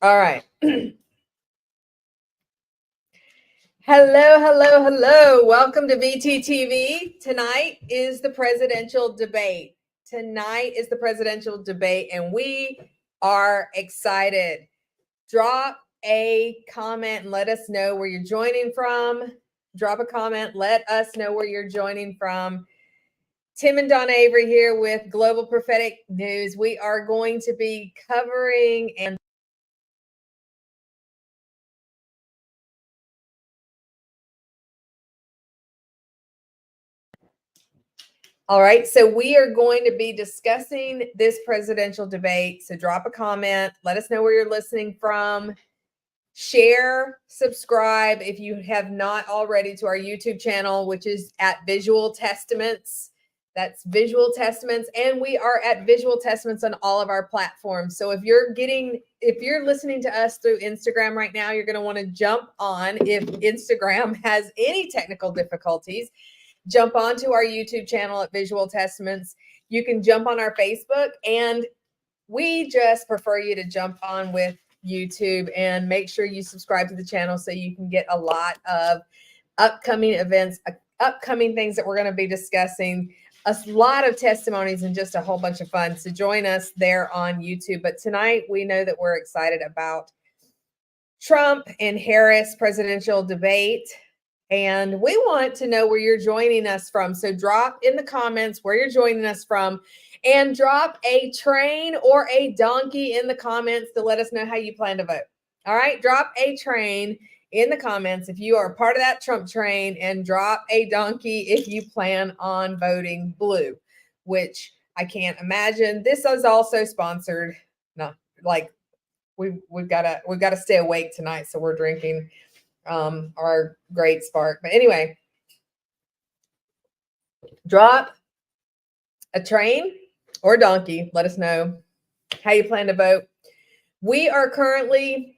All right. Hello. Welcome to VTTV. Tonight is the presidential debate. And we are excited. Drop a comment and let us know where you're joining from. Drop a comment. Let us know where you're joining from. Tim and Don Avery here with Global Prophetic News. We are going to be covering and all right, so we are going to be discussing this presidential debate. So drop a comment, let us know where you're listening from, share, subscribe if you have not already to our YouTube channel, which is at Visual Testaments. That's Visual Testaments, and we are at Visual Testaments on all of our platforms. So if you're listening to us through Instagram right now, you're going to want to jump on. If Instagram has any technical difficulties, jump onto our YouTube channel at Visual Testaments. You can jump on our Facebook, and we just prefer you to jump on with YouTube and make sure you subscribe to the channel so you can get a lot of upcoming events, upcoming things that we're going to be discussing, a lot of testimonies, and just a whole bunch of fun. So join us there on YouTube. But tonight we know that we're excited about Trump and Harris presidential debate. And we want to know where you're joining us from. So drop in the comments where you're joining us from, and drop a train or a donkey in the comments to let us know how you plan to vote. All right, drop a train in the comments if you are part of that Trump train, and drop a donkey if you plan on voting blue, which I can't imagine. This is also sponsored. No, like we've got to stay awake tonight, so we're drinking our great spark. But anyway, drop a train or a donkey. Let us know how you plan to vote. We are currently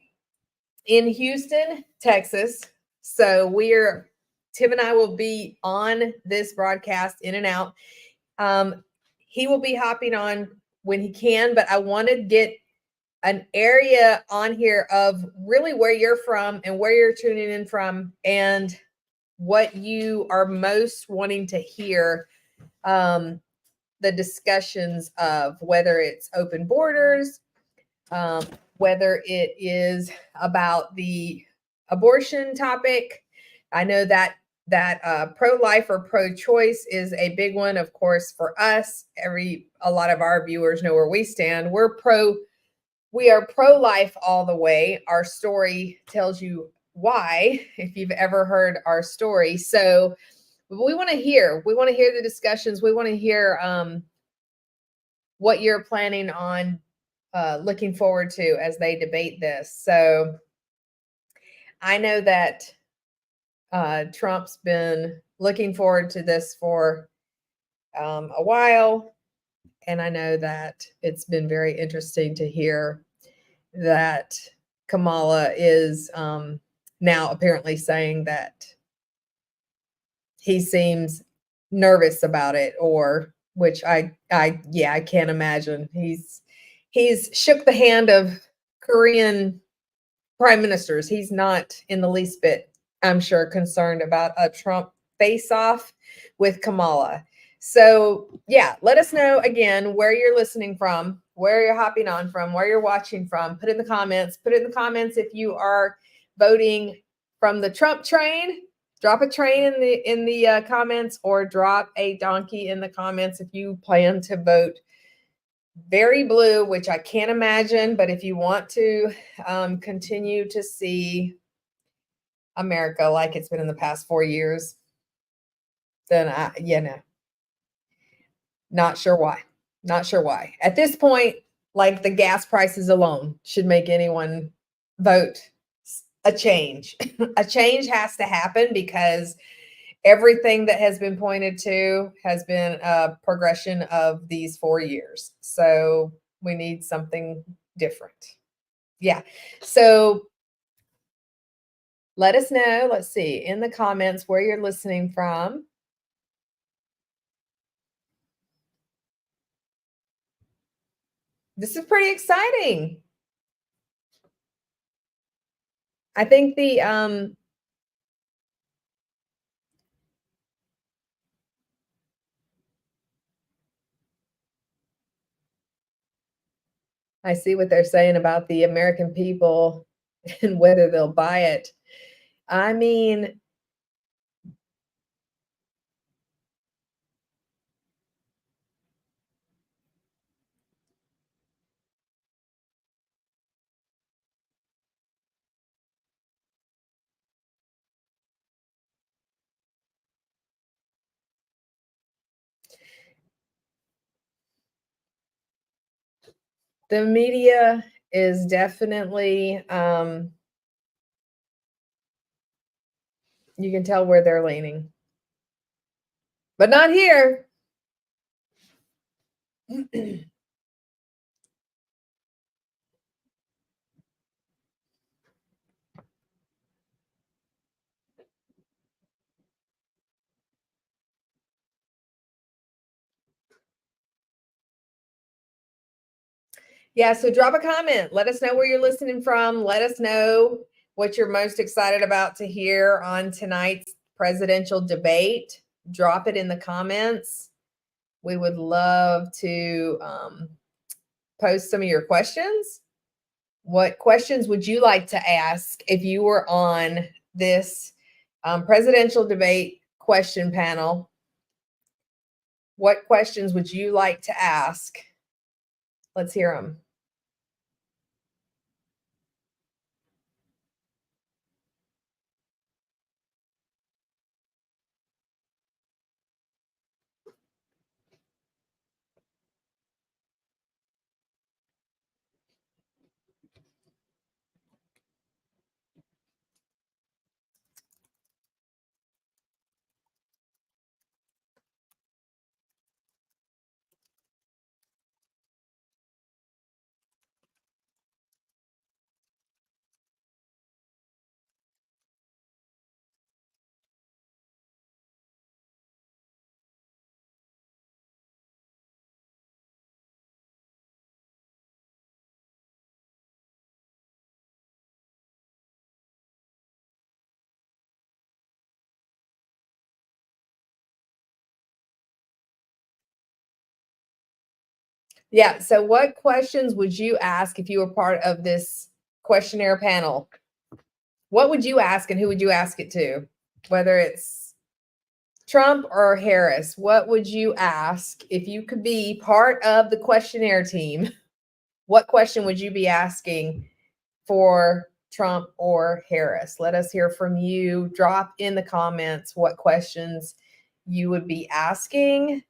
in Houston, Texas. So Tim and I will be on this broadcast in and out. He will be hopping on when he can, but I want to get an area on here of really where you're from and where you're tuning in from, and what you are most wanting to hear, the discussions of, whether it's open borders, whether it is about the abortion topic. I know that pro-life or pro-choice is a big one, of course, for us. A lot of our viewers know where we stand. We are pro-life all the way. Our story tells you why, if you've ever heard our story. So we want to hear the discussions. We want to hear what you're planning on looking forward to as they debate this. So I know that Trump's been looking forward to this for a while. And I know that it's been very interesting to hear that Kamala is now apparently saying that he seems nervous about it, or which I can't imagine. He's shook the hand of Korean prime ministers. He's not in the least bit, I'm sure, concerned about a Trump face-off with Kamala. So yeah, let us know again where you're listening from, where you're hopping on from, where you're watching from. Put it in the comments. Put it in the comments if you are voting from the Trump train. Drop a train in the comments, or drop a donkey in the comments if you plan to vote very blue, which I can't imagine. But if you want to continue to see America like it's been in the past 4 years, then not sure why. Not sure why. At this point, like, the gas prices alone should make anyone vote a change. A change has to happen, because everything that has been pointed to has been a progression of these 4 years. So we need something different. Yeah. So let us know. Let's see in the comments where you're listening from. This is pretty exciting. I think I see what they're saying about the American people and whether they'll buy it. I mean, the media is definitely, you can tell where they're leaning, but not here. Yeah, so drop a comment. Let us know where you're listening from. Let us know what you're most excited about to hear on tonight's presidential debate. Drop it in the comments. We would love to post some of your questions. What questions would you like to ask if you were on this presidential debate question panel? What questions would you like to ask? Let's hear them. Yeah. So, what questions would you ask if you were part of this questionnaire panel? What would you ask and who would you ask it to? Whether it's Trump or Harris, what would you ask if you could be part of the questionnaire team? What question would you be asking for Trump or Harris? Let us hear from you. Drop in the comments what questions you would be asking.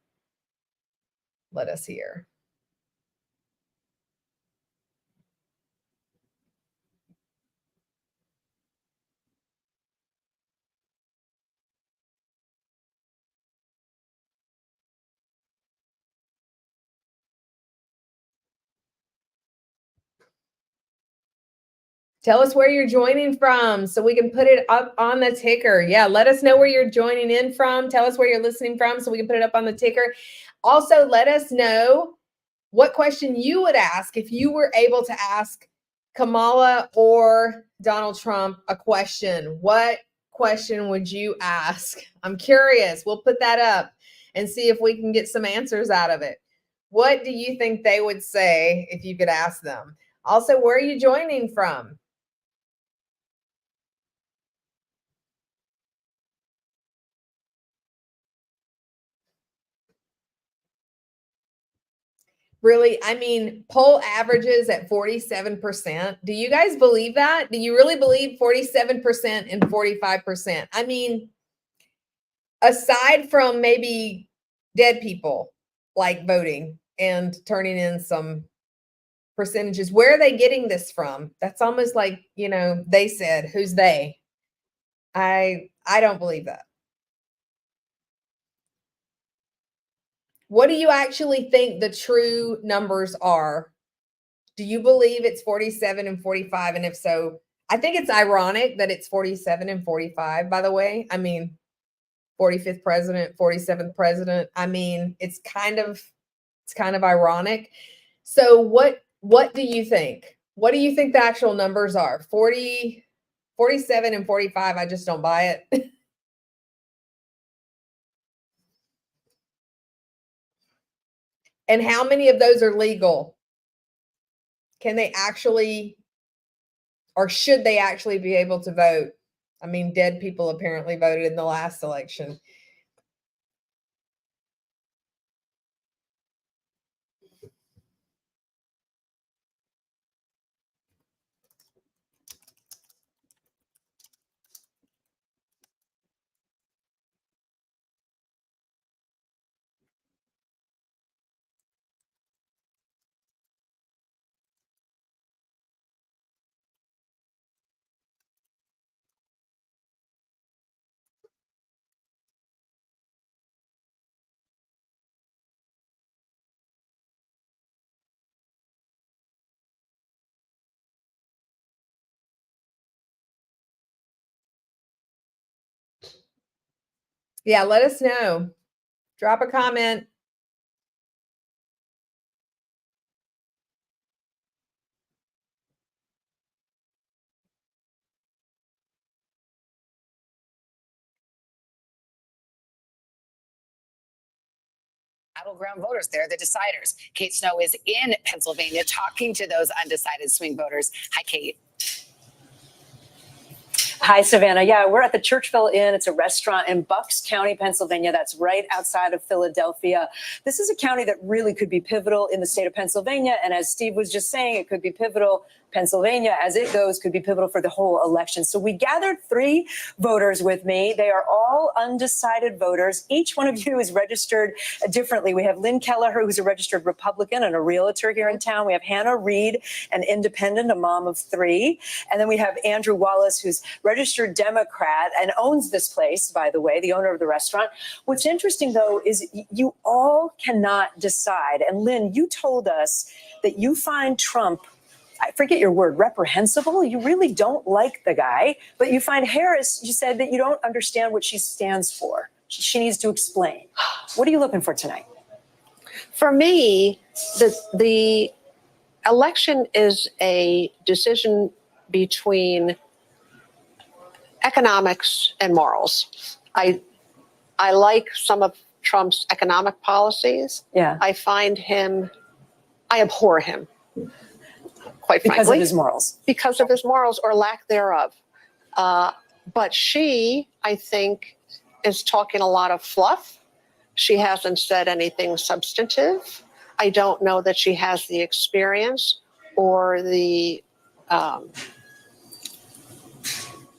Let us hear. Tell us where you're joining from so we can put it up on the ticker. Yeah, let us know where you're joining in from. Tell us where you're listening from so we can put it up on the ticker. Also, let us know what question you would ask if you were able to ask Kamala or Donald Trump a question. What question would you ask? I'm curious. We'll put that up and see if we can get some answers out of it. What do you think they would say if you could ask them? Also, where are you joining from? Really, I mean, poll averages at 47%. Do you guys believe that? Do you really believe 47% and 45%? I mean, aside from maybe dead people like voting and turning in some percentages, where are they getting this from? That's almost like, they said, who's they? I don't believe that. What do you actually think the true numbers are? Do you believe it's 47 and 45? And if so, I think it's ironic that it's 47 and 45, by the way. I mean, 45th president, 47th president. I mean, it's kind of ironic. So what do you think? What do you think the actual numbers are? 40 47 and 45, I just don't buy it. And how many of those are legal? Can they actually, or should they actually be able to vote? I mean, dead people apparently voted in the last election. Yeah, let us know. Drop a comment. Battleground voters, they're the deciders. Kate Snow is in Pennsylvania talking to those undecided swing voters. Hi, Kate. Hi, Savannah. Yeah, we're at the Churchville Inn. It's a restaurant in Bucks County, Pennsylvania. That's right outside of Philadelphia. This is a county that really could be pivotal in the state of Pennsylvania. And as Steve was just saying, it could be pivotal. Pennsylvania, as it goes, could be pivotal for the whole election. So we gathered 3 voters with me. They are all undecided voters. Each one of you is registered differently. We have Lynn Kelleher, who's a registered Republican and a realtor here in town. We have Hannah Reed, an independent, a mom of 3. And then we have Andrew Wallace, who's registered Democrat and owns this place, by the way, the owner of the restaurant. What's interesting, though, is you all cannot decide. And Lynn, you told us that you find Trump, I forget your word, reprehensible. You really don't like the guy, but you find Harris, you said that you don't understand what she stands for. She needs to explain. What are you looking for tonight? For me, the election is a decision between economics and morals. I like some of Trump's economic policies. Yeah. I abhor him. Quite frankly, because of his morals. Because of his morals or lack thereof. But she, I think, is talking a lot of fluff. She hasn't said anything substantive. I don't know that she has the experience or the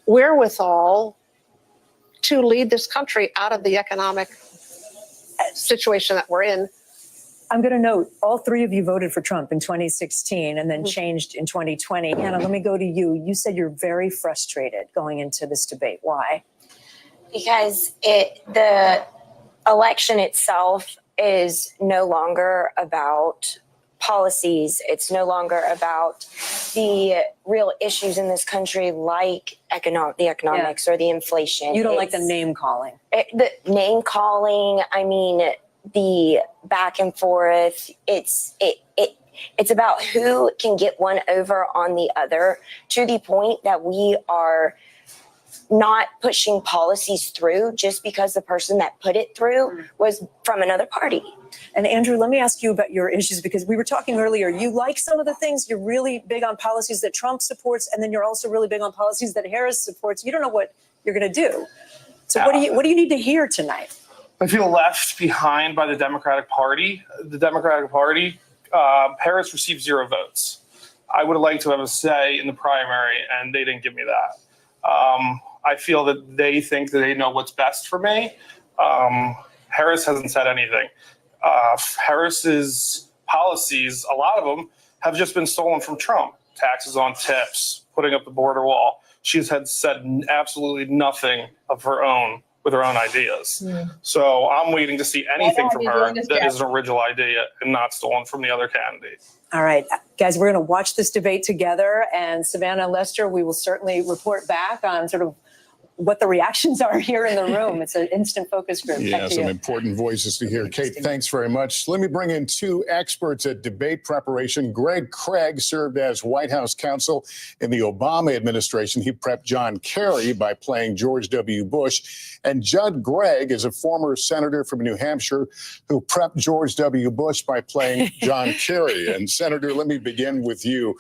wherewithal to lead this country out of the economic situation that we're in. I'm going to note all 3 of you voted for Trump in 2016 and then changed in 2020. Hannah, let me go to you. You said you're very frustrated going into this debate. Why? Because the election itself is no longer about policies. It's no longer about the real issues in this country, like the economics or the inflation. You don't like the name calling. The name calling, I mean, the back and forth, it's about who can get one over on the other, to the point that we are not pushing policies through just because the person that put it through was from another party. And Andrew, let me ask you about your issues, because we were talking earlier. You like some of the things. You're really big on policies that Trump supports, and then you're also really big on policies that Harris supports. You don't know what you're going to do. So what do you need to hear tonight? I feel left behind by the Democratic Party. The Democratic Party, Harris received 0 votes. I would have liked to have a say in the primary, and they didn't give me that. I feel that they think that they know what's best for me. Harris hasn't said anything. Harris's policies, a lot of them, have just been stolen from Trump. Taxes on tips, putting up the border wall. She's said absolutely nothing of her own with her own ideas. So I'm waiting to see anything from her that is an original idea and not stolen from the other candidate. All right, guys, we're going to watch this debate together. And Savannah and Lester, we will certainly report back on sort of what the reactions are here in the room. It's an instant focus group. Yeah, Back to some you. important voices to hear. Kate, thanks very much. Let me bring in two experts at debate preparation. Greg Craig served as White House counsel in the Obama administration. He prepped John Kerry by playing George W. Bush. And Judd Gregg is a former senator from New Hampshire who prepped George W. Bush by playing John Kerry. And Senator, let me begin with you.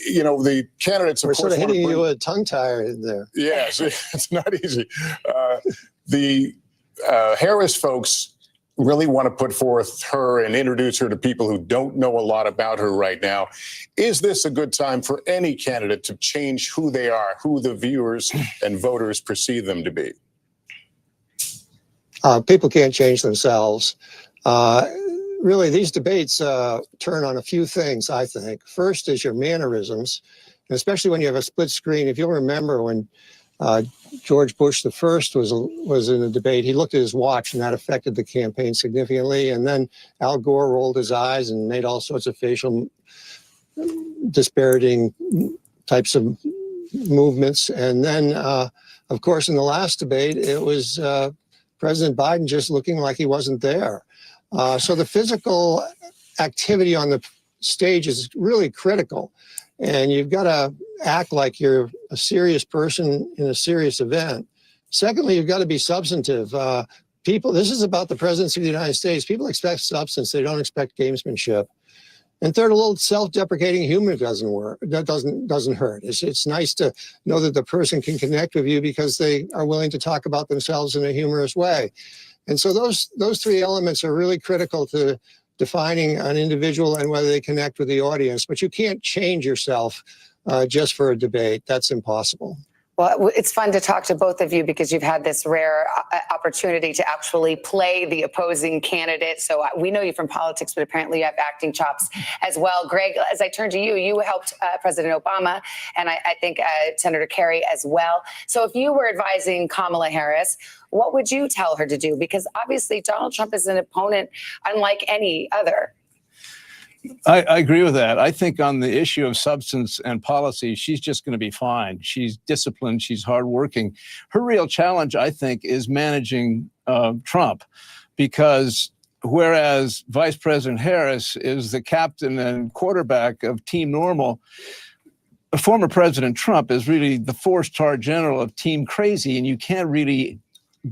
You know, the candidates, of We're course, sort of want to hitting bring- you with a tongue tire there. Yes, it's not easy. The Harris folks really want to put forth her and introduce her to people who don't know a lot about her right now. Is this a good time for any candidate to change who they are, who the viewers and voters perceive them to be? People can't change themselves. Really, these debates turn on a few things, I think. First is your mannerisms, and especially when you have a split screen. If you'll remember when George Bush the first was in a debate, he looked at his watch, and that affected the campaign significantly. And then Al Gore rolled his eyes and made all sorts of facial disparaging types of movements. And then, of course, in the last debate, it was President Biden just looking like he wasn't there. So the physical activity on the stage is really critical. And you've got to act like you're a serious person in a serious event. Secondly, you've got to be substantive. This is about the presidency of the United States. People expect substance. They don't expect gamesmanship. And third, a little self-deprecating humor doesn't work. That doesn't hurt. It's nice to know that the person can connect with you because they are willing to talk about themselves in a humorous way. And so those three elements are really critical to defining an individual and whether they connect with the audience. But you can't change yourself just for a debate. That's impossible. Well, it's fun to talk to both of you because you've had this rare opportunity to actually play the opposing candidate. So we know you from politics, but apparently you have acting chops as well. Greg, as I turn to you, you helped President Obama and I think Senator Kerry as well. So if you were advising Kamala Harris, what would you tell her to do? Because obviously Donald Trump is an opponent unlike any other. I agree with that. I think on the issue of substance and policy, she's just going to be fine. She's disciplined. She's hardworking. Her real challenge, I think, is managing Trump, because whereas Vice President Harris is the captain and quarterback of Team Normal, former President Trump is really the four-star general of Team Crazy, and you can't really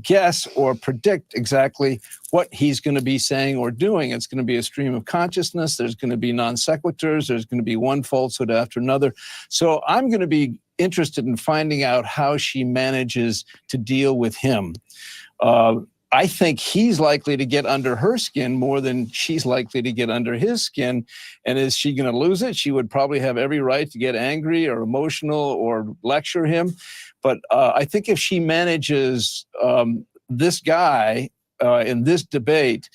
guess or predict exactly what he's going to be saying or doing. It's going to be a stream of consciousness. There's going to be non sequiturs. There's going to be one falsehood after another. So I'm going to be interested in finding out how she manages to deal with him. I think he's likely to get under her skin more than she's likely to get under his skin. And is she going to lose it? She would probably have every right to get angry or emotional or lecture him. But I think if she manages this guy in this debate,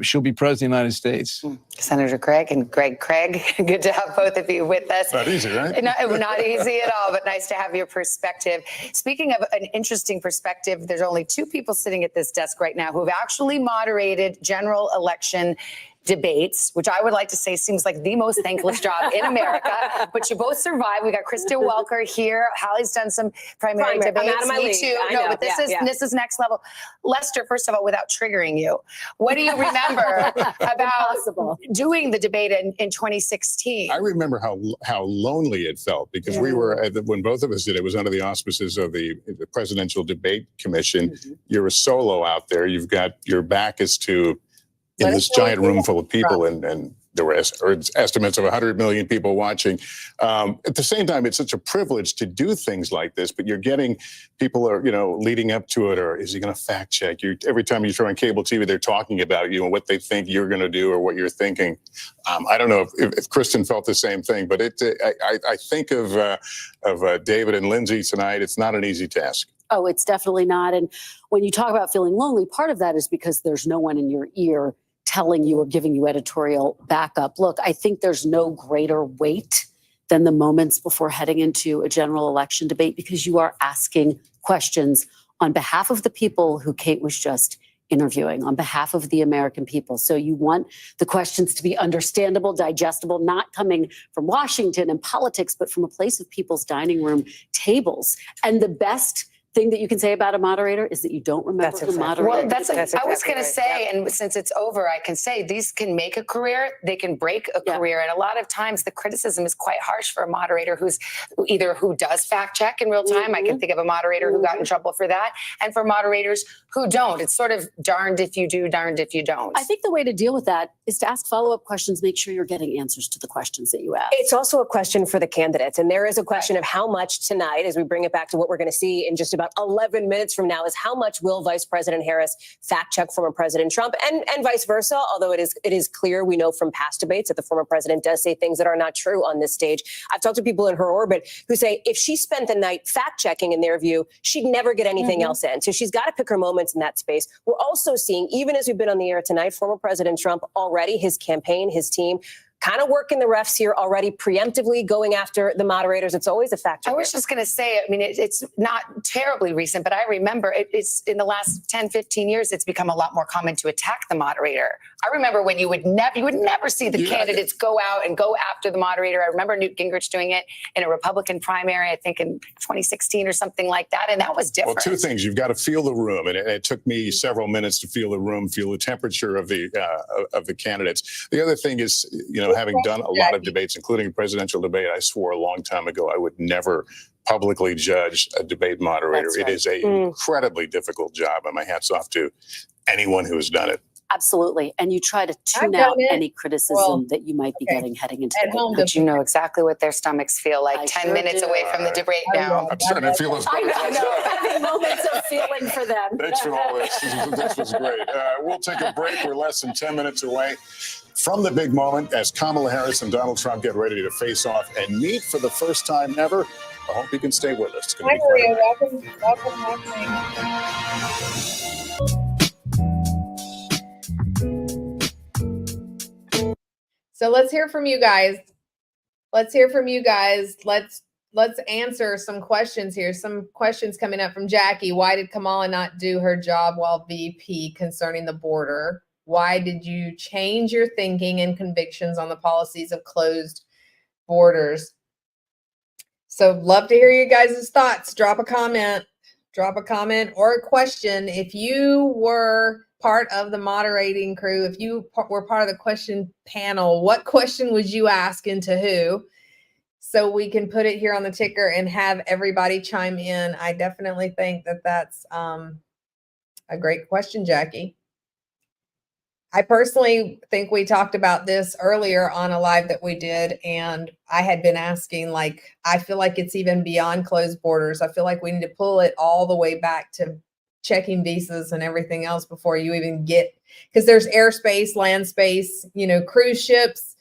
she'll be president of the United States. Senator Craig and Greg Craig, good to have both of you with us. Not easy, right? Not easy at all, but nice to have your perspective. Speaking of an interesting perspective, there's only two people sitting at this desk right now who have actually moderated general election debates, which I would like to say seems like the most thankless job in America, but you both survived. We got Kristen Welker here. Hallie's done some primary debates. I'm out of my Me league. too. I No, know. but this Yeah. this is next level. Lester, first of all, without triggering you, what do you remember about doing the debate in 2016? I remember how lonely it felt because we were, when both of us did it, was under the auspices of the Presidential Debate Commission. Mm-hmm. You're a solo out there. You've got your back is to in this giant room full of people, and there were estimates of 100 million people watching. At the same time, it's such a privilege to do things like this, but you're getting people are, leading up to it, or is he going to fact check you? Every time you turn on cable TV, they're talking about you and what they think you're going to do or what you're thinking. I don't know if Kristen felt the same thing, but I think of David and Lindsay tonight. It's not an easy task. Oh, it's definitely not. And when you talk about feeling lonely, part of that is because there's no one in your ear telling you or giving you editorial backup. Look, I think there's no greater weight than the moments before heading into a general election debate, because you are asking questions on behalf of the people who Kate was just interviewing, on behalf of the American people. So you want the questions to be understandable, digestible, not coming from Washington and politics, but from a place of people's dining room tables. And the best thing that you can say about a moderator is that you don't remember That's who exactly moderated. Well, That's I was exactly going to right. say, and since it's over, I can say these can make a career, they can break a Yeah. career. And a lot of times the criticism is quite harsh for a moderator who does fact check in real time. I can think of a moderator who got in trouble for that. And for moderators who don't, it's sort of darned if you do, darned if you don't. I think the way to deal with that is to ask follow-up questions, make sure you're getting answers to the questions that you ask. It's also a question for the candidates. And there is a question of how much tonight, as we bring it back to what we're going to see in just about 11 minutes from now, is how much will Vice President Harris fact check former President Trump and vice versa. Although it is clear, we know from past debates that the former president does say things that are not true on this stage. I've talked to people in her orbit who say if she spent the night fact checking, in their view, she'd never get anything else in. So she's got to pick her moments in that space. We're also seeing, even as we've been on the air tonight, former President Trump already, his campaign, his team, kind of working the refs here already, preemptively going after the moderators. It's always a factor. I was just going to say, I mean, it's not terribly recent, but I remember it's in the last 10, 15 years, it's become a lot more common to attack the moderator. I remember when you would never see the candidates go out and go after the moderator. I remember Newt Gingrich doing it in a Republican primary, I think in 2016 or something like that. And that was different. Well, two things. You've got to feel the room. And it took me several minutes to feel the room, feel the temperature of the candidates. The other thing is, having done a lot of debates, including a presidential debate, I swore a long time ago I would never publicly judge a debate moderator. That's right. It is an incredibly difficult job, and my hat's off to anyone who has done it. Absolutely. And you try to tune out any criticism that you might be getting heading into At home, But you know exactly what their stomachs feel like I 10 sure minutes do. away from the debate now. I'm starting to feel as I bad. know, having moments of feeling for them. Thanks for all this. This was great. We'll take a break. We're less than 10 minutes away from the big moment as Kamala Harris and Donald Trump get ready to face off and meet for the first time ever. I hope you can stay with us. It's going to be fun. Welcome. So let's hear from you guys. Let's answer some questions here. Some questions coming up from Jackie. Why did Kamala not do her job while VP concerning the border? Why did you change your thinking and convictions on the policies of closed borders? So love to hear you guys' thoughts. Drop a comment or a question. If you were part of the moderating crew, if you were part of the question panel, what question would you ask into who? So we can put it here on the ticker and have everybody chime in. I definitely think that that's a great question, Jackie. I personally think we talked about this earlier on a live that we did, and I had been asking, I feel like it's even beyond closed borders. I feel like we need to pull it all the way back to checking visas and everything else before you even get, because there's airspace, land space, cruise ships,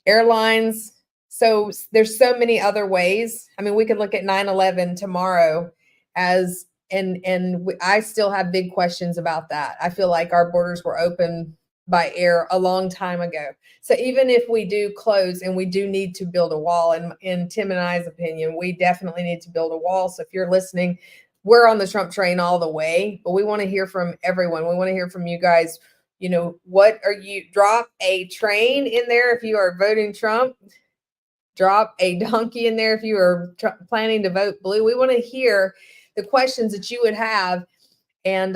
airlines. So there's so many other ways. I mean, we could look at 9/11 tomorrow as I still have big questions about that. I feel like our borders were open by air a long time ago. So even if we do close and we do need to build a wall, and in Tim and I's opinion, we definitely need to build a wall. So if you're listening, we're on the Trump train all the way, but we want to hear from everyone. We want to hear from you guys. What are you, drop a train in there if you are voting Trump. Drop a donkey in there if you are planning to vote blue. We want to hear the questions that you would have and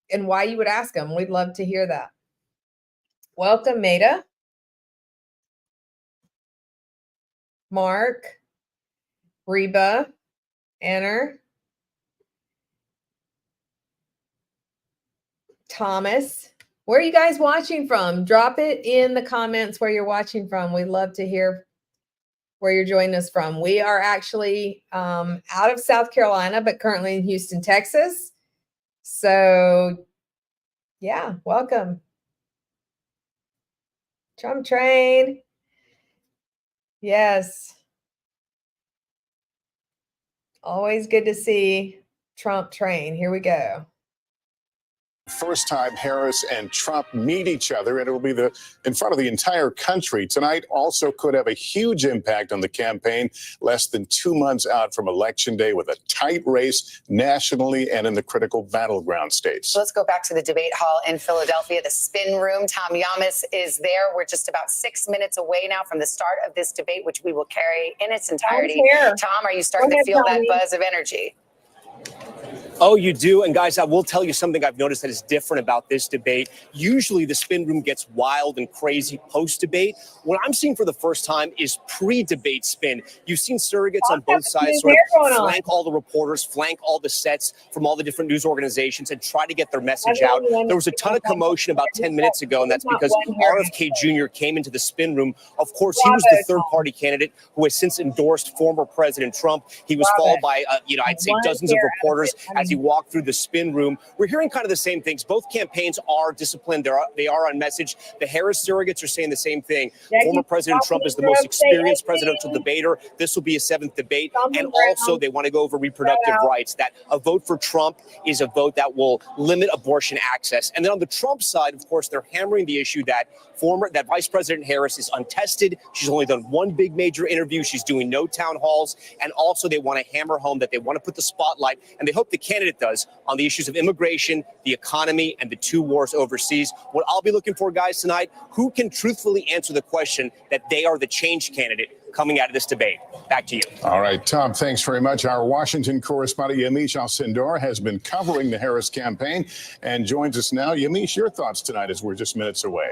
why you would ask them. We'd love to hear that. Welcome, Maida. Mark, Reba, Anner, Thomas. Where are you guys watching from? Drop it in the comments where you're watching from. We'd love to hear where you're joining us from. We are actually out of South Carolina, but currently in Houston, Texas. So yeah, welcome. Trump train. Yes. Always good to see Trump train. Here we go. First time Harris and Trump meet each other, and it will be in front of the entire country. Tonight also could have a huge impact on the campaign, less than 2 months out from Election Day, with a tight race nationally and in the critical battleground states. So let's go back to the debate hall in Philadelphia, the spin room. Tom Yamas is there. We're just about 6 minutes away now from the start of this debate, which we will carry in its entirety. Tom, are you starting to feel that buzz of energy? Oh, you do? And guys, I will tell you something I've noticed that is different about this debate. Usually the spin room gets wild and crazy post-debate. What I'm seeing for the first time is pre-debate spin. You've seen surrogates on both sides sort of flank all the reporters, flank all the sets from all the different news organizations and try to get their message out. There was a ton of commotion about 10 minutes ago, and that's because RFK Jr. came into the spin room. Of course, he was the third-party candidate who has since endorsed former President Trump. He was followed by, I'd say dozens of reporters as he walked through the spin room. We're hearing kind of the same things. Both campaigns are disciplined. They are on message. The Harris surrogates are saying the same thing. Former President Trump is the most experienced presidential debater. This will be a seventh debate. And also they want to go over reproductive rights, that a vote for Trump is a vote that will limit abortion access. And then on the Trump side, of course, they're hammering the issue that Vice President Harris is untested. She's only done one big major interview. She's doing no town halls. And also they want to hammer home that they want to put the spotlight, and they hope the candidate does, on the issues of immigration, the economy, and the two wars overseas. What I'll be looking for, guys, tonight, who can truthfully answer the question that they are the change candidate coming out of this debate. Back to you. All right, Tom, thanks very much. Our Washington correspondent, Yamiche Alcindor, has been covering the Harris campaign and joins us now. Yamiche, your thoughts tonight as we're just minutes away.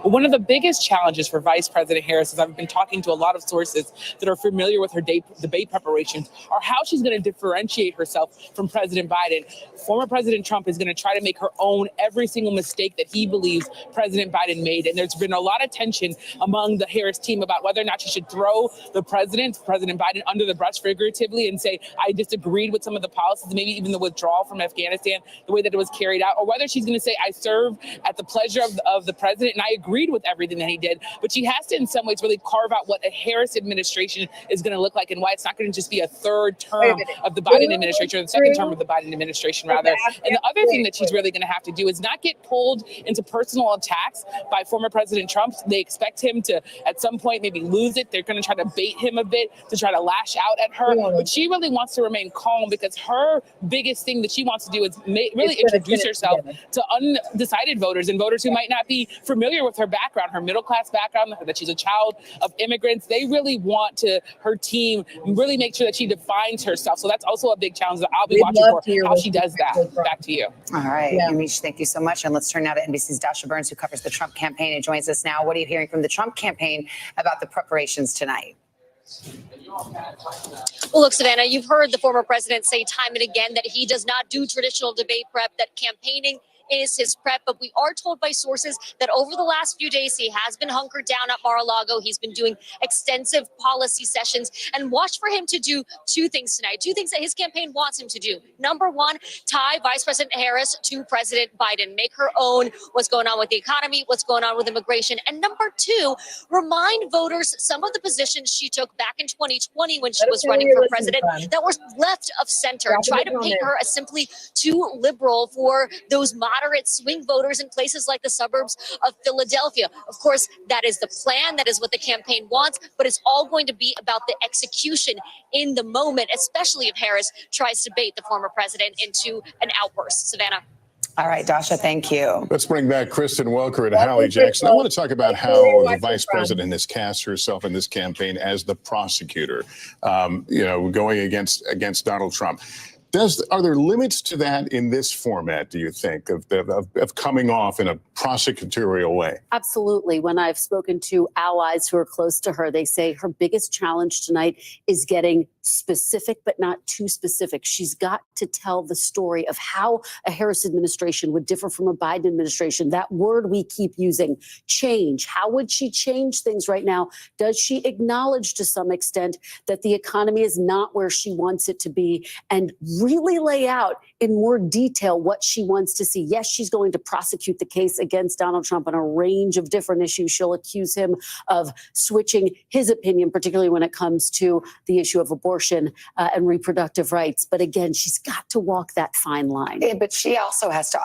One of the biggest challenges for Vice President Harris, as I've been talking to a lot of sources that are familiar with her debate preparations, are how she's going to differentiate herself from President Biden. Former President Trump is going to try to make her own every single mistake that he believes President Biden made. And there's been a lot of tension among the Harris team about whether or not she should throw President Biden, under the bus figuratively and say, I disagreed with some of the policies, maybe even the withdrawal from Afghanistan, the way that it was carried out, or whether she's going to say, I serve at the pleasure of the president, and I agreed with everything that he did. But she has to, in some ways, really carve out what a Harris administration is going to look like and why it's not going to just be a third term of the Biden administration, or the second term of the Biden administration, rather. And the other thing that she's really going to have to do is not get pulled into personal attacks by former President Trump. They expect him to, at some point, maybe lose it. They're going to try to bait him a bit to try to lash out at her. But she really wants to remain calm, because her biggest thing that she wants to do is really introduce herself to undecided voters and voters who might not be familiar with her background, her middle-class background, that she's a child of immigrants. They really want her team really make sure that she defines herself. So that's also a big challenge that I'll be watching for, how she does that. Back to you. All right, Yamiche, thank you so much. And let's turn now to NBC's Dasha Burns, who covers the Trump campaign and joins us now. What are you hearing from the Trump campaign about the preparations tonight? Well, look, Savannah, you've heard the former president say time and again that he does not do traditional debate prep, that campaigning is his prep. But we are told by sources that over the last few days, he has been hunkered down at Mar-a-Lago. He's been doing extensive policy sessions, and watch for him to do two things tonight, two things that his campaign wants him to do. Number one, tie Vice President Harris to President Biden, make her own what's going on with the economy, what's going on with immigration. And number two, remind voters some of the positions she took back in 2020 when she was running for president that were left of center. Try to paint her as simply too liberal for those moderate swing voters in places like the suburbs of Philadelphia. Of course, that is the plan. That is what the campaign wants, but it's all going to be about the execution in the moment, especially if Harris tries to bait the former president into an outburst. Savannah. All right, Dasha, thank you. Let's bring back Kristen Welker and Hallie Jackson. I want to talk about how the vice president has cast herself in this campaign as the prosecutor, going against Donald Trump. Are there limits to that in this format, do you think, of coming off in a prosecutorial way? Absolutely. When I've spoken to allies who are close to her, they say her biggest challenge tonight is getting specific, but not too specific. She's got to tell the story of how a Harris administration would differ from a Biden administration. That word we keep using, change. How would she change things right now? Does she acknowledge to some extent that the economy is not where she wants it to be, and really lay out in more detail what she wants to see? Yes, she's going to prosecute the case against Donald Trump on a range of different issues. She'll accuse him of switching his opinion, particularly when it comes to the issue of abortion and reproductive rights. But again, she's got to walk that fine line. Yeah, but she also has to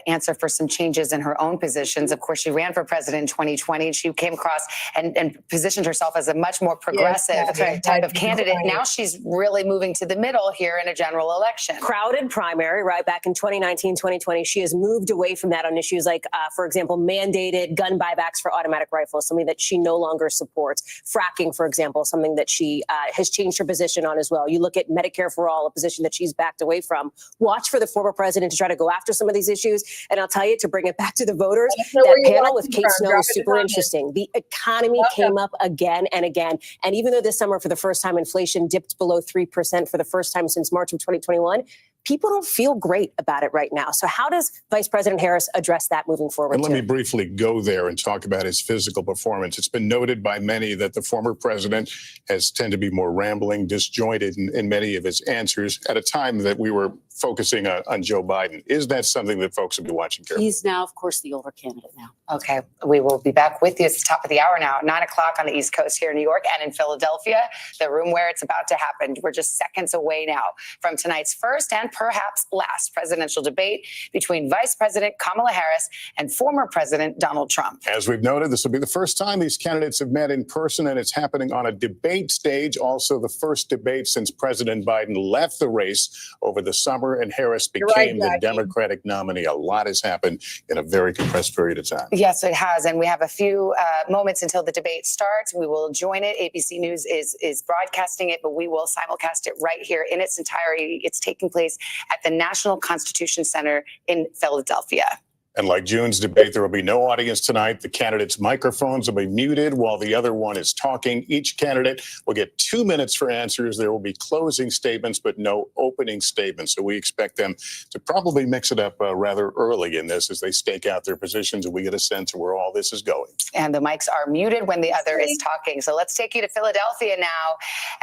answer for some changes in her own positions. Of course, she ran for president in 2020, and she came across and positioned herself as a much more progressive type of candidate. Now she's really moving to the middle here in a general election. Crowded primary, right? Back in 2019, 2020, she has moved away from that on issues like, for example, mandated gun buybacks for automatic rifles, something that she no longer supports. Fracking, for example, something that she has changed her position position on as well. You look at Medicare for All, a position that she's backed away from. Watch for the former president to try to go after some of these issues. And I'll tell you, to bring it back to the voters, that panel with Kate Snow is super interesting. The economy came up again and again. And even though this summer, for the first time, inflation dipped below 3% for the first time since March of 2021, people don't feel great about it right now. So how does Vice President Harris address that moving forward? And let me briefly go there and talk about his physical performance. It's been noted by many that the former president has tended to be more rambling, disjointed in many of his answers at a time that we were focusing on Joe Biden. Is that something that folks will be watching carefully? He's now, of course, the older candidate now. Okay, we will be back with you. It's the top of the hour now, 9 o'clock on the East Coast here in New York and in Philadelphia, the room where it's about to happen. We're just seconds away now from tonight's first and perhaps last presidential debate between Vice President Kamala Harris and former President Donald Trump. As we've noted, this will be the first time these candidates have met in person, and it's happening on a debate stage. Also, the first debate since President Biden left the race over the summer and Harris became the Democratic nominee. A lot has happened in a very compressed period of time. Yes, it has. And we have a few moments until the debate starts. We will join it. ABC News is broadcasting it, but we will simulcast it right here in its entirety. It's taking place at the National Constitution Center in Philadelphia. And like June's debate, there will be no audience tonight. The candidates' microphones will be muted while the other one is talking. Each candidate will get 2 minutes for answers. There will be closing statements, but no opening statements. So we expect them to probably mix it up rather early in this as they stake out their positions and we get a sense of where all this is going. And the mics are muted when the other is talking. So let's take you to Philadelphia now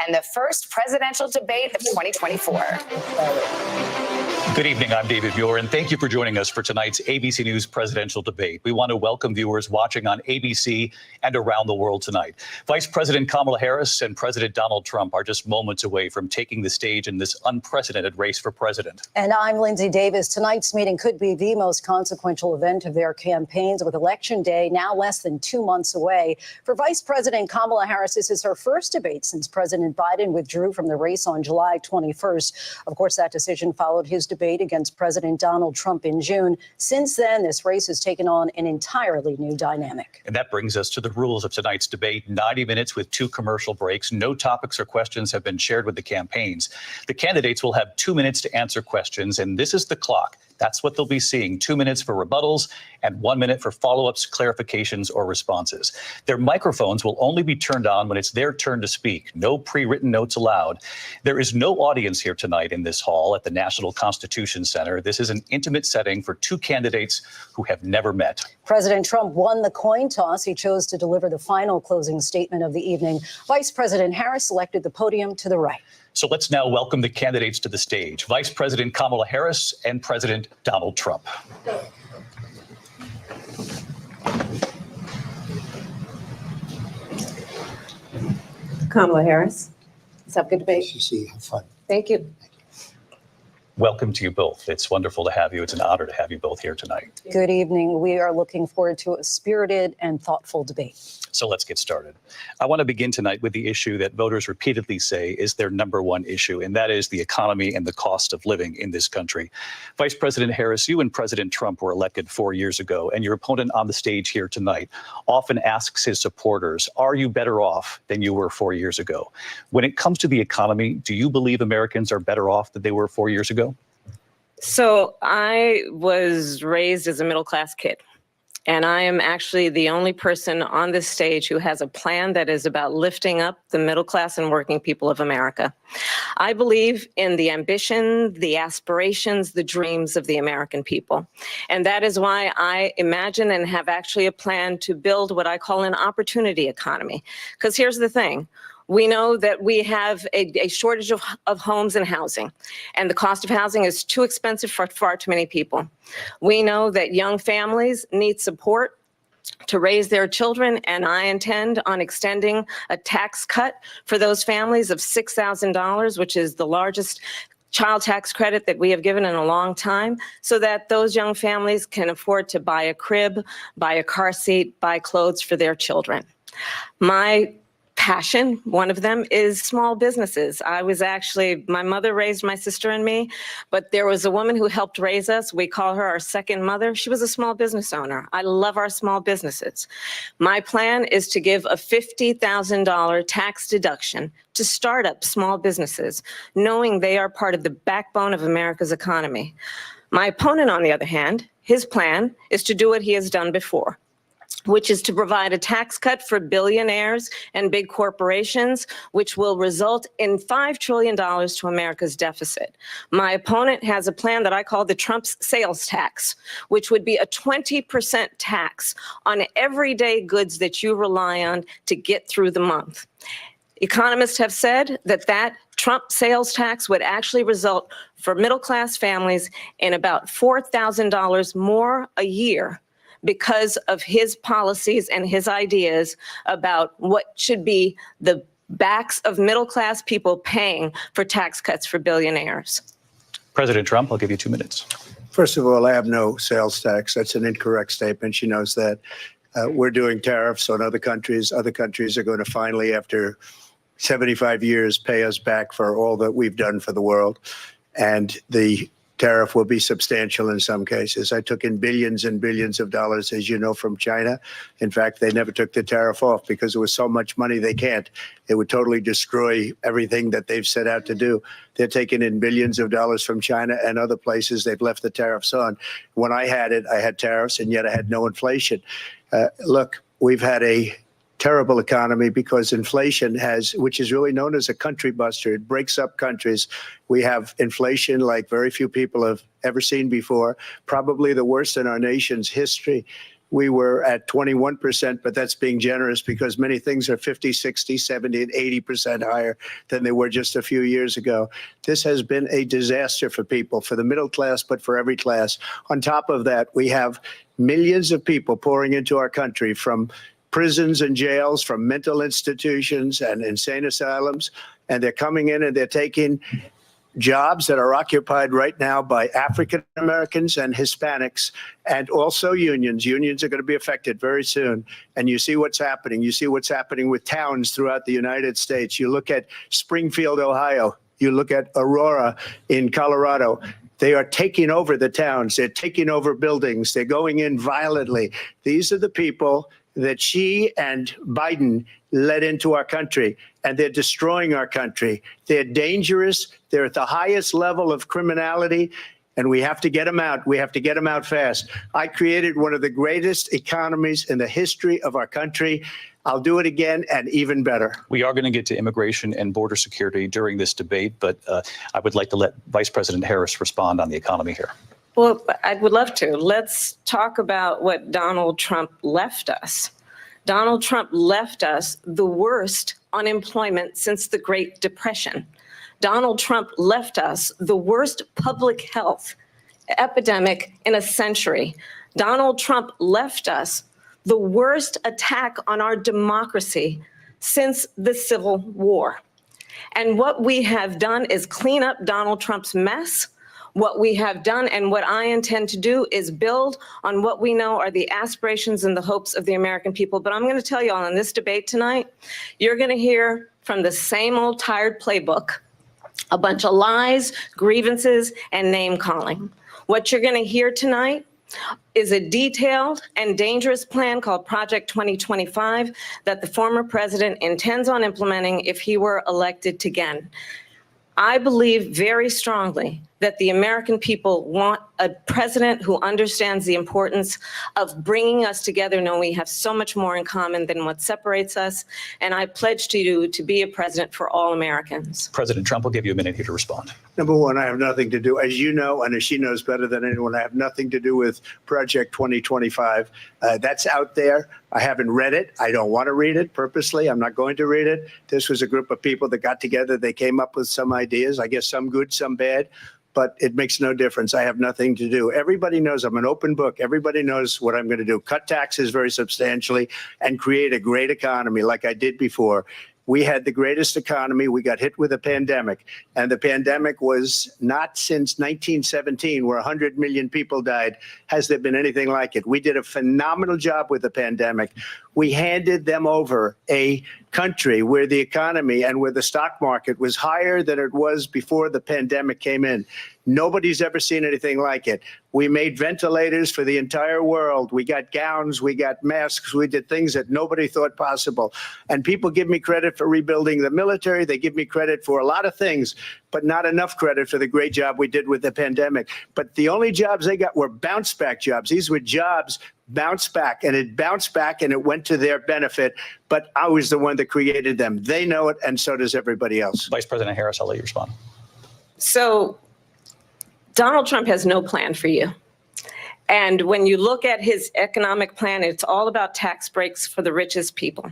and the first presidential debate of 2024. Good evening. I'm David Muir, and thank you for joining us for tonight's ABC News presidential debate. We want to welcome viewers watching on ABC and around the world tonight. Vice President Kamala Harris and President Donald Trump are just moments away from taking the stage in this unprecedented race for president. And I'm Lindsay Davis. Tonight's meeting could be the most consequential event of their campaigns, with Election Day now less than 2 months away. For Vice President Kamala Harris, this is her first debate since President Biden withdrew from the race on July 21st. Of course, that decision followed his debate against President Donald Trump in June. Since then, this race has taken on an entirely new dynamic. And that brings us to the rules of tonight's debate. 90 minutes with 2 commercial breaks. No topics or questions have been shared with the campaigns. The candidates will have 2 minutes to answer questions, and this is the clock. That's what they'll be seeing. 2 minutes for rebuttals and 1 minute for follow-ups, clarifications, or responses. Their microphones will only be turned on when it's their turn to speak. No pre-written notes allowed. There is no audience here tonight in this hall at the National Constitution Center. This is an intimate setting for 2 candidates who have never met. President Trump won the coin toss. He chose to deliver the final closing statement of the evening. Vice President Harris selected the podium to the right. So let's now welcome the candidates to the stage. Vice President Kamala Harris and President Donald Trump. Kamala Harris. Let's have a good debate. Nice to see you. Have fun. Thank you. Welcome to you both. It's wonderful to have you. It's an honor to have you both here tonight. Good evening. We are looking forward to a spirited and thoughtful debate. So let's get started. I want to begin tonight with the issue that voters repeatedly say is their number one issue, and that is the economy and the cost of living in this country. Vice President Harris, you and President Trump were elected 4 years ago, and your opponent on the stage here tonight often asks his supporters, are you better off than you were 4 years ago? When it comes to the economy, do you believe Americans are better off than they were 4 years ago? So I was raised as a middle-class kid, and I am actually the only person on this stage who has a plan that is about lifting up the middle class and working people of America. I believe in the ambition, the aspirations, the dreams of the American people. And that is why I imagine and have actually a plan to build what I call an opportunity economy. Because here's the thing. We know that we have a shortage of homes and housing, and the cost of housing is too expensive for far too many people. We know that young families need support to raise their children, and I intend on extending a tax cut for those families of $6,000, which is the largest child tax credit that we have given in a long time, so that those young families can afford to buy a crib, buy a car seat, buy clothes for their children. My passion. One of them is small businesses. My mother raised my sister and me, but there was a woman who helped raise us. We call her our second mother. She was a small business owner. I love our small businesses. My plan is to give a $50,000 tax deduction to start up small businesses, knowing they are part of the backbone of America's economy. My opponent, on the other hand, his plan is to do what he has done before, which is to provide a tax cut for billionaires and big corporations, which will result in $5 trillion to America's deficit. My opponent has a plan that I call the Trump's sales tax, which would be a 20% tax on everyday goods that you rely on to get through the month. Economists have said that Trump sales tax would actually result for middle-class families in about $4,000 more a year because of his policies and his ideas about what should be the backs of middle-class people paying for tax cuts for billionaires. President Trump, I'll give you 2 minutes. First of all, I have no sales tax. That's an incorrect statement. She knows that. We're doing tariffs on other countries. Other countries are going to finally, after 75 years, pay us back for all that we've done for the world. And the tariff will be substantial in some cases. I took in billions and billions of dollars, as you know, from China. In fact, they never took the tariff off because there was so much money they can't. It would totally destroy everything that they've set out to do. They're taking in billions of dollars from China and other places. They've left the tariffs on. When I had it, I had tariffs, and yet I had no inflation. Look, we've had a terrible economy because inflation which is really known as a country buster. It breaks up countries. We have inflation like very few people have ever seen before, probably the worst in our nation's history. We were at 21%, but that's being generous because many things are 50, 60, 70, and 80% higher than they were just a few years ago. This has been a disaster for people, for the middle class, but for every class. On top of that, we have millions of people pouring into our country from prisons and jails, from mental institutions and insane asylums, and they're coming in and they're taking jobs that are occupied right now by African Americans and Hispanics, and also unions. Unions are going to be affected very soon. And you see what's happening. You see what's happening with towns throughout the United States. You look at Springfield, Ohio. You look at Aurora in Colorado. They are taking over the towns. They're taking over buildings. They're going in violently. These are the people that she and Biden led into our country, and they're destroying our country. They're dangerous. They're at the highest level of criminality, and we have to get them out. We have to get them out fast. I created one of the greatest economies in the history of our country. I'll do it again and even better. We are going to get to immigration and border security during this debate, but I would like to let Vice President Harris respond on the economy here. Well, I would love to. Let's talk about what Donald Trump left us. Donald Trump left us the worst unemployment since the Great Depression. Donald Trump left us the worst public health epidemic in a century. Donald Trump left us the worst attack on our democracy since the Civil War. And what we have done is clean up Donald Trump's mess. What we have done and what I intend to do is build on what we know are the aspirations and the hopes of the American people. But I'm going to tell you all in this debate tonight, you're going to hear from the same old tired playbook, a bunch of lies, grievances, and name calling. What you're going to hear tonight is a detailed and dangerous plan called Project 2025 that the former president intends on implementing if he were elected again. I believe very strongly that the American people want a president who understands the importance of bringing us together, knowing we have so much more in common than what separates us. And I pledge to you to be a president for all Americans. President Trump will give you a minute here to respond. Number one, I have nothing to do, as you know, and as she knows better than anyone, I have nothing to do with Project 2025. That's out there. I haven't read it. I don't want to read it purposely. I'm not going to read it. This was a group of people that got together. They came up with some ideas, I guess some good, some bad, but it makes no difference. I have nothing to do. Everybody knows I'm an open book. Everybody knows what I'm going to do. Cut taxes very substantially and create a great economy like I did before. We had the greatest economy. We got hit with a pandemic, and the pandemic was not since 1917, where 100 million people died. Has there been anything like it? We did a phenomenal job with the pandemic. We handed them over a country where the economy and where the stock market was higher than it was before the pandemic came in. Nobody's ever seen anything like it. We made ventilators for the entire world. We got gowns, we got masks, we did things that nobody thought possible. And people give me credit for rebuilding the military. They give me credit for a lot of things, but not enough credit for the great job we did with the pandemic. But the only jobs they got were bounce back jobs. These were jobs bounce back, and it bounced back and it went to their benefit. But I was the one that created them. They know it, and so does everybody else. Vice President Harris, I'll let you respond. So Donald Trump has no plan for you. And when you look at his economic plan, it's all about tax breaks for the richest people.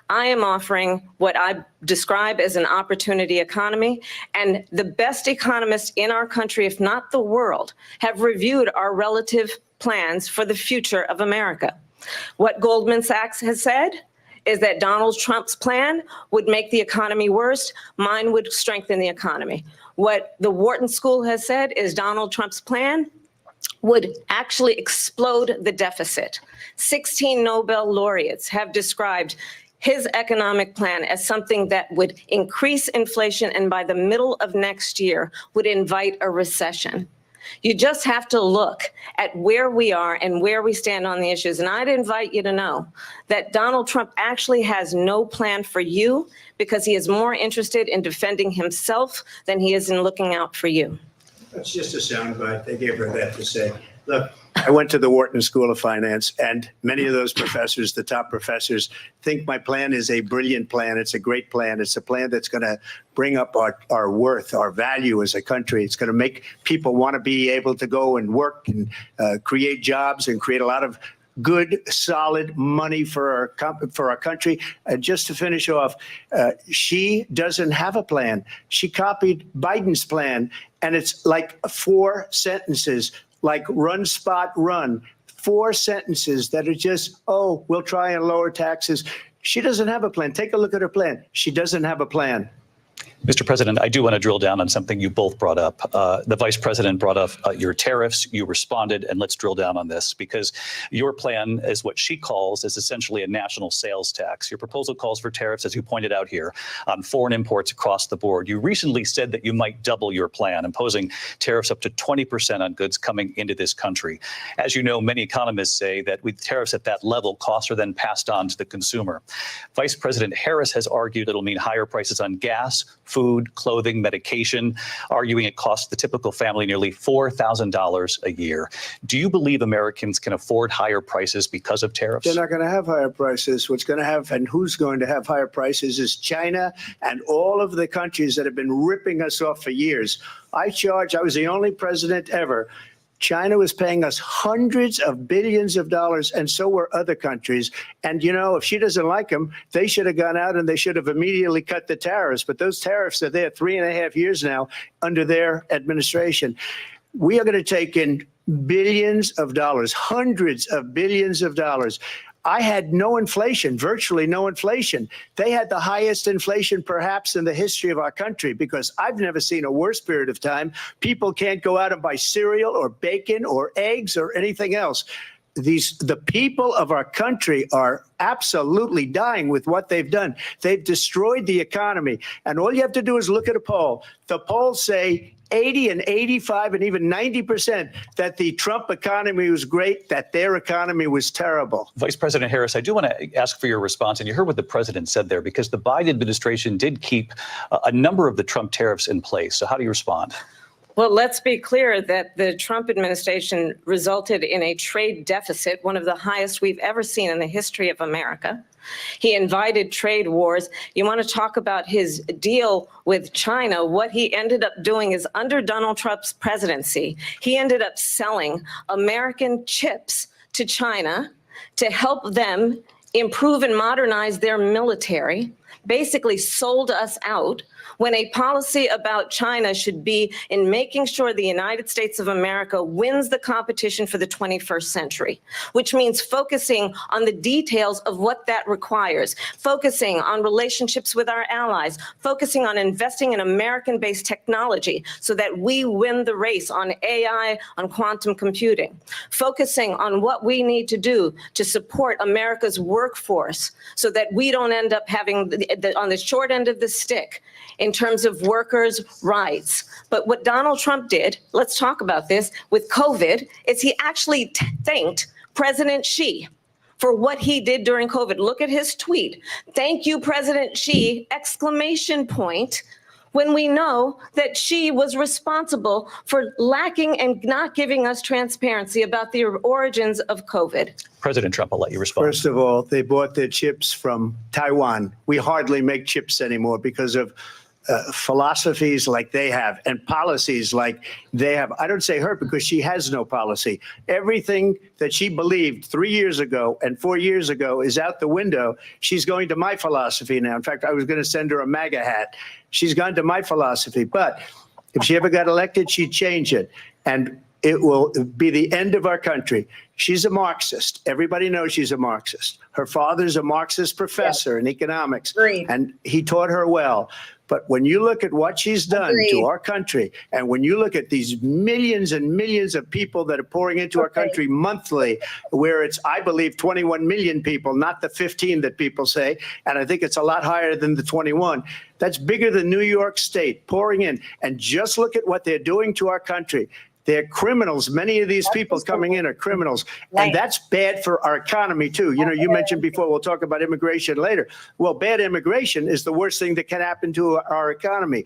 I am offering what I describe as an opportunity economy. And the best economists in our country, if not the world, have reviewed our relative plans for the future of America. What Goldman Sachs has said is that Donald Trump's plan would make the economy worse. Mine would strengthen the economy. What the Wharton School has said is Donald Trump's plan would actually explode the deficit. 16 Nobel laureates have described his economic plan as something that would increase inflation and by the middle of next year would invite a recession. You just have to look at where we are and where we stand on the issues. And I'd invite you to know that Donald Trump actually has no plan for you because he is more interested in defending himself than he is in looking out for you. That's just a soundbite. They gave her that to say. Look, I went to the Wharton School of Finance, and many of those professors, the top professors, think my plan is a brilliant plan. It's a great plan. It's a plan that's going to bring up our worth, our value as a country. It's going to make people want to be able to go and work and create jobs and create a lot of good, solid money for our country. And just to finish off, she doesn't have a plan. She copied Biden's plan, and it's like 4 sentences, like run, spot, run. 4 sentences that are just, oh, we'll try and lower taxes. She doesn't have a plan. Take a look at her plan. She doesn't have a plan. Mr. President, I do want to drill down on something you both brought up. The Vice President brought up your tariffs. You responded, and let's drill down on this because your plan is what she calls is essentially a national sales tax. Your proposal calls for tariffs, as you pointed out here, on foreign imports across the board. You recently said that you might double your plan, imposing tariffs up to 20% on goods coming into this country. As you know, many economists say that with tariffs at that level, costs are then passed on to the consumer. Vice President Harris has argued it'll mean higher prices on gas, food, clothing, medication, arguing it costs the typical family nearly $4,000 a year. Do you believe Americans can afford higher prices because of tariffs? They're not going to have higher prices. What's going to have and who's going to have higher prices is China and all of the countries that have been ripping us off for years. I was the only president ever. China was paying us hundreds of billions of dollars, and so were other countries. And, you know, if she doesn't like them, they should have gone out and they should have immediately cut the tariffs. But those tariffs are there 3.5 years now under their administration. We are going to take in billions of dollars, hundreds of billions of dollars. I had no inflation, virtually no inflation. They had the highest inflation perhaps in the history of our country because I've never seen a worse period of time. People can't go out and buy cereal or bacon or eggs or anything else. The people of our country are absolutely dying with what they've done. They've destroyed the economy. And all you have to do is look at a poll. The polls say 80 and 85 and even 90% that the Trump economy was great, that their economy was terrible. Vice President Harris, I do want to ask for your response. And you heard what the president said there, because the Biden administration did keep a number of the Trump tariffs in place. So how do you respond? Well, let's be clear that the Trump administration resulted in a trade deficit, one of the highest we've ever seen in the history of America. He invited trade wars. You want to talk about his deal with China? What he ended up doing is under Donald Trump's presidency, he ended up selling American chips to China to help them improve and modernize their military. basically sold us out when a policy about China should be in making sure the United States of America wins the competition for the 21st century, which means focusing on the details of what that requires, focusing on relationships with our allies, focusing on investing in American-based technology so that we win the race on AI, on quantum computing, focusing on what we need to do to support America's workforce so that we don't end up having on the short end of the stick in terms of workers' rights. But what Donald Trump did, let's talk about this, with COVID, is he actually thanked President Xi for what he did during COVID. Look at his tweet. Thank you, President Xi, exclamation point, when we know that Xi was responsible for lacking and not giving us transparency about the origins of COVID. President Trump, I'll let you respond. First of all, they bought their chips from Taiwan. We hardly make chips anymore because of philosophies like they have and policies like they have. I don't say her because she has no policy. Everything that she believed 3 years ago and 4 years ago is out the window. She's going to my philosophy now. In fact, I was going to send her a MAGA hat. She's gone to my philosophy. But if she ever got elected, she'd change it. And it will be the end of our country. She's a Marxist. Everybody knows she's a Marxist. Her father's a Marxist professor in economics, and he taught her well. But when you look at what she's done to our country, and when you look at these millions and millions of people that are pouring into our country monthly, where it's, I believe, 21 million people, not the 15 that people say, and I think it's a lot higher than the 21. That's bigger than New York State pouring in. And just look at what they're doing to our country. They're criminals. Many of these people coming in are criminals. And that's bad for our economy, too. You know, you mentioned before, we'll talk about immigration later. Well, bad immigration is the worst thing that can happen to our economy.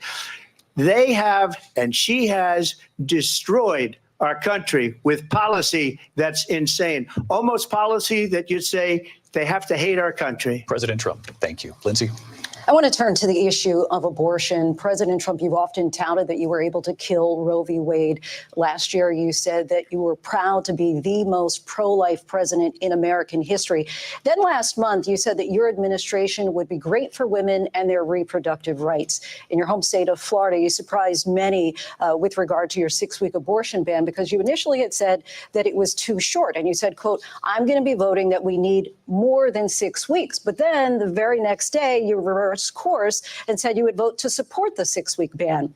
They have, and she has, destroyed our country with policy that's insane. Almost policy that you'd say they have to hate our country. President Trump, thank you. Lindsay? I want to turn to the issue of abortion. President Trump, you've often touted that you were able to kill Roe v. Wade. Last year, you said that you were proud to be the most pro-life president in American history. Then last month, you said that your administration would be great for women and their reproductive rights. In your home state of Florida, you surprised many with regard to your 6-week abortion ban because you initially had said that it was too short. And you said, quote, I'm going to be voting that we need more than 6 weeks. But then the very next day, you reversed course and said you would vote to support the 6-week ban.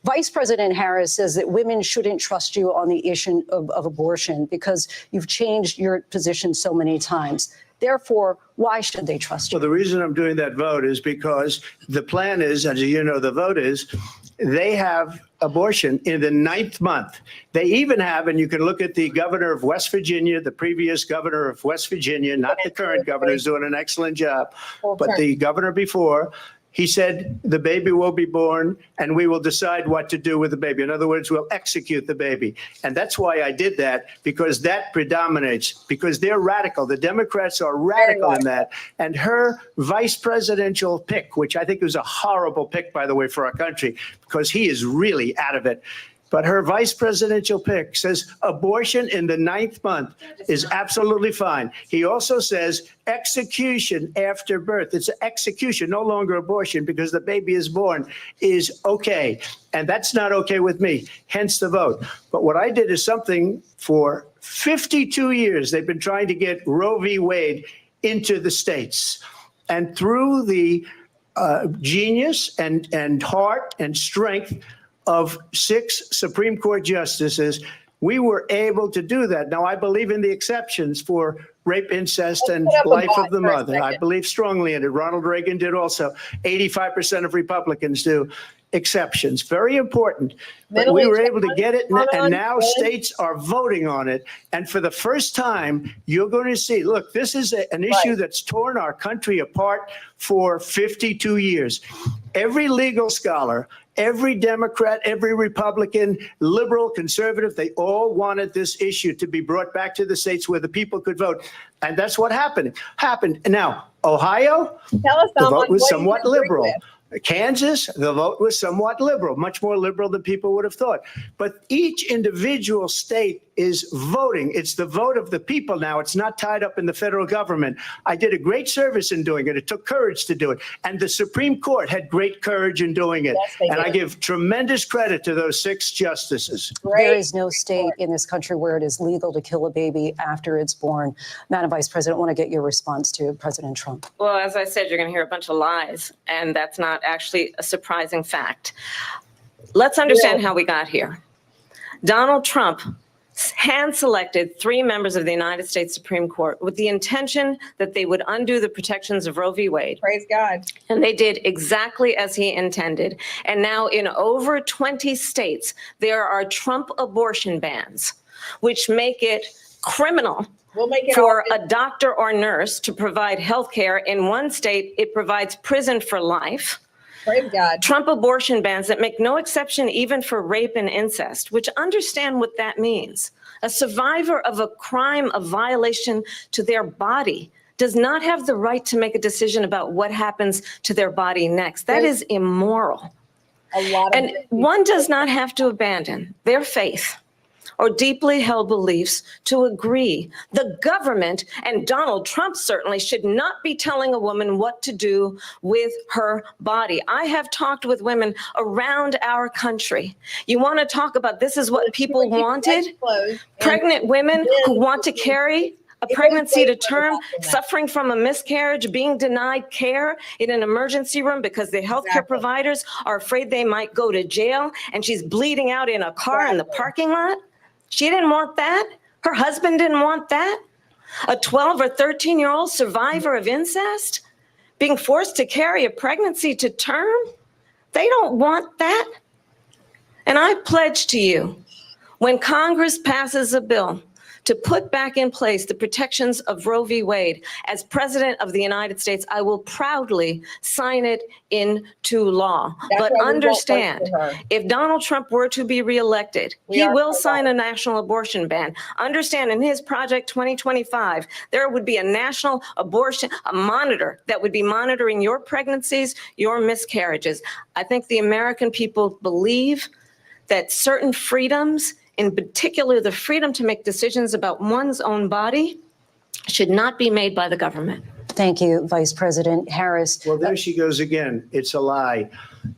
Vice President Harris says that women shouldn't trust you on the issue of abortion because you've changed your position so many times. Therefore, why should they trust you? Well, the reason I'm doing that vote is because the plan is, as you know, the vote is, they have abortion in the 9th month. They even have, and you can look at the governor of West Virginia, the previous governor of West Virginia, not the current governor, who's doing an excellent job, but the governor before, he said the baby will be born and we will decide what to do with the baby. In other words, we'll execute the baby. And that's why I did that, because that predominates, because they're radical. The Democrats are radical in that. And her vice presidential pick, which I think was a horrible pick, by the way, for our country, because he is really out of it. But her vice presidential pick says abortion in the 9th month is absolutely fine. He also says execution after birth. It's execution, no longer abortion, because the baby is born, is okay. And that's not okay with me, hence the vote. But what I did is something for 52 years. They've been trying to get Roe v. Wade into the states. And through the genius and heart and strength of 6 Supreme Court justices, we were able to do that. Now, I believe in the exceptions for rape, incest, and life of the mother. I believe strongly in it. Ronald Reagan did also. 85% of Republicans do. Exceptions, very important. But we were able to get it, and now states are voting on it. And for the first time, you're going to see, look, this is an issue that's torn our country apart for 52 years. Every legal scholar, every Democrat, every Republican, liberal, conservative, they all wanted this issue to be brought back to the states where the people could vote. And that's what happened. Now, Ohio, the vote was somewhat liberal. Kansas, the vote was somewhat liberal, much more liberal than people would have thought. But each individual state is voting. It's the vote of the people now. It's not tied up in the federal government. I did a great service in doing it. It took courage to do it. And the Supreme Court had great courage in doing it. Yes, they and did. I give tremendous credit to those 6 justices. There is no state in this country where it is legal to kill a baby after it's born. Madam Vice President, I want to get your response to President Trump. Well, as I said, you're going to hear a bunch of lies, and that's not actually a surprising fact. Let's understand how we got here. Donald Trump hand-selected 3 members of the United States Supreme Court with the intention that they would undo the protections of Roe v. Wade. Praise God. And they did exactly as he intended. And now in over 20 states, there are Trump abortion bans, which make it criminal for a doctor or nurse to provide health care. In one state, it provides prison for life. Praise God. Trump abortion bans that make no exception even for rape and incest, which understand what that means. A survivor of a crime of violation to their body does not have the right to make a decision about what happens to their body next. That is immoral. And one does not have to abandon their faith or deeply held beliefs to agree. The government, and Donald Trump certainly, should not be telling a woman what to do with her body. I have talked with women around our country. You want to talk about this is what people wanted? Pregnant women who want to carry a pregnancy to term, suffering from a miscarriage, being denied care in an emergency room because the healthcare providers are afraid they might go to jail, and she's bleeding out in a car in the parking lot. She didn't want that. Her husband didn't want that. A 12 or 13-year-old survivor of incest being forced to carry a pregnancy to term. They don't want that. And I pledge to you, when Congress passes a bill to put back in place the protections of Roe v. Wade, as President of the United States, I will proudly sign it into law. But understand, if Donald Trump were to be reelected, he will sign a national abortion ban. Understand, in his Project 2025, there would be a national abortion, a monitor that would be monitoring your pregnancies, your miscarriages. I think the American people believe that certain freedoms, in particular, the freedom to make decisions about one's own body, should not be made by the government. Thank you, Vice President Harris. Well, there she goes again. It's a lie.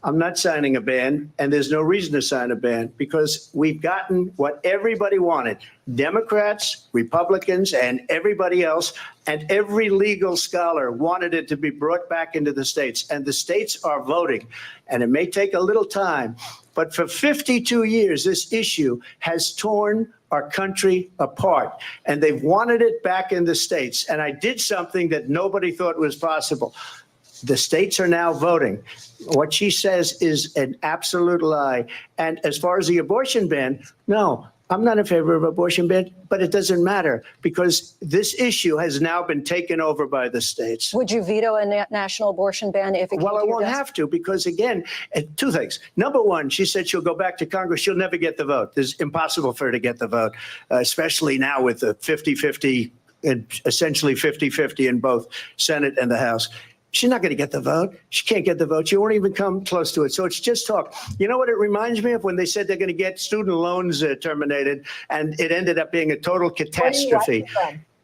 I'm not signing a ban, and there's no reason to sign a ban because we've gotten what everybody wanted. Democrats, Republicans, and everybody else, and every legal scholar wanted it to be brought back into the states, and the states are voting. And it may take a little time, but for 52 years, this issue has torn our country apart, and they've wanted it back in the states. And I did something that nobody thought was possible. The states are now voting. What she says is an absolute lie. And as far as the abortion ban, no, I'm not in favor of abortion ban, but it doesn't matter because this issue has now been taken over by the states. Would you veto a national abortion ban if it came Well, I to your won't desk? have to because, again, 2 things. Number one, she said she'll go back to Congress. She'll never get the vote. It's impossible for her to get the vote, especially now with the 50-50, essentially 50-50 in both Senate and the House. She's not going to get the vote. She can't get the vote. She won't even come close to it. So it's just talk. You know what it reminds me of? When they said they're going to get student loans terminated, and it ended up being a total catastrophe.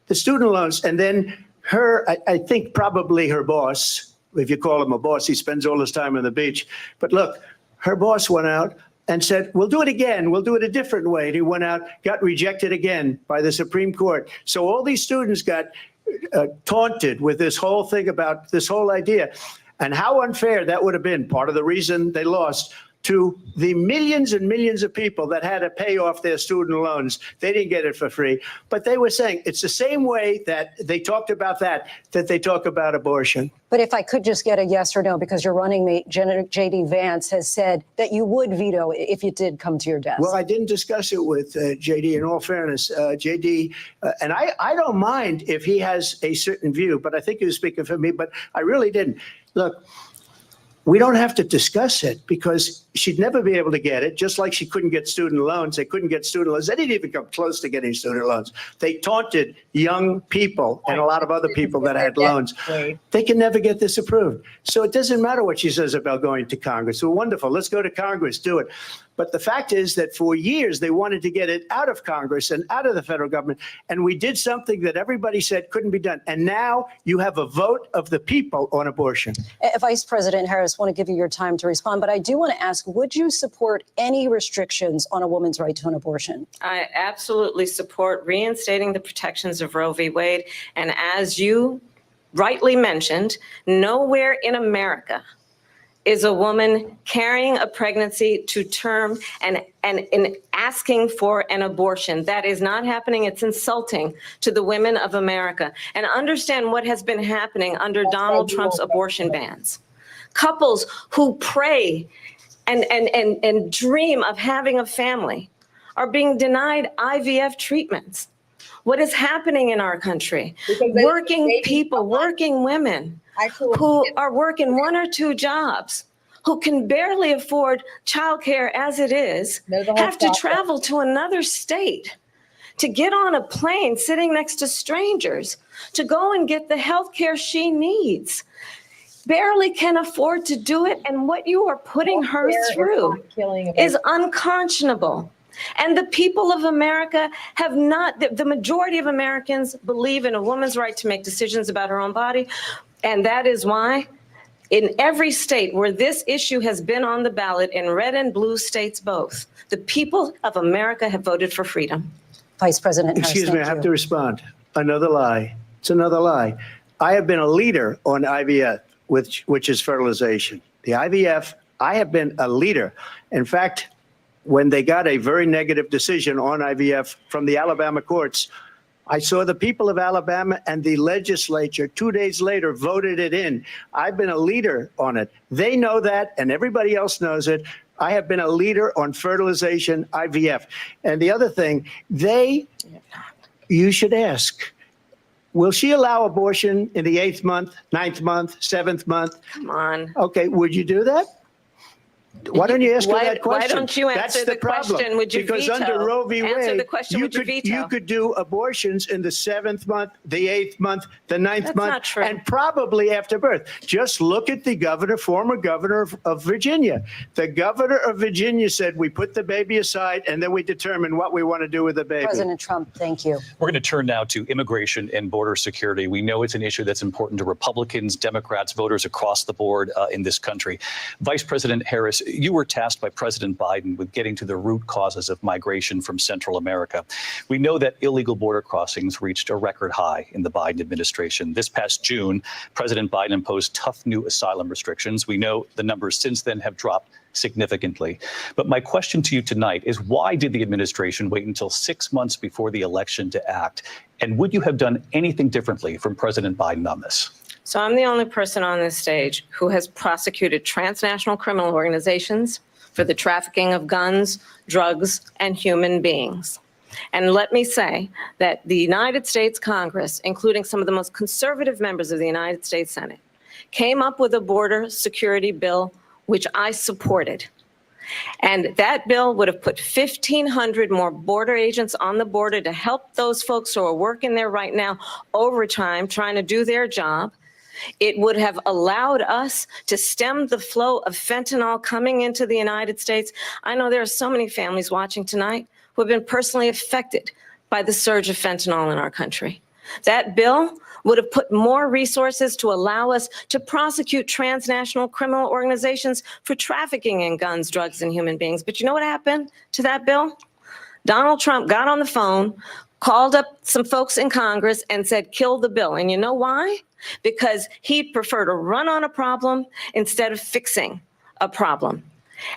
The student loans, and then her, I think probably her boss, if you call him a boss, he spends all his time on the beach. But look, her boss went out and said, we'll do it again. We'll do it a different way. And he went out, got rejected again by the Supreme Court. So all these students got taunted with this whole thing about this whole idea and how unfair that would have been. Part of the reason they lost to the millions and millions of people that had to pay off their student loans. They didn't get it for free, but they were saying it's the same way that they talked about that they talk about abortion. But if I could just get a yes or no, because your running mate, J.D. Vance, has said that you would veto if it did come to your desk. Well, I didn't discuss it with J.D. In all fairness, J.D. And I don't mind if he has a certain view, but I think he was speaking for me, but I really didn't. Look, we don't have to discuss it because she'd never be able to get it, just like she couldn't get student loans. They couldn't get student loans. They didn't even come close to getting student loans. They taunted young people and a lot of other people that had loans. They can never get this approved. So it doesn't matter what she says about going to Congress. Well, wonderful. Let's go to Congress, do it. But the fact is that for years, they wanted to get it out of Congress and out of the federal government. And we did something that everybody said couldn't be done. And now you have a vote of the people on abortion. Vice President Harris, want to give you your time to respond, but I do want to ask, would you support any restrictions on a woman's right to an abortion? I absolutely support reinstating the protections of Roe v. Wade. And as you rightly mentioned, nowhere in America is a woman carrying a pregnancy to term and in asking for an abortion. That is not happening. It's insulting to the women of America. And understand what has been happening under Donald Trump's abortion bans. Couples who pray and dream of having a family are being denied IVF treatments. What is happening in our country? Working people, working women who are working 1 or 2 jobs, who can barely afford childcare as it is, have to travel to another state to get on a plane sitting next to strangers to go and get the health care she needs. Barely can afford to do it, and what you are putting her through is unconscionable. And the people of America have not, the majority of Americans believe in a woman's right to make decisions about her own body. And that is why in every state where this issue has been on the ballot, in red and blue states both, the people of America have voted for freedom. Vice President Harris, excuse me, I have to respond. Another lie. It's another lie. I have been a leader on IVF, which is fertilization. The IVF, I have been a leader. In fact, when they got a very negative decision on IVF from the Alabama courts, I saw the people of Alabama and the legislature 2 days later voted it in. I've been a leader on it. They know that, and everybody else knows it. I have been a leader on fertilization, IVF. And the other thing, you should ask, will she allow abortion in the 8th month, 9th month, 7th month? Come on. Okay, would you do that? Why don't you ask her that question? Why don't you answer That's the problem. question? Would you because veto? Under Roe v. Answer Wade, the question, would you veto? You could do abortions in the 7th month, the 8th month, the 9th That's month, not true. and probably after birth. Just look at the governor, former governor of Virginia. The governor of Virginia said, we put the baby aside and then we determine what we want to do with the baby. President Trump, thank you. We're going to turn now to immigration and border security. We know it's an issue that's important to Republicans, Democrats, voters across the board in this country. Vice President Harris, you were tasked by President Biden with getting to the root causes of migration from Central America. We know that illegal border crossings reached a record high in the Biden administration. This past June, President Biden imposed tough new asylum restrictions. We know the numbers since then have dropped significantly. But my question to you tonight is, why did the administration wait until 6 months before the election to act? And would you have done anything differently from President Biden on this? So I'm the only person on this stage who has prosecuted transnational criminal organizations for the trafficking of guns, drugs, and human beings. And let me say that the United States Congress, including some of the most conservative members of the United States Senate, came up with a border security bill, which I supported. And that bill would have put 1,500 more border agents on the border to help those folks who are working there right now overtime, trying to do their job. It would have allowed us to stem the flow of fentanyl coming into the United States. I know there are so many families watching tonight who have been personally affected by the surge of fentanyl in our country. That bill would have put more resources to allow us to prosecute transnational criminal organizations for trafficking in guns, drugs, and human beings. But you know what happened to that bill? Donald Trump got on the phone, called up some folks in Congress and said, kill the bill. And you know why? Because he'd prefer to run on a problem instead of fixing a problem.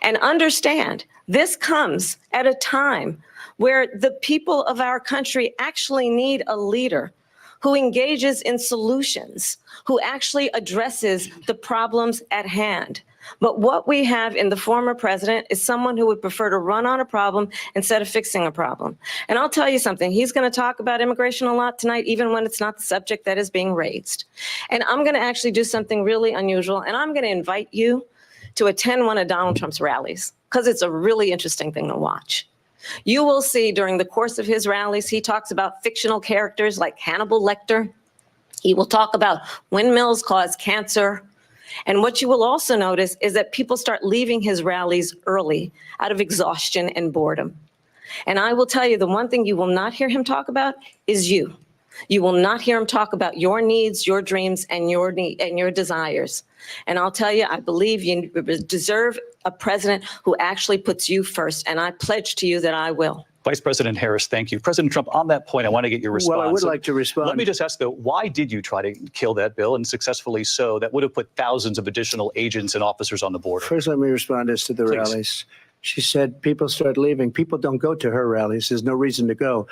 And understand, this comes at a time where the people of our country actually need a leader who engages in solutions, who actually addresses the problems at hand. But what we have in the former president is someone who would prefer to run on a problem instead of fixing a problem. And I'll tell you something, he's going to talk about immigration a lot tonight, even when it's not the subject that is being raised. And I'm going to actually do something really unusual, and I'm going to invite you to attend one of Donald Trump's rallies, because it's a really interesting thing to watch. You will see during the course of his rallies, he talks about fictional characters like Hannibal Lecter. He will talk about windmills cause cancer. And what you will also notice is that people start leaving his rallies early out of exhaustion and boredom. And I will tell you, the one thing you will not hear him talk about is you. You will not hear him talk about your needs, your dreams, and your desires. And I'll tell you, I believe you deserve a president who actually puts you first. And I pledge to you that I will. Vice President Harris, thank you. President Trump, on that point, I want to get your response. Well, I would like to respond. Let me just ask, though, why did you try to kill that bill, and successfully so? That would have put thousands of additional agents and officers on the border. First, let me respond as to the Please. rallies. She said people start leaving. People don't go to her rallies. There's no reason to go.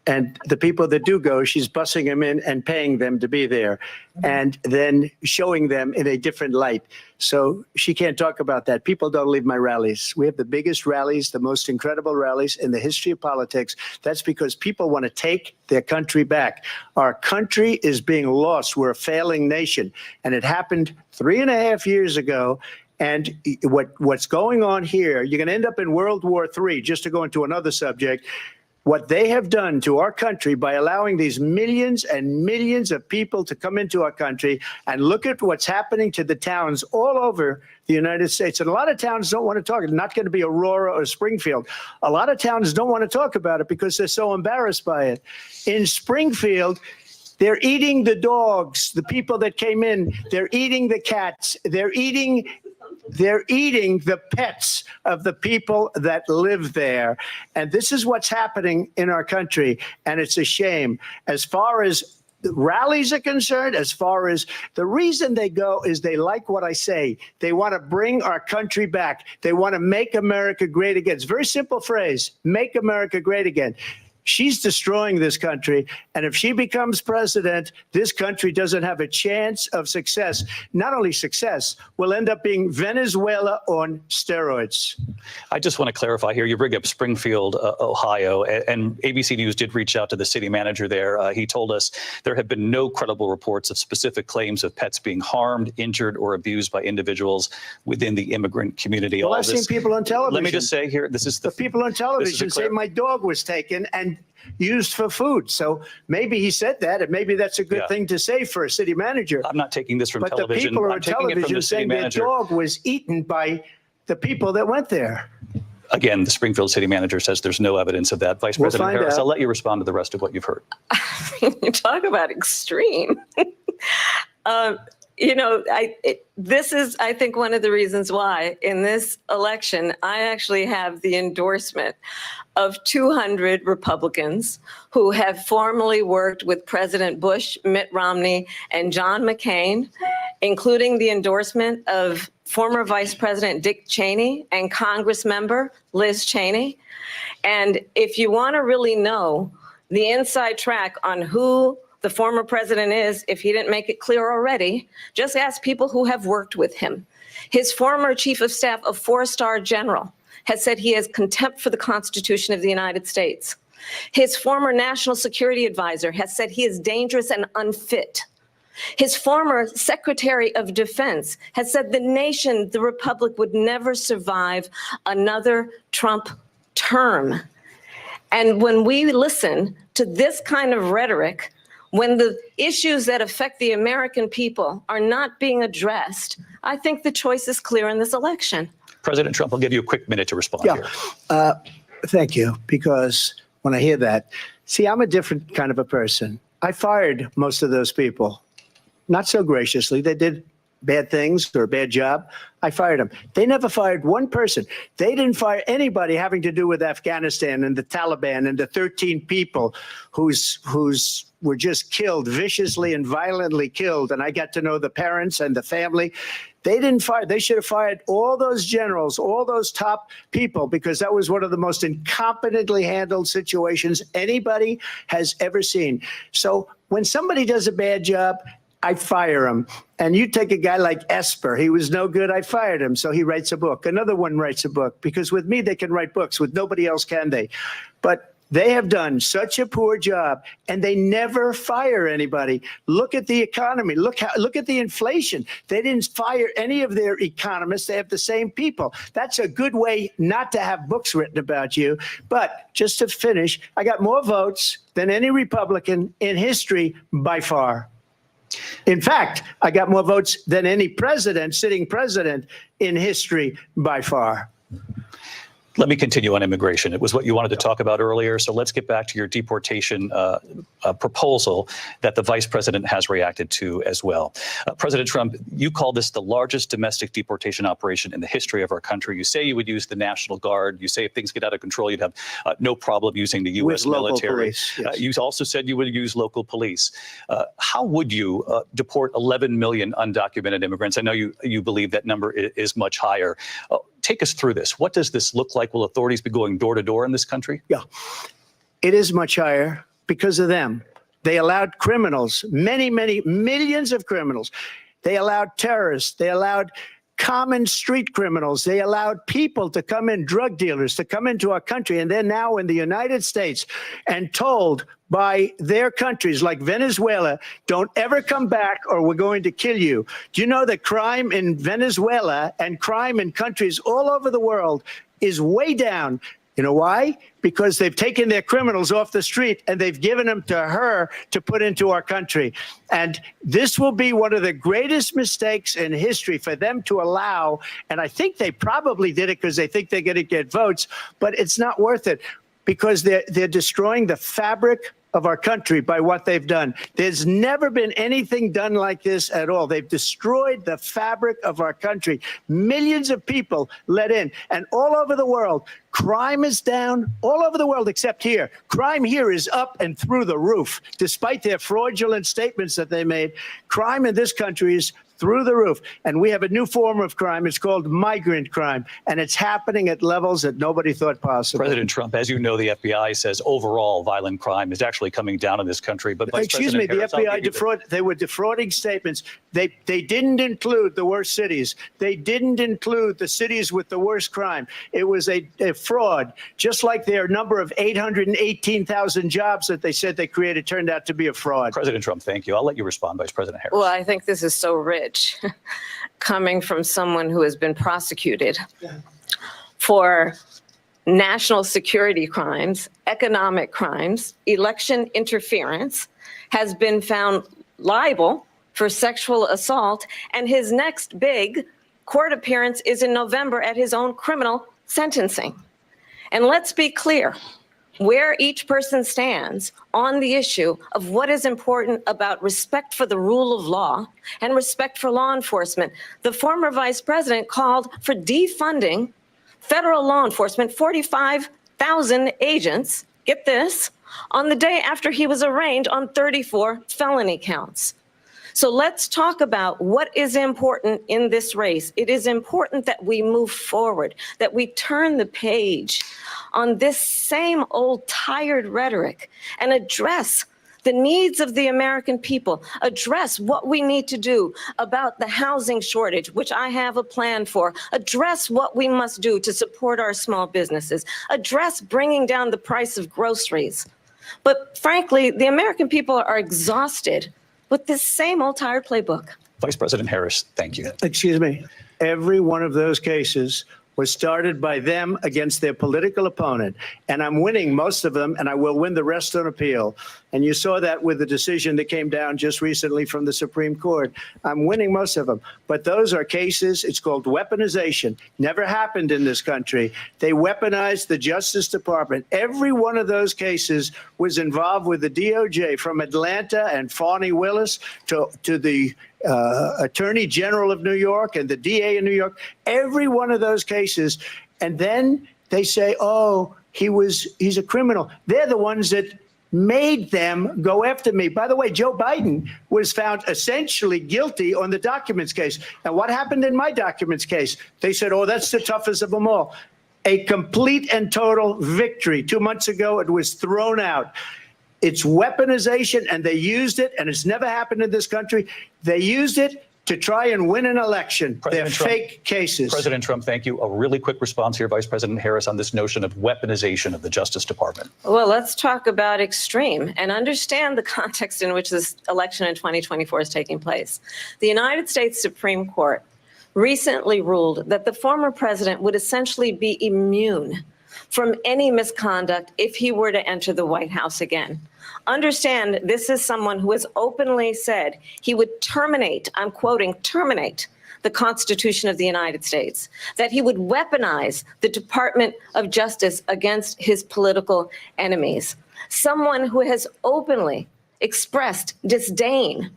And the people that do go, she's bussing them in and paying them to be there and then showing them in a different light. So she can't talk about that. People don't leave my rallies. We have the biggest rallies, the most incredible rallies in the history of politics. That's because people want to take their country back. Our country is being lost. We're a failing nation. And it happened 3.5 years ago. And what's going on here, you're going to end up in World War III, just to go into another subject. What they have done to our country by allowing these millions and millions of people to come into our country, and look at what's happening to the towns all over the United States. And a lot of towns don't want to talk. It's not going to be Aurora or Springfield. A lot of towns don't want to talk about it because they're so embarrassed by it. In Springfield, they're eating the dogs, the people that came in. They're eating the cats. They're eating the pets of the people that live there. And this is what's happening in our country. And it's a shame. As far as the rallies are concerned, as far as the reason they go is they like what I say. They want to bring our country back. They want to make America great again. It's a very simple phrase, make America great again. She's destroying this country. And if she becomes president, this country doesn't have a chance of success. Not only success, we'll end up being Venezuela on steroids. I just want to clarify here. You bring up Springfield, Ohio, and ABC News did reach out to the city manager there. He told us there have been no credible reports of specific claims of pets being harmed, injured, or abused by individuals within the immigrant community. Well, I've seen people on television. Let me just say here, this is the people on television say my dog was taken and used for food. So maybe he said that, and maybe that's a good thing to say for a city manager. I'm not taking this from but television. But the people I'm on taking it from television the city saying their manager. dog was eaten by the people that went there. Again, the Springfield city manager says there's no evidence of that. Vice President Harris, out. I'll let you respond to the rest of what you've heard. You talk about extreme. This is, I think, one of the reasons why in this election, I actually have the endorsement of 200 Republicans who have formerly worked with President Bush, Mitt Romney, and John McCain, including the endorsement of former Vice President Dick Cheney and Congress member Liz Cheney. And if you want to really know the inside track on who the former president is, if he didn't make it clear already, just ask people who have worked with him. His former chief of staff, a 4-star general, has said he has contempt for the Constitution of the United States. His former national security advisor has said he is dangerous and unfit. His former Secretary of Defense has said the nation, the republic, would never survive another Trump term. And when we listen to this kind of rhetoric, when the issues that affect the American people are not being addressed, I think the choice is clear in this election. President Trump, I'll give you a quick minute to respond here. Thank you, because when I hear that, see, I'm a different kind of a person. I fired most of those people, not so graciously. They did bad things or a bad job. I fired them. They never fired one person. They didn't fire anybody having to do with Afghanistan and the Taliban and the 13 people whose were just killed, viciously and violently killed. And I got to know the parents and the family. They didn't fire. They should have fired all those generals, all those top people, because that was one of the most incompetently handled situations anybody has ever seen. So when somebody does a bad job, I fire him. And you take a guy like Esper. He was no good. I fired him. So he writes a book. Another one writes a book, because with me, they can write books. With nobody else can they. But They have done such a poor job, and they never fire anybody. Look at the economy. Look at the inflation. They didn't fire any of their economists. They have the same people. That's a good way not to have books written about you. But just to finish, I got more votes than any Republican in history by far. In fact, I got more votes than any sitting president in history by far. Let me continue on immigration. It was what you wanted to talk about earlier. So let's get back to your deportation proposal that the vice president has reacted to as well. President Trump, you call this the largest domestic deportation operation in the history of our country. You say you would use the National Guard. You say if things get out of control, you'd have no problem using the U.S. military. Police, yes. You also said you would use local police. How would you deport 11 million undocumented immigrants? I know you believe that number is much higher. Take us through this. What does this look like? Will authorities be going door to door in this country? Yeah, it is much higher because of them. They allowed criminals, many millions of criminals. They allowed terrorists. They allowed common street criminals. They allowed people to come in, drug dealers, to come into our country. And they're now in the United States and told by their countries like Venezuela, don't ever come back or we're going to kill you. Do you know that crime in Venezuela and crime in countries all over the world is way down? You know why? Because they've taken their criminals off the street and they've given them to her to put into our country. And this will be one of the greatest mistakes in history for them to allow. And I think they probably did it because they think they're going to get votes, but it's not worth it because they're destroying the fabric of our country by what they've done. There's never been anything done like this at all. They've destroyed the fabric of our country. Millions of people let in, and all over the world, crime is down all over the world except here. Crime here is up and through the roof. Despite their fraudulent statements that they made, crime in this country is through the roof. And we have a new form of crime. It's called migrant crime. And it's happening at levels that nobody thought possible. President Trump, as you know, the FBI says overall violent crime is actually coming down in this country. But excuse me, the FBI they were defrauding statements. They didn't include the worst cities. They didn't include the cities with the worst crime. It was a fraud, just like their number of 818,000 jobs that they said they created turned out to be a fraud. President Trump, thank you. I'll let you respond, Vice President Harris. Well, I think this is so rich coming from someone who has been prosecuted for national security crimes, economic crimes, election interference, has been found liable for sexual assault, and his next big court appearance is in November at his own criminal sentencing. And let's be clear where each person stands on the issue of what is important about respect for the rule of law and respect for law enforcement. The former vice president called for defunding federal law enforcement, 45,000 agents, get this, on the day after he was arraigned on 34 felony counts. So let's talk about what is important in this race. It is important that we move forward, that we turn the page on this same old tired rhetoric and address the needs of the American people, address what we need to do about the housing shortage, which I have a plan for, address what we must do to support our small businesses, address bringing down the price of groceries. But frankly, the American people are exhausted with this same old tired playbook. Vice President Harris, thank you. Excuse me. Every one of those cases was started by them against their political opponent. And I'm winning most of them, and I will win the rest on appeal. And you saw that with the decision that came down just recently from the Supreme Court. I'm winning most of them. But those are cases, it's called weaponization. Never happened in this country. They weaponized the Justice Department. Every one of those cases was involved with the DOJ, from Atlanta and Fani Willis to the Attorney General of New York and the DA in New York. Every one of those cases. And then they say, oh, he's a criminal. They're the ones that made them go after me. By the way, Joe Biden was found essentially guilty on the documents case. And what happened in my documents case? They said, oh, that's the toughest of them all. A complete and total victory. 2 months ago, it was thrown out. It's weaponization, and they used it, and it's never happened in this country. They used it to try and win an election. They're President Trump, fake cases. President Trump, thank you. A really quick response here, Vice President Harris, on this notion of weaponization of the Justice Department. Well, let's talk about extreme and understand the context in which this election in 2024 is taking place. The United States Supreme Court recently ruled that the former president would essentially be immune from any misconduct if he were to enter the White House again. Understand, this is someone who has openly said he would terminate, I'm quoting, terminate the Constitution of the United States, that he would weaponize the Department of Justice against his political enemies. Someone who has openly expressed disdain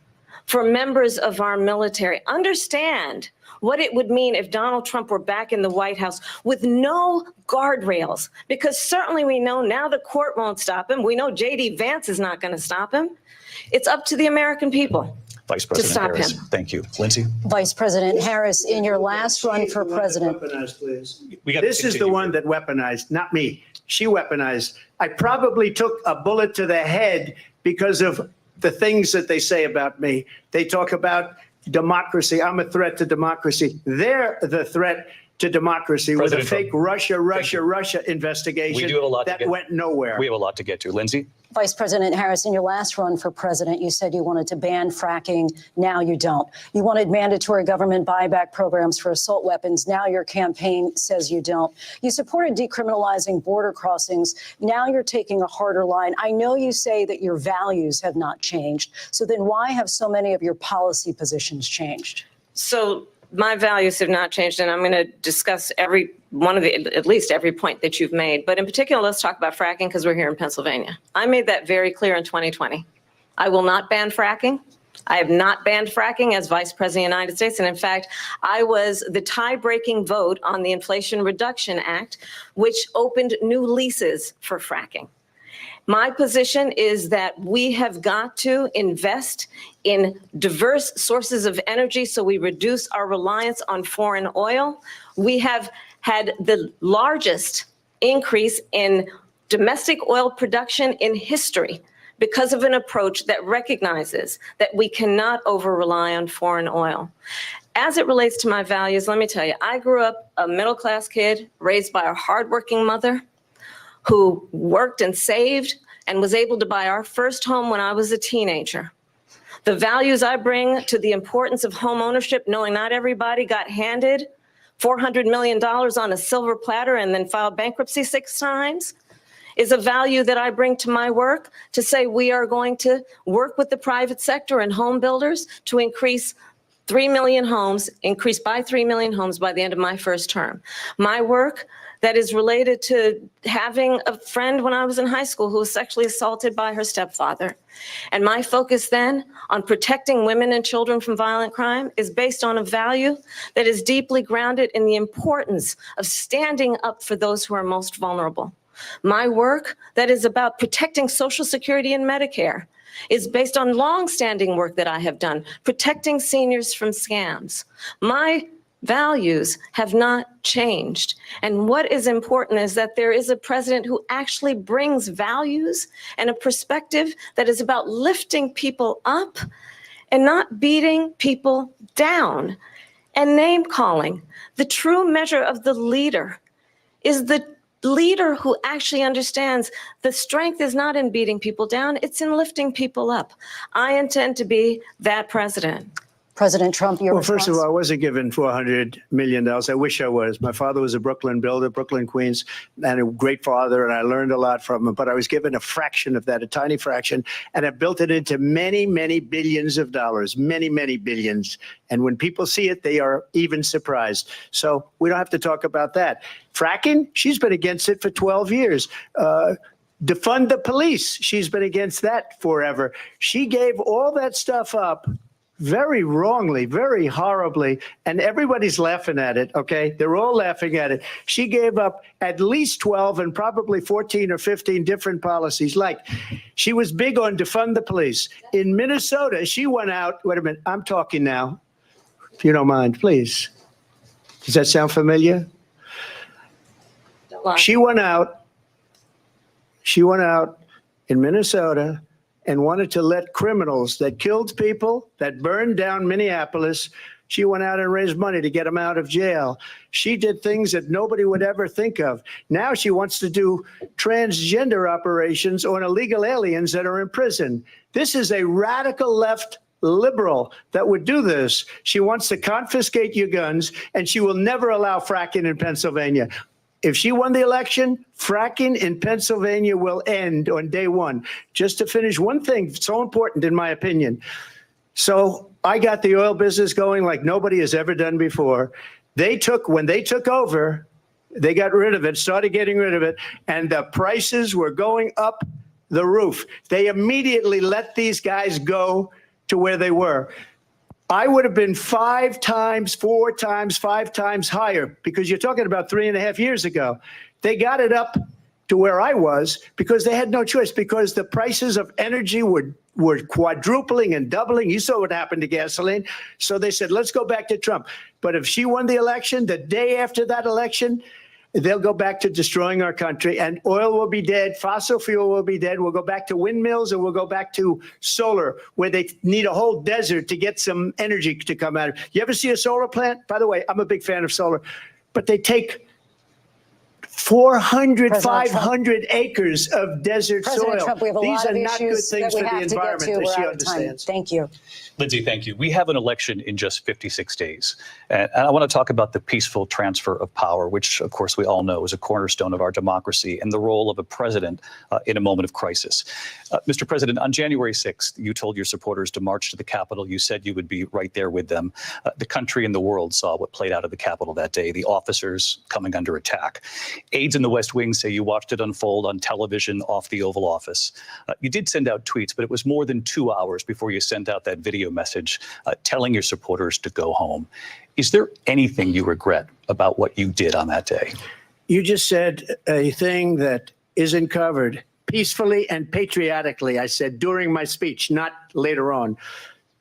for members of our military. Understand what it would mean if Donald Trump were back in the White House with no guardrails, because certainly we know now the court won't stop him. We know J.D. Vance is not going to stop him. It's up to the American people Vice to President stop Harris, him. thank you. Lindsay? Vice President Harris, in your last run for president. Weaponized, please. We got to This is the continue one that weaponized, not me. She weaponized. I probably took a bullet to the head because of the things that they say about me. They talk about democracy. I'm a threat to democracy. They're the threat to democracy President with a fake Russia investigation We do have a lot to that get- went nowhere. We have a lot to get to. Lindsay? Vice President Harris, in your last run for president, you said you wanted to ban fracking. Now you don't. You wanted mandatory government buyback programs for assault weapons. Now your campaign says you don't. You supported decriminalizing border crossings. Now you're taking a harder line. I know you say that your values have not changed. So then why have so many of your policy positions changed? So my values have not changed, and I'm going to discuss every one of the, at least every point that you've made. But in particular, let's talk about fracking because we're here in Pennsylvania. I made that very clear in 2020. I will not ban fracking. I have not banned fracking as Vice President of the United States. And in fact, I was the tie-breaking vote on the Inflation Reduction Act, which opened new leases for fracking. My position is that we have got to invest in diverse sources of energy so we reduce our reliance on foreign oil. We have had the largest increase in domestic oil production in history because of an approach that recognizes that we cannot over-rely on foreign oil. As it relates to my values, let me tell you, I grew up a middle-class kid raised by a hardworking mother who worked and saved and was able to buy our first home when I was a teenager. The values I bring to the importance of home ownership, knowing not everybody got handed $400 million on a silver platter and then filed bankruptcy 6 times, is a value that I bring to my work to say we are going to work with the private sector and home builders to increase 3 million homes, increase by 3 million homes by the end of my first term. My work that is related to having a friend when I was in high school who was sexually assaulted by her stepfather. And my focus then on protecting women and children from violent crime is based on a value that is deeply grounded in the importance of standing up for those who are most vulnerable. My work that is about protecting Social Security and Medicare is based on longstanding work that I have done, protecting seniors from scams. My values have not changed. And what is important is that there is a president who actually brings values and a perspective that is about lifting people up and not beating people down and name calling. The true measure of the leader is the leader who actually understands the strength is not in beating people down, it's in lifting people up. I intend to be that president. President Trump, your Well, first of response? all, I wasn't given $400 million. I wish I was. My father was a Brooklyn builder, Brooklyn, Queens, and a great father, and I learned a lot from him. But I was given a fraction of that, a tiny fraction, and I built it into many, many billions of dollars, many, many billions. And when people see it, they are even surprised. So we don't have to talk about that. Fracking, she's been against it for 12 years. Defund the police, she's been against that forever. She gave all that stuff up very wrongly, very horribly, and everybody's laughing at it, okay? They're all laughing at it. She gave up at least 12 and probably 14 or 15 different policies. Like, she was big on defund the police. In Minnesota, she went out, wait a minute, I'm talking now, if you don't mind, please. Does that sound familiar? She went out in Minnesota and wanted to let criminals that killed people, that burned down Minneapolis, she went out and raised money to get them out of jail. She did things that nobody would ever think of. Now she wants to do transgender operations on illegal aliens that are in prison. This is a radical left liberal that would do this. She wants to confiscate your guns, and she will never allow fracking in Pennsylvania. If she won the election, fracking in Pennsylvania will end on day one. Just to finish, one thing so important in my opinion. So I got the oil business going like nobody has ever done before. When they took over, they got rid of it, started getting rid of it, and the prices were going up the roof. They immediately let these guys go to where they were. I would have been 5 times, 4 times, 5 times higher, because you're talking about 3.5 years ago. They got it up to where I was because they had no choice, because the prices of energy were quadrupling and doubling. You saw what happened to gasoline. So they said, let's go back to Trump. But if she won the election, the day after that election, they'll go back to destroying our country, and oil will be dead. Fossil fuel will be dead. We'll go back to windmills, and we'll go back to solar, where they need a whole desert to get some energy to come out of. You ever see a solar plant? By the way, I'm a big fan of solar, but they take 400, 500 acres of desert President soil. Trump, we have a These lot are of not good issues things that for we the have to get environment to. that We're she out of time. understands. Thank you. Lindsay, thank you. We have an election in just 56 days. And I want to talk about the peaceful transfer of power, which, of course, we all know is a cornerstone of our democracy, and the role of a president in a moment of crisis. Mr. President, on January 6th, you told your supporters to march to the Capitol. You said you would be right there with them. The country and the world saw what played out of the Capitol that day, the officers coming under attack. Aides in the West Wing say you watched it unfold on television off the Oval Office. You did send out tweets, but it was more than 2 hours before you sent out that video message telling your supporters to go home. Is there anything you regret about what you did on that day? You just said a thing that isn't covered. Peacefully and patriotically, I said during my speech, not later on.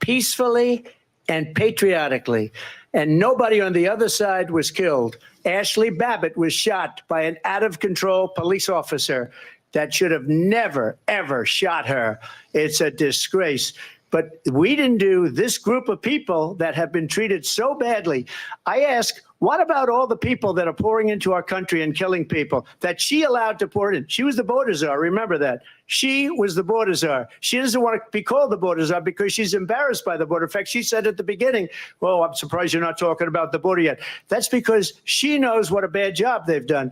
Peacefully and patriotically. And nobody on the other side was killed. Ashley Babbitt was shot by an out-of-control police officer that should have never, ever shot her. It's a disgrace. But we didn't do this group of people that have been treated so badly. I ask, what about all the people that are pouring into our country and killing people that she allowed to pour in? She was the border czar. Remember that. She was the border czar. She doesn't want to be called the border czar because she's embarrassed by the border. In fact, she said at the beginning, well, I'm surprised you're not talking about the border yet. That's because she knows what a bad job they've done.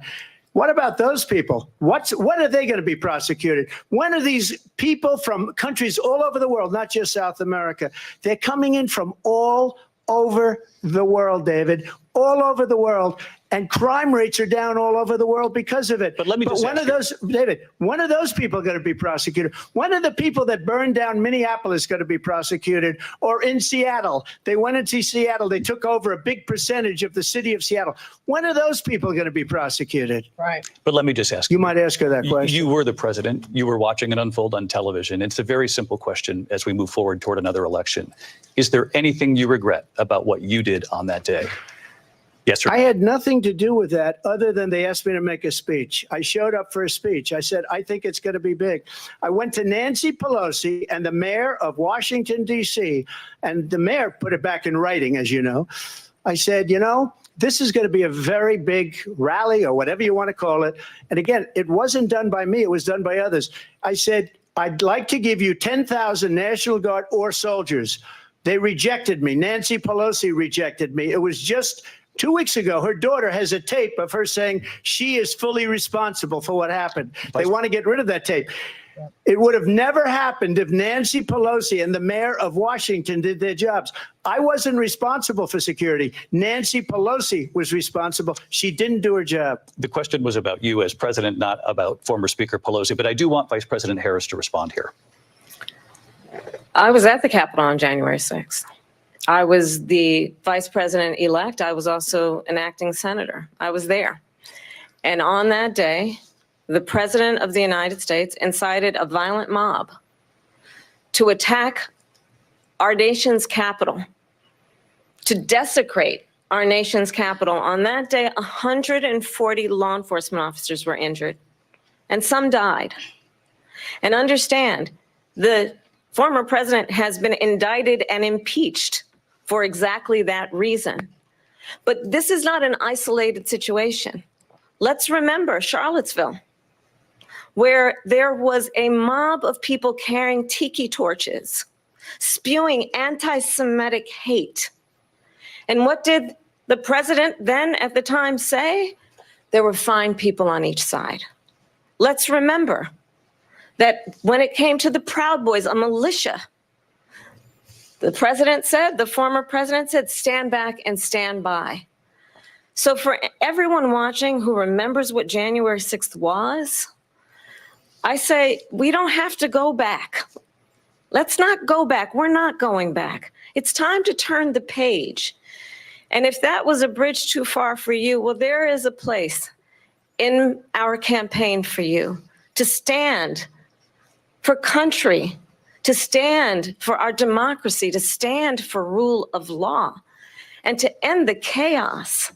What about those people? When are they going to be prosecuted? When are these people from countries all over the world, not just South America? They're coming in from all over the world, David, all over the world. And crime rates are down all over the world because of it. But let me just when are those, David, when are those people going to be prosecuted? When are the people that burned down Minneapolis going to be prosecuted? Or in Seattle? They went into Seattle. They took over a big percentage of the city of Seattle. When are those people going to be prosecuted? Right. But let me just ask you. Might ask her that question. You were the president. You were watching it unfold on television. It's a very simple question as we move forward toward another election. Is there anything you regret about what you did on that day? Yes, sir. I had nothing to do with that other than they asked me to make a speech. I showed up for a speech. I said, I think it's going to be big. I went to Nancy Pelosi and the mayor of Washington, D.C., and the mayor put it back in writing, as you know. I said, you know, this is going to be a very big rally or whatever you want to call it. And again, it wasn't done by me. It was done by others. I said, I'd like to give you 10,000 National Guard or soldiers. They rejected me. Nancy Pelosi rejected me. It was just 2 weeks ago, her daughter has a tape of her saying she is fully responsible for what happened. They want to get rid of that tape. It would have never happened if Nancy Pelosi and the mayor of Washington did their jobs. I wasn't responsible for security. Nancy Pelosi was responsible. She didn't do her job. The question was about you as president, not about former Speaker Pelosi. But I do want Vice President Harris to respond here. I was at the Capitol on January 6th. I was the vice president-elect. I was also an acting senator. I was there. And on that day, the president of the United States incited a violent mob to attack our nation's capital, to desecrate our nation's capital. On that day, 140 law enforcement officers were injured, and some died. And understand, The former president has been indicted and impeached for exactly that reason. But this is not an isolated situation. Let's remember Charlottesville, where there was a mob of people carrying tiki torches, spewing anti-Semitic hate. And what did the president then at the time say? There were fine people on each side. Let's remember that when it came to the Proud Boys, a militia, the former president said, stand back and stand by. So for everyone watching who remembers what January 6th was, I say, we don't have to go back. Let's not go back. We're not going back. It's time to turn the page. And if that was a bridge too far for you, well, there is a place in our campaign for you to stand for country, to stand for our democracy, to stand for rule of law, and to end the chaos,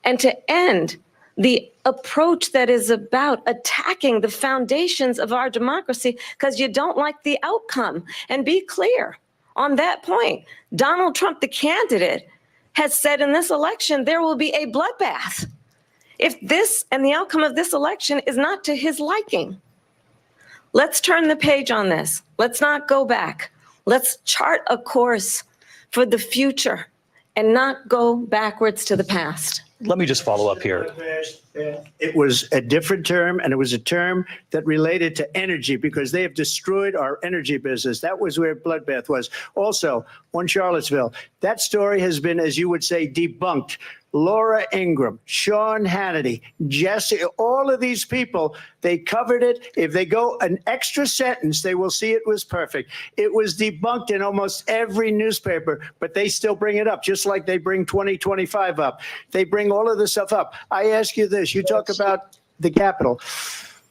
and to end the approach that is about attacking the foundations of our democracy because you don't like the outcome. And be clear on that point. Donald Trump, the candidate, has said in this election there will be a bloodbath if this and the outcome of this election is not to his liking. Let's turn the page on this. Let's not go back. Let's chart a course for the future and not go backwards to the past. Let me just follow up here. It was a different term, and it was a term that related to energy because they have destroyed our energy business. That was where bloodbath was. Also, on Charlottesville, that story has been, as you would say, debunked. Laura Ingraham, Sean Hannity, Jesse, all of these people, they covered it. If they go an extra sentence, they will see it was perfect. It was debunked in almost every newspaper, but they still bring it up, just like they bring 2025 up. They bring all of this stuff up. I ask you this, you talk about the Capitol.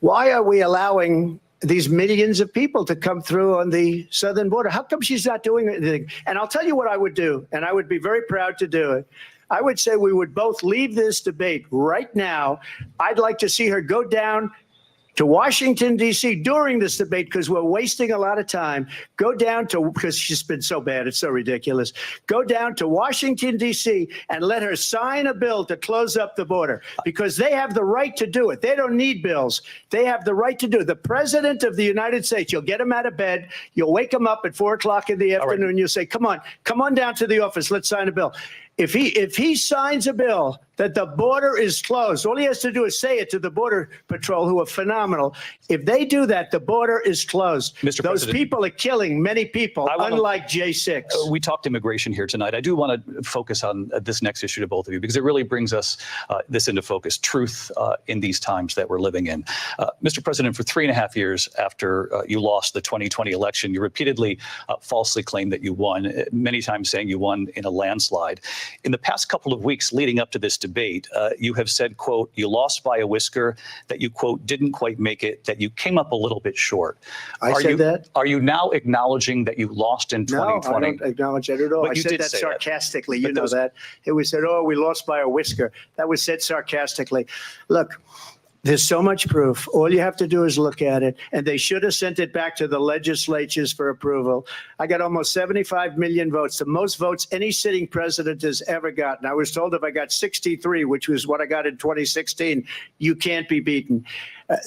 Why are we allowing these millions of people to come through on the southern border? How come she's not doing anything? And I'll tell you what I would do, and I would be very proud to do it. I would say we would both leave this debate right now. I'd like to see her go down to Washington, D.C. during this debate because we're wasting a lot of time. Go down to, because she's been so bad, it's so ridiculous. Go down to Washington, D.C. and let her sign a bill to close up the border because they have the right to do it. They don't need bills. They have the right to do it. The president of the United States, you'll get him out of bed. You'll wake him up at 4 o'clock in the afternoon. Right. You'll say, come on down to the office. Let's sign a bill. If he signs a bill that the border is closed, all he has to do is say it to the Border Patrol, who are phenomenal. If they do that, the border is closed. Mr. Those President, people are killing many people, unlike J6. We talked immigration here tonight. I do want to focus on this next issue to both of you because it really brings us this into focus, truth in these times that we're living in. Mr. President, for 3.5 years after you lost the 2020 election, you repeatedly falsely claimed that you won, many times saying you won in a landslide. In the past couple of weeks leading up to this debate, you have said, quote, you lost by a whisker, that you, quote, didn't quite make it, that you came up a little bit short. I said that? Are you now acknowledging that you lost in 2020? No, I don't acknowledge that at all. But I said that sarcastically. You know that. It was said, oh, we lost by a whisker. That was said sarcastically. Look, there's so much proof. All you have to do is look at it. And they should have sent it back to the legislatures for approval. I got almost 75 million votes, the most votes any sitting president has ever gotten. I was told if I got 63, which was what I got in 2016, you can't be beaten.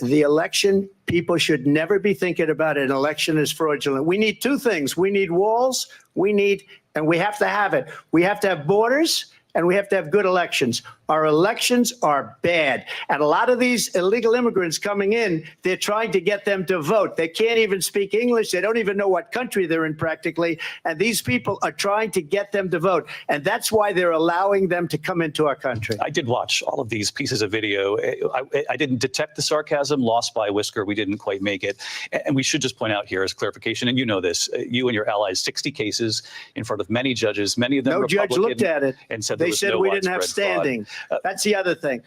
The election, people should never be thinking about an election as fraudulent. We need two things. We need walls. And we have to have it. We have to have borders. And we have to have good elections. Our elections are bad. And a lot of these illegal immigrants coming in, they're trying to get them to vote. They can't even speak English. They don't even know what country they're in practically. And these people are trying to get them to vote. And that's why they're allowing them to come into our country. I did watch all of these pieces of video. I didn't detect the sarcasm, lost by a whisker. We didn't quite make it. And we should just point out here as clarification, and you know this, you and your allies, 60 cases in front of many judges, many of them No judge looked at it. And said they said we didn't have standing. That's the other thing.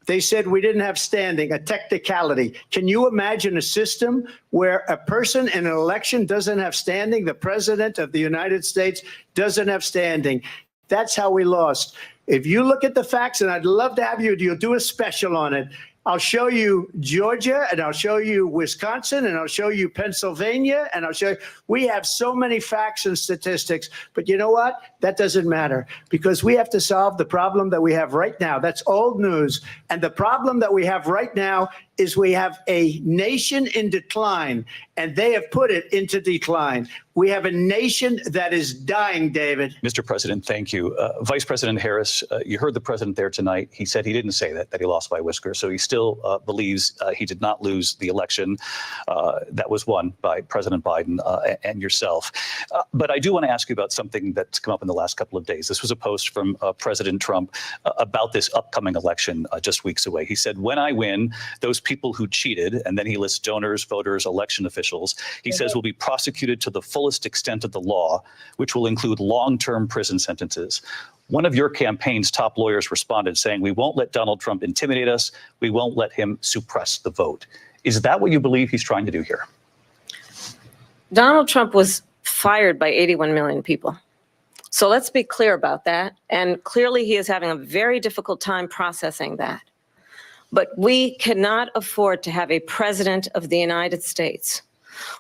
They said we didn't have standing, a technicality. Can you imagine a system where a person in an election doesn't have standing? The president of the United States doesn't have standing. That's how we lost. If you look at the facts, and I'd love to have you'll do a special on it. I'll show you Georgia, and I'll show you Wisconsin, and I'll show you Pennsylvania, and I'll show you. We have so many facts and statistics, but you know what? That doesn't matter, because we have to solve the problem that we have right now. That's old news. And the problem that we have right now is we have a nation in decline, and they have put it into decline. We have a nation that is dying, David. Mr. President, thank you. Vice President Harris, you heard the president there tonight. He said he didn't say that he lost by whiskers. So he still believes he did not lose the election that was won by President Biden and yourself. But I do want to ask you about something that's come up in the last couple of days. This was a post from President Trump about this upcoming election just weeks away. He said, when I win, those people who cheated, and then he lists donors, voters, election officials, he says will be prosecuted to the fullest extent of the law, which will include long-term prison sentences. One of your campaign's top lawyers responded saying, we won't let Donald Trump intimidate us. We won't let him suppress the vote. Is that what you believe he's trying to do here? Donald Trump was fired by 81 million people. So let's be clear about that. And clearly he is having a very difficult time processing that. But we cannot afford to have a president of the United States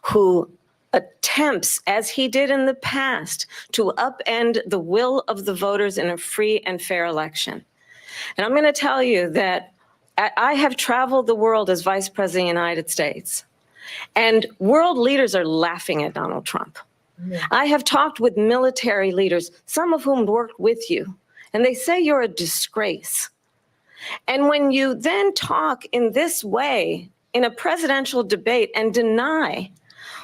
who attempts, as he did in the past, to upend the will of the voters in a free and fair election. And I'm going to tell you that I have traveled the world as Vice President of the United States, and world leaders are laughing at Donald Trump. I have talked with military leaders, some of whom worked with you, and they say you're a disgrace. And when you then talk in this way in a presidential debate and deny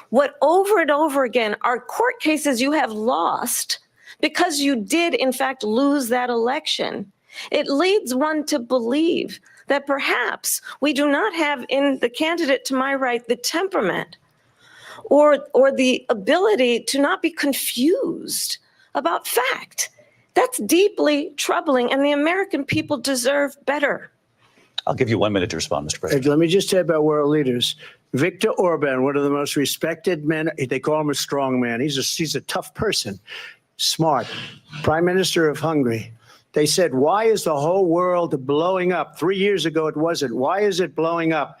what over and over again are court cases you have lost because you did in fact lose that election, it leads one to believe that perhaps we do not have in the candidate to my right the temperament or the ability to not be confused about fact. That's deeply troubling, and the American people deserve better. I'll give you 1 minute to respond, Mr. President. Let me just say about world leaders. Viktor Orban, one of the most respected men, they call him a strong man. He's a tough person, smart, Prime Minister of Hungary. They said, why is the whole world blowing up? 3 years ago, it wasn't. Why is it blowing up?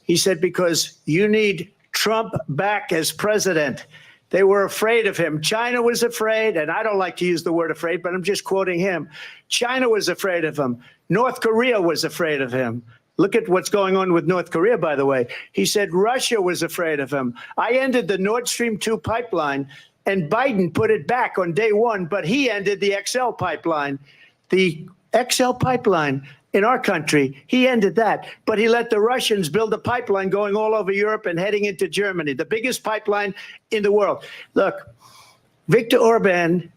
He said, because you need Trump back as president. They were afraid of him. China was afraid, and I don't like to use the word afraid, but I'm just quoting him. China was afraid of him. North Korea was afraid of him. Look at what's going on with North Korea, by the way. He said Russia was afraid of him. I ended the Nord Stream 2 pipeline, and Biden put it back on day one, but he ended the XL pipeline. The XL pipeline in our country, he ended that, but he let the Russians build a pipeline going all over Europe and heading into Germany, the biggest pipeline in the world. Look, Viktor Orban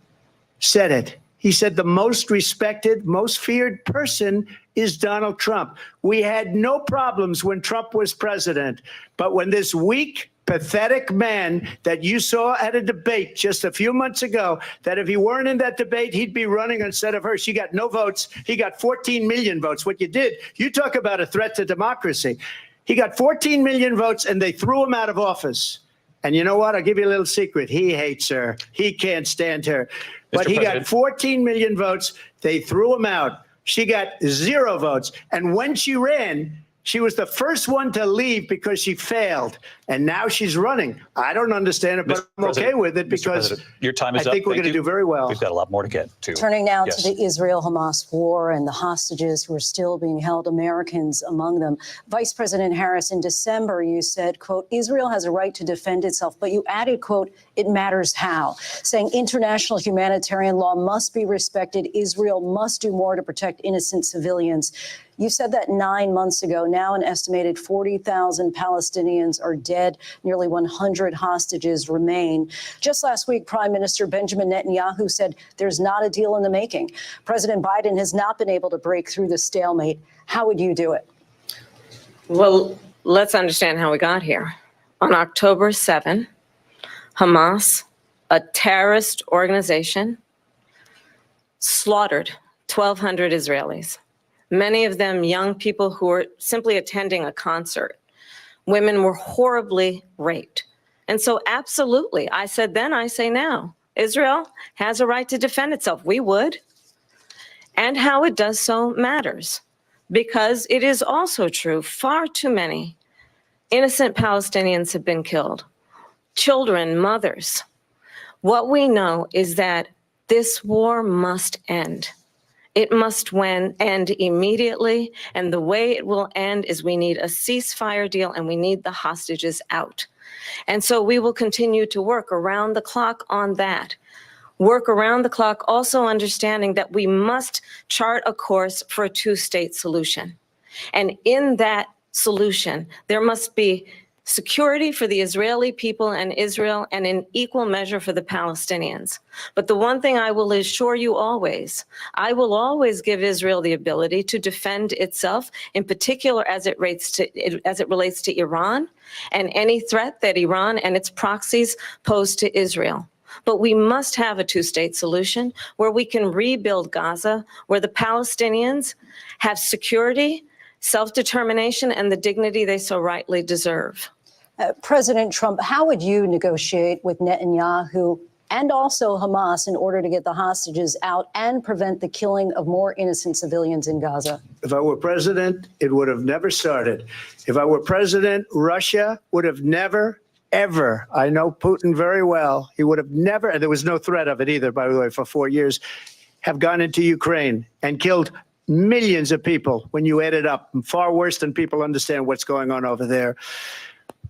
said it. He said the most respected, most feared person is Donald Trump. We had no problems when Trump was president, but when this weak, pathetic man that you saw at a debate just a few months ago, that if he weren't in that debate, he'd be running instead of her. She got no votes. He got 14 million votes. What you did, you talk about a threat to democracy. He got 14 million votes, and they threw him out of office. And you know what? I'll give you a little secret. He hates her. He can't stand her. But he got 14 million votes. They threw him out. She got 0 votes. And when she ran, she was the first one to leave because she failed, and now she's running. I don't understand it, but I'm okay with it because your time is I think we're going to do very well. We've got a lot more to get to. Turning now to the Israel-Hamas war and the hostages who are still being held, Americans among them. Vice President Harris, in December, you said, quote, Israel has a right to defend itself, but you added, quote, it matters how, saying international humanitarian law must be respected. Israel must do more to protect innocent civilians. You said that 9 months ago. Now an estimated 40,000 Palestinians are dead. Nearly 100 hostages remain. Just last week, Prime Minister Benjamin Netanyahu said there's not a deal in the making. President Biden has not been able to break through the stalemate. How would you do it? Well, let's understand how we got here. On October 7, Hamas, a terrorist organization, slaughtered 1,200 Israelis. Many of them young people who were simply attending a concert. Women were horribly raped. And so absolutely, I said then, I say now, Israel has a right to defend itself. We would. And how it does so matters. because it is also true, far too many innocent Palestinians have been killed. Children, mothers. What we know is that this war must end. It must end immediately, and the way it will end is we need a ceasefire deal and we need the hostages out. And so we will continue to work around the clock on that. Work around the clock, also understanding that we must chart a course for a two-state solution. And in that solution, there must be security for the Israeli people and Israel, and in equal measure for the Palestinians. But the one thing I will assure you always, I will always give Israel the ability to defend itself, in particular as it relates to Iran and any threat that Iran and its proxies pose to Israel. But we must have a two-state solution where we can rebuild Gaza, where the Palestinians have security, self-determination, and the dignity they so rightly deserve. President Trump, how would you negotiate with Netanyahu and also Hamas in order to get the hostages out and prevent the killing of more innocent civilians in Gaza? If I were president, it would have never started. If I were president, Russia would have never, ever, I know Putin very well, he would have never, and there was no threat of it either, by the way, for 4 years, have gone into Ukraine and killed millions of people when you add it up, far worse than people understand what's going on over there.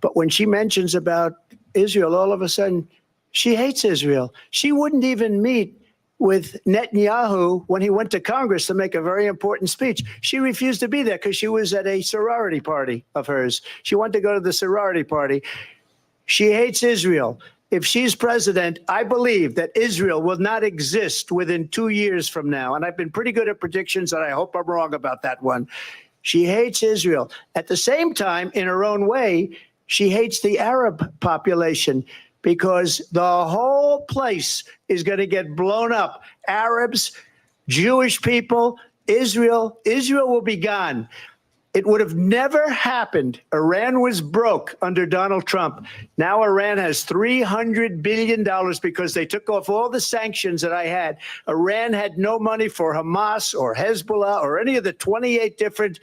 But when she mentions about Israel, all of a sudden, she hates Israel. She wouldn't even meet with Netanyahu when he went to Congress to make a very important speech. She refused to be there because she was at a sorority party of hers. She wanted to go to the sorority party. She hates Israel. If she's president, I believe that Israel will not exist within 2 years from now. And I've been pretty good at predictions, and I hope I'm wrong about that one. She hates Israel. At the same time, in her own way, she hates the Arab population because the whole place is going to get blown up. Arabs, Jewish people, Israel will be gone. It would have never happened. Iran was broke under Donald Trump. Now Iran has $300 billion because they took off all the sanctions that I had. Iran had no money for Hamas or Hezbollah or any of the 28 different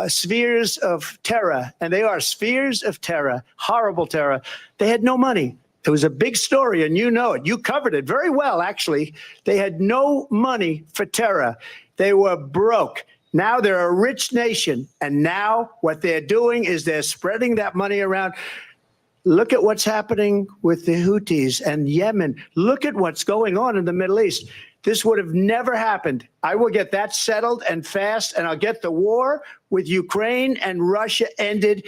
spheres of terror. And they are spheres of terror, horrible terror. They had no money. It was a big story, and you know it. You covered it very well, actually. They had no money for terror. They were broke. Now they're a rich nation, and now what they're doing is they're spreading that money around. Look at what's happening with the Houthis and Yemen. Look at what's going on in the Middle East. This would have never happened. I will get that settled and fast, and I'll get the war with Ukraine and Russia ended.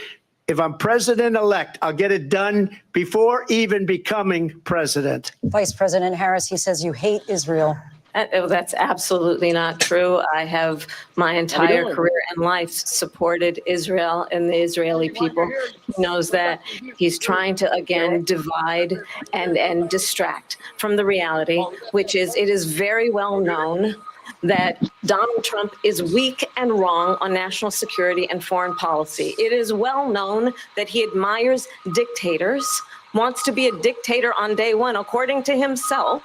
If I'm president-elect, I'll get it done before even becoming president. Vice President Harris, he says you hate Israel. That's absolutely not true. I have my entire career and life supported Israel and the Israeli people. He knows that. He's trying to, again, divide and distract from the reality, which is it is very well known that Donald Trump is weak and wrong on national security and foreign policy. It is well known that he admires dictators, wants to be a dictator on day one, according to himself.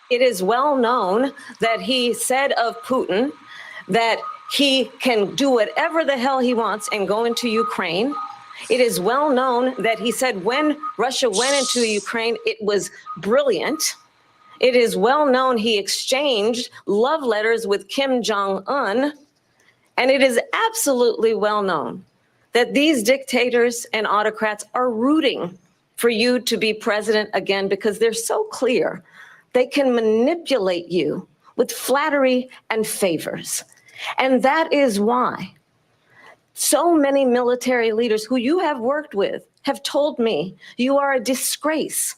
It is well known that he said of Putin that he can do whatever the hell he wants and go into Ukraine. It is well known that he said when Russia went into Ukraine, it was brilliant. It is well known he exchanged love letters with Kim Jong-un. And it is absolutely well known that these dictators and autocrats are rooting for you to be president again because they're so clear. They can manipulate you with flattery and favors. And that is why so many military leaders who you have worked with have told me you are a disgrace.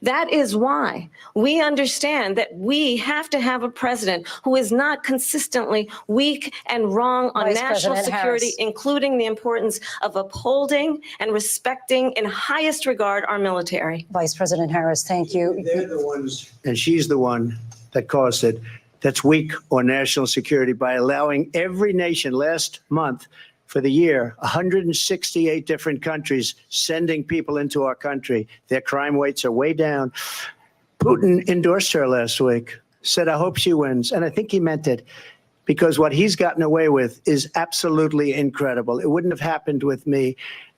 That is why we understand that we have to have a president who is not consistently weak and wrong on Vice national President security, Harris. including the importance of upholding and respecting in highest regard our military. Vice President Harris, thank you. They're the ones, and she's the one that caused it, that's weak on national security by allowing every nation last month for the year, 168 different countries sending people into our country. Their crime rates are way down. Putin endorsed her last week, said, I hope she wins. And I think he meant it. because what he's gotten away with is absolutely incredible. It wouldn't have happened with me.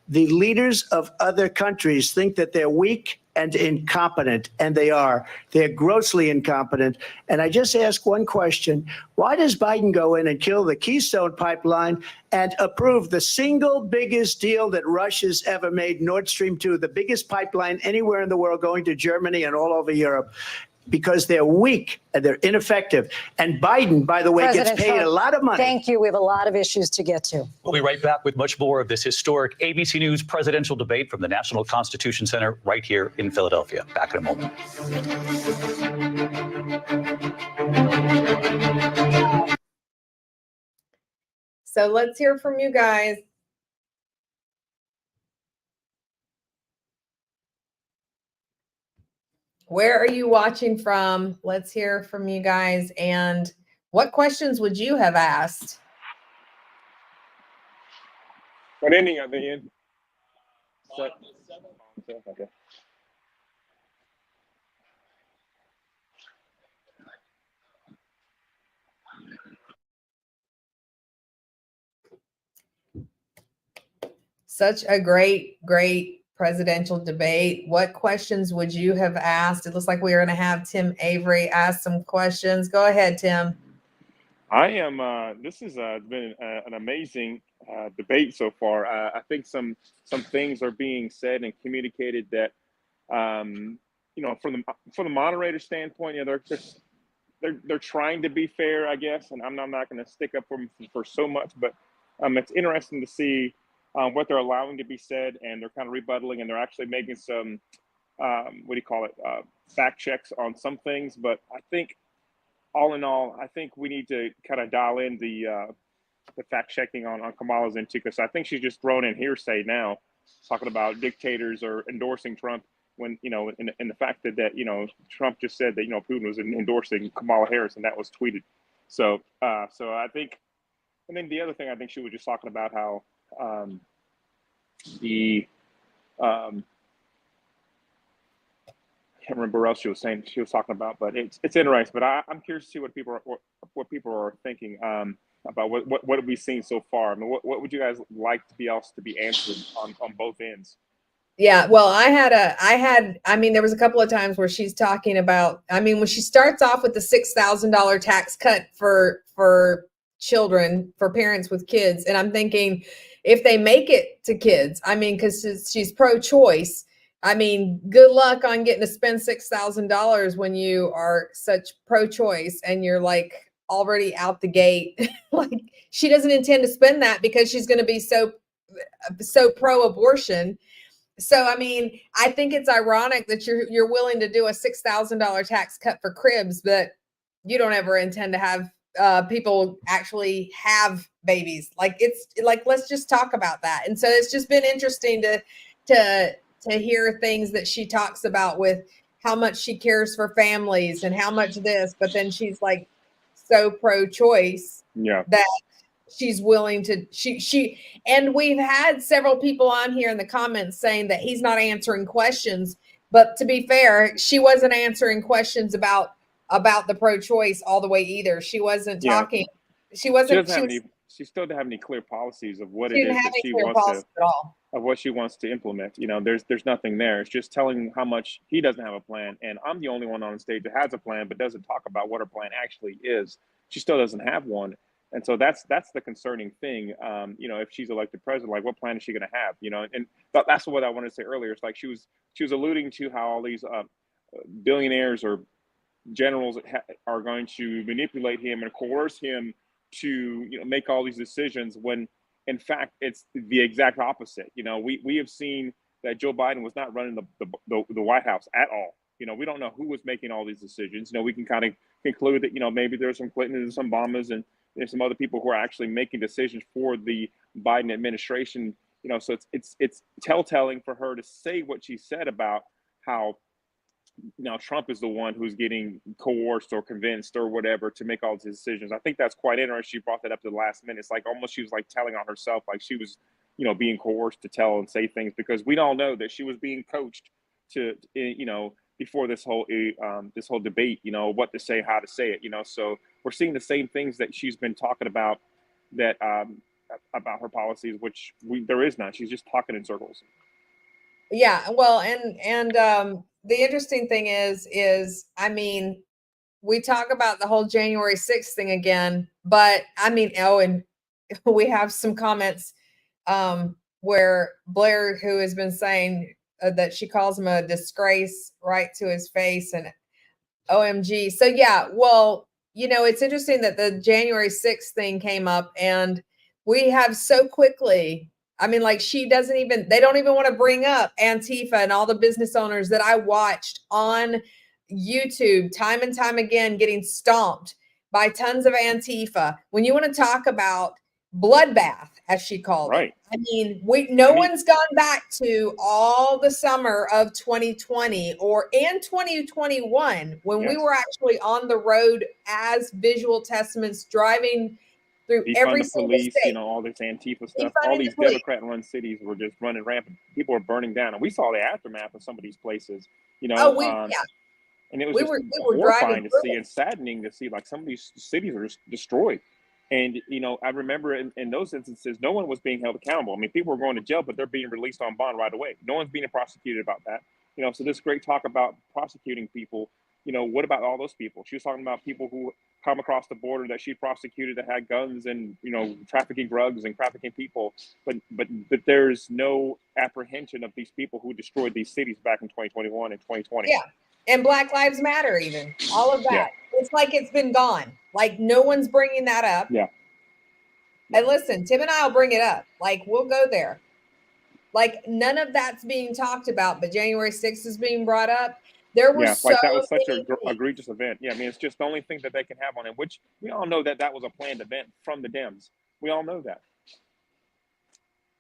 The leaders of other countries think that they're weak and incompetent, and they are. They're grossly incompetent. And I just ask one question. Why does Biden go in and kill the Keystone Pipeline and approve the single biggest deal that Russia's ever made, Nord Stream 2, the biggest pipeline anywhere in the world going to Germany and all over Europe? Because they're weak and they're ineffective. And Biden, by the way, President gets paid Trump, a lot of money. Thank you. We have a lot of issues to get to. We'll be right back with much more of this historic ABC News presidential debate from the National Constitution Center right here in Philadelphia. Back in a moment. So let's hear from you guys. Where are you watching from? Let's hear from you guys. And what questions would you have asked? What inning are they in? Okay. Such a great presidential debate. What questions would you have asked? It looks like we're going to have Tim Avery ask some questions. Go ahead, Tim. I am. This has been an amazing debate so far. I think some things are being said and communicated that, from the moderator standpoint, they're trying to be fair, I guess. And I'm not going to stick up for so much, but it's interesting to see what they're allowing to be said, and they're kind of rebuttaling, and they're actually making some fact checks on some things. But I think, all in all, I think we need to kind of dial in the fact checking on Kamala's end too, because I think she's just thrown in hearsay now, talking about dictators or endorsing Trump when, in the fact that Trump just said that, Putin was endorsing Kamala Harris, and that was tweeted. So I think, and then the other thing, I think she was just talking about how I can't remember what else she was talking about, but it's interesting. But I'm curious to see what people are thinking about what we've seen so far. I mean, what would you guys like to be answered on both ends? Yeah, well, there was a couple of times where she's talking about, when she starts off with the $6,000 tax cut for children, for parents with kids. And I'm thinking, if they make it to kids, because she's pro-choice, good luck on getting to spend $6,000 when you are such pro-choice and you're like already out the gate. Like, she doesn't intend to spend that because she's going to be so pro-abortion. So, I think it's ironic that you're willing to do a $6,000 tax cut for cribs, but you don't ever intend to have people actually have babies. Like, it's like, let's just talk about that. And so it's just been interesting to hear things that she talks about with how much she cares for families and how much this, but then she's like so pro-choice that she's willing to, and we've had several people on here in the comments saying that he's not answering questions, but to be fair, she wasn't answering questions about the pro-choice all the way either. She wasn't talking. She still doesn't have any clear policies of what it is that she wants to implement. There's nothing there. It's just telling how much he doesn't have a plan, and I'm the only one on the stage that has a plan but doesn't talk about what her plan actually is. She still doesn't have one, and so that's the concerning thing. If she's elected president, like, what plan is she going to have? And that's what I wanted to say earlier. It's like she was alluding to how all these billionaires or generals are going to manipulate him and coerce him to make all these decisions, when in fact it's the exact opposite. We have seen that Joe Biden was not running the White House at all. We don't know who was making all these decisions. We can kind of conclude that maybe there's some Clintons and some Obamas and there's some other people who are actually making decisions for the Biden administration. So it's telltale for her to say what she said about how Trump is the one who's getting coerced or convinced or whatever to make all these decisions. I think that's quite interesting. She brought that up to the last minute. It's like almost she was like telling on herself, like she was, being coerced to tell and say things, because we all know that she was being coached to, before this whole debate, what to say, how to say it, So we're seeing the same things that she's been talking about, that about her policies, which there is none. She's just talking in circles. Yeah, well, and the interesting thing is, I mean, we talk about the whole January 6th thing again, but I mean, oh, and we have some comments where Blair, who has been saying that she calls him a disgrace right to his face, and OMG. So yeah, well, you know, it's interesting that the January 6th thing came up, and we have so quickly, I mean, like they don't even want to bring up Antifa and all the business owners that I watched on YouTube time and time again getting stomped by tons of Antifa. When you want to talk about bloodbath, as she called it. I mean, no one's gone back to all the summer of 2020 and 2021 when we were actually on the road as visual testaments driving through every single police, state. you know, all this Antifa stuff. All these Democrat-run cities were just running rampant. People were burning down, and we saw the aftermath of some of these places. You know, and it was horrifying to see and saddening to see. Like some of these cities are just destroyed. And you know, I remember in those instances, no one was being held accountable. I mean, people were going to jail, but they're being released on bond right away. No one's being prosecuted about that. You know, so this great talk about prosecuting people. You know, what about all those people? She was talking about people who come across the border that she prosecuted that had guns and, you know, trafficking drugs and trafficking people. But there's no apprehension of these people who destroyed these cities back in 2021 and 2020. Yeah. And Black Lives Matter, even all of that. Yeah. It's like it's been gone. Like no one's bringing that up. Yeah. And listen, Tim and I will bring it up. Like we'll go there. Like none of that's being talked about, but January 6th is being brought up. There were like that was such an egregious event. Yeah, I mean, it's just the only thing that they can have on it, which we all know that was a planned event from the Dems. We all know that.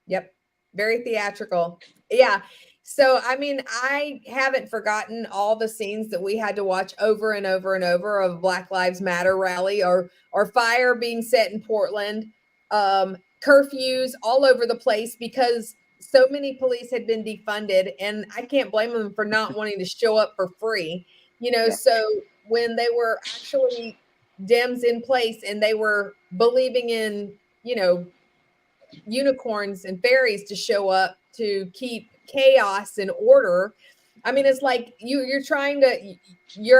Yep. Very theatrical. Yeah. So, I mean, I haven't forgotten all the scenes that we had to watch over and over and over of Black Lives Matter rally or fire being set in Portland, curfews all over the place because so many police had been defunded, and I can't blame them for not wanting to show up for free, you know. So when they were actually Dems in place and they were believing in, you know, unicorns and fairies to show up to keep chaos and order. I mean, it's like you're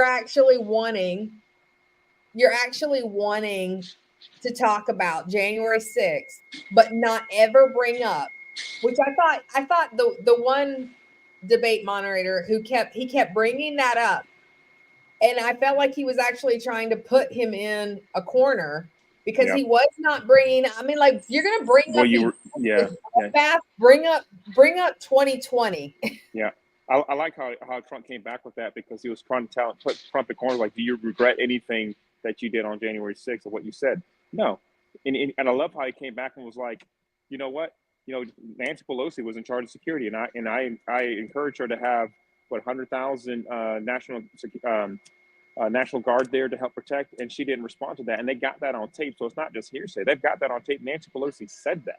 actually wanting to talk about January 6th, but not ever bring up, which I thought the one debate moderator who kept bringing that up, and I felt like he was actually trying to put him in a corner because he was not bringing. I mean, like you're gonna bring up bring up 2020. Yeah, I like how Trump came back with that because he was trying to put Trump in corner. Like, do you regret anything that you did on January 6th or what you said? No, and I love how he came back and was like, you know what? You know, Nancy Pelosi was in charge of security, and I encouraged her to have 100,000 National Guard there to help protect, and she didn't respond to that. And they got that on tape, so it's not just hearsay. They've got that on tape. Nancy Pelosi said that,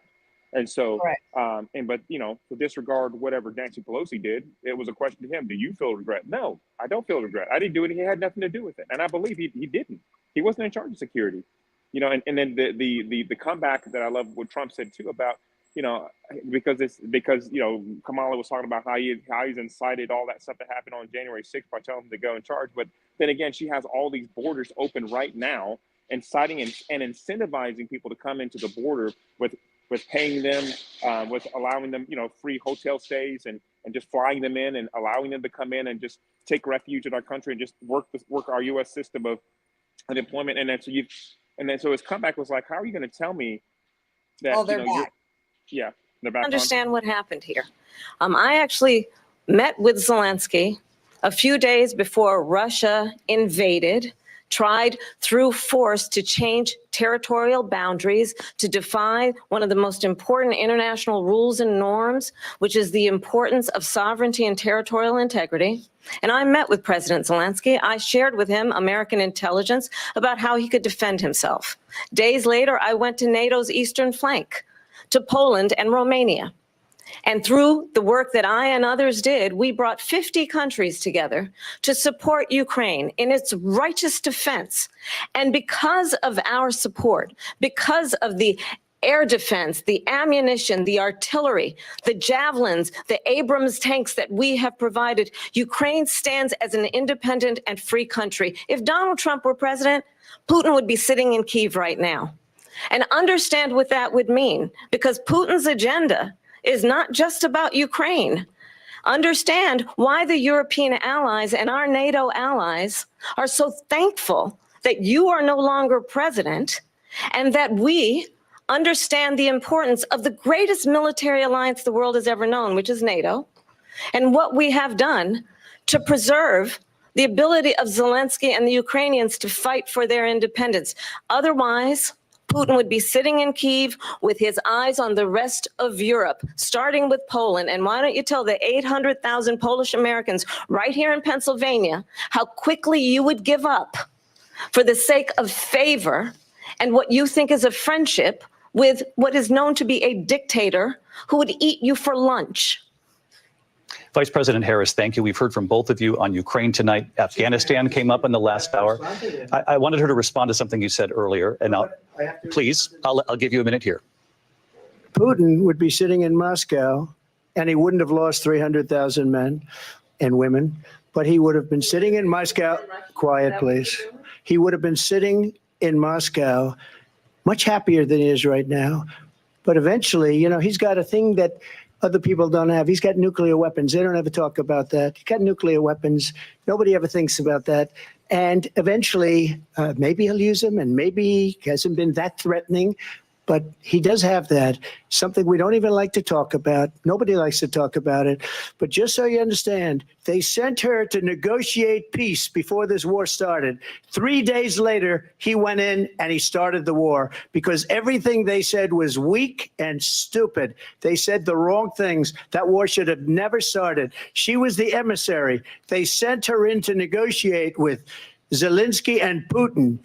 and so, but you know, to disregard whatever Nancy Pelosi did, it was a question to him: do you feel regret? No, I don't feel regret. I didn't do it. He had nothing to do with it, and I believe he didn't. He wasn't in charge of security, you know. And then the comeback that I love what Trump said too about, you know, because you know, Kamala was talking about how he's incited all that stuff that happened on January 6th by telling him to go in charge. But then again, she has all these borders open right now, inciting and incentivizing people to come into the border with paying them, with allowing them, you know, free hotel stays and just flying them in and allowing them to come in and just take refuge in our country and just work our U.S. system of unemployment. And then so his comeback was like, how are you going to tell me that? They're back. Yeah, they're back. Understand what happened here. I actually met with Zelensky a few days before Russia invaded, tried through force to change territorial boundaries, to defy one of the most important international rules and norms, which is the importance of sovereignty and territorial integrity. And I met with President Zelensky. I shared with him American intelligence about how he could defend himself. Days later, I went to NATO's eastern flank, to Poland and Romania. And through the work that I and others did, we brought 50 countries together to support Ukraine in its righteous defense. And because of our support, because of the air defense, the ammunition, the artillery, the javelins, the Abrams tanks that we have provided, Ukraine stands as an independent and free country. If Donald Trump were president, Putin would be sitting in Kyiv right now. And understand what that would mean, because Putin's agenda is not just about Ukraine. Understand why the European allies and our NATO allies are so thankful that you are no longer president, and that we understand the importance of the greatest military alliance the world has ever known, which is NATO, and what we have done to preserve the ability of Zelensky and the Ukrainians to fight for their independence. Otherwise, Putin would be sitting in Kyiv with his eyes on the rest of Europe, starting with Poland. And why don't you tell the 800,000 Polish Americans right here in Pennsylvania how quickly you would give up for the sake of favor and what you think is a friendship with what is known to be a dictator who would eat you for lunch. Vice President Harris, thank you. We've heard from both of you on Ukraine tonight. Afghanistan came up in the last hour. I wanted her to respond to something you said earlier, and I'll give you a minute here. Putin would be sitting in Moscow, and he wouldn't have lost 300,000 men and women, but he would have been sitting in Moscow. Quiet, please. He would have been sitting in Moscow, much happier than he is right now. But eventually, you know, he's got a thing that other people don't have. He's got nuclear weapons. They don't ever talk about that. He's got nuclear weapons. Nobody ever thinks about that. And eventually, maybe he'll use them, and maybe he hasn't been that threatening. But he does have that, something we don't even like to talk about. Nobody likes to talk about it. But just so you understand, they sent her to negotiate peace before this war started. 3 days later, he went in and he started the war because everything they said was weak and stupid. They said the wrong things. That war should have never started. She was the emissary. They sent her in to negotiate with Zelensky and Putin,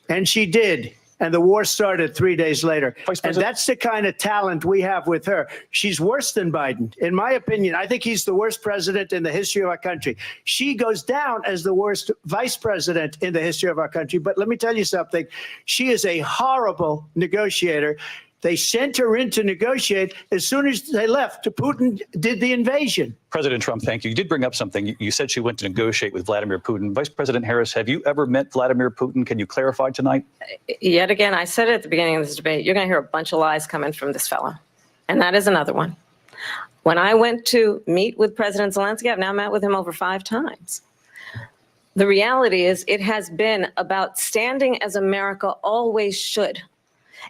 and she did. And the war started 3 days later. And that's the kind of talent we have with her. She's worse than Biden. In my opinion, I think he's the worst president in the history of our country. She goes down as the worst vice president in the history of our country. But let me tell you something. She is a horrible negotiator. They sent her in to negotiate. As soon as they left, Putin did the invasion. President Trump, thank you. You did bring up something. You said she went to negotiate with Vladimir Putin. Vice President Harris, have you ever met Vladimir Putin? Can you clarify tonight? Yet again, I said it at the beginning of this debate, you're going to hear a bunch of lies coming from this fellow. And that is another one. When I went to meet with President Zelensky, I've now met with him over 5 times. The reality is it has been about standing as America always should,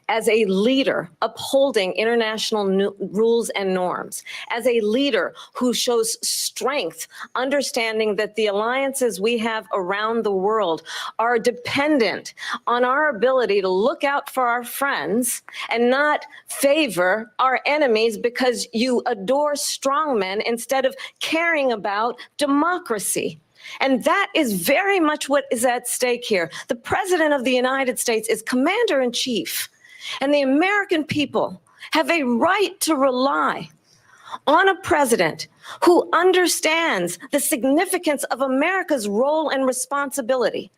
as a leader upholding international rules and norms, as a leader who shows strength, understanding that the alliances we have around the world are dependent on our ability to look out for our friends and not favor our enemies because you adore strongmen instead of caring about democracy. And that is very much what is at stake here. The President of the United States is commander-in-chief. And the American people have a right to rely on a president who understands the significance of America's role and responsibility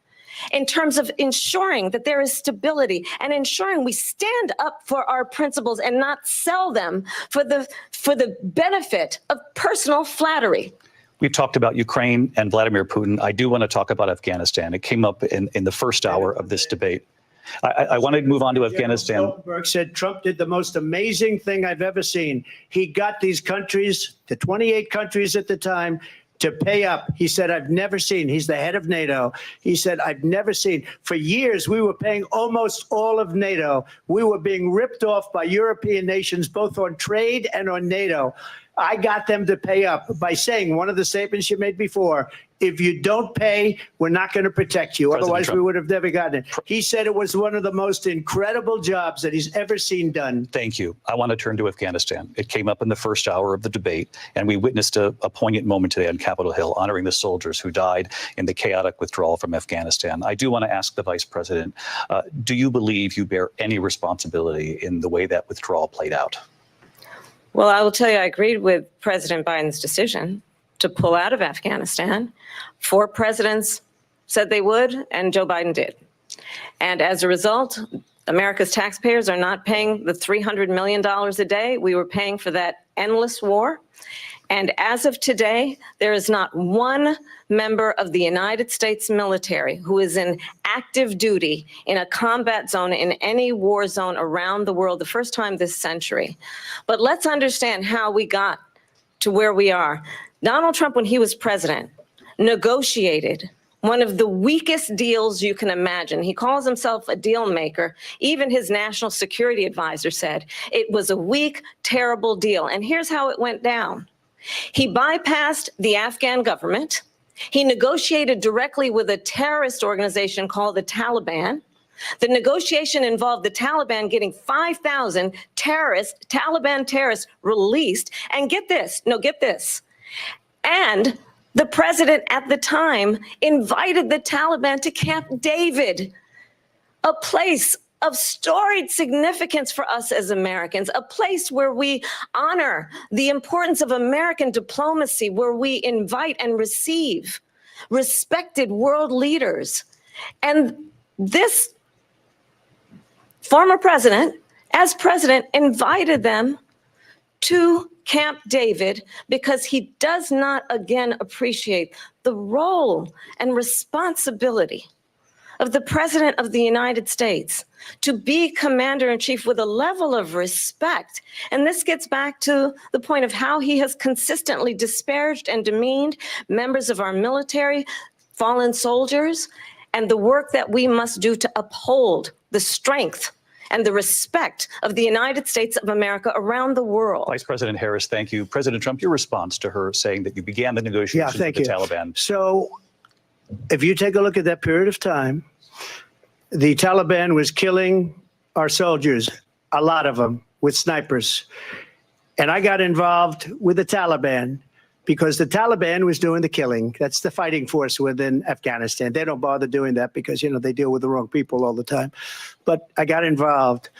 in terms of ensuring that there is stability and ensuring we stand up for our principles and not sell them for the benefit of personal flattery. We've talked about Ukraine and Vladimir Putin. I do want to talk about Afghanistan. It came up in the first hour of this debate. I want to move on to Afghanistan. Stoltenberg said Trump did the most amazing thing I've ever seen. He got these countries, the 28 countries at the time, to pay up. He said, I've never seen, he's the head of NATO. He said, I've never seen. For years, we were paying almost all of NATO. We were being ripped off by European nations, both on trade and on NATO. I got them to pay up by saying one of the statements you made before, if you don't pay, we're not going to protect you. President Otherwise, Trump. we would have never gotten it. He said it was one of the most incredible jobs that he's ever seen done. Thank you. I want to turn to Afghanistan. It came up in the first hour of the debate, and we witnessed a poignant moment today on Capitol Hill, honoring the soldiers who died in the chaotic withdrawal from Afghanistan. I do want to ask the Vice President, do you believe you bear any responsibility in the way that withdrawal played out? Well, I will tell you, I agreed with President Biden's decision to pull out of Afghanistan. 4 presidents said they would, and Joe Biden did. And as a result, America's taxpayers are not paying the $300 million a day we were paying for that endless war. And as of today, there is not one member of the United States military who is in active duty in a combat zone in any war zone around the world, the first time this century. But let's understand how we got to where we are. Donald Trump, when he was president, negotiated one of the weakest deals you can imagine. He calls himself a deal maker. Even his national security advisor said it was a weak, terrible deal. And here's how it went down. He bypassed the Afghan government. He negotiated directly with a terrorist organization called the Taliban. The negotiation involved the Taliban getting 5,000 Taliban terrorists released. And get this, and the president at the time invited the Taliban to Camp David, a place of storied significance for us as Americans, a place where we honor the importance of American diplomacy, where we invite and receive respected world leaders. And this former president, as president, invited them to Camp David because he does not again appreciate the role and responsibility of the President of the United States to be commander-in-chief with a level of respect. And this gets back to the point of how he has consistently disparaged and demeaned members of our military, fallen soldiers, and the work that we must do to uphold the strength and the respect of the United States of America around the world. Vice President Harris, thank you. President Trump, your response to her saying that you began the negotiations with the Taliban. So if you take a look at that period of time, the Taliban was killing our soldiers, a lot of them, with snipers. And I got involved with the Taliban because the Taliban was doing the killing. That's the fighting force within Afghanistan. They don't bother doing that because, you know, they deal with the wrong people all the time. But I got involved.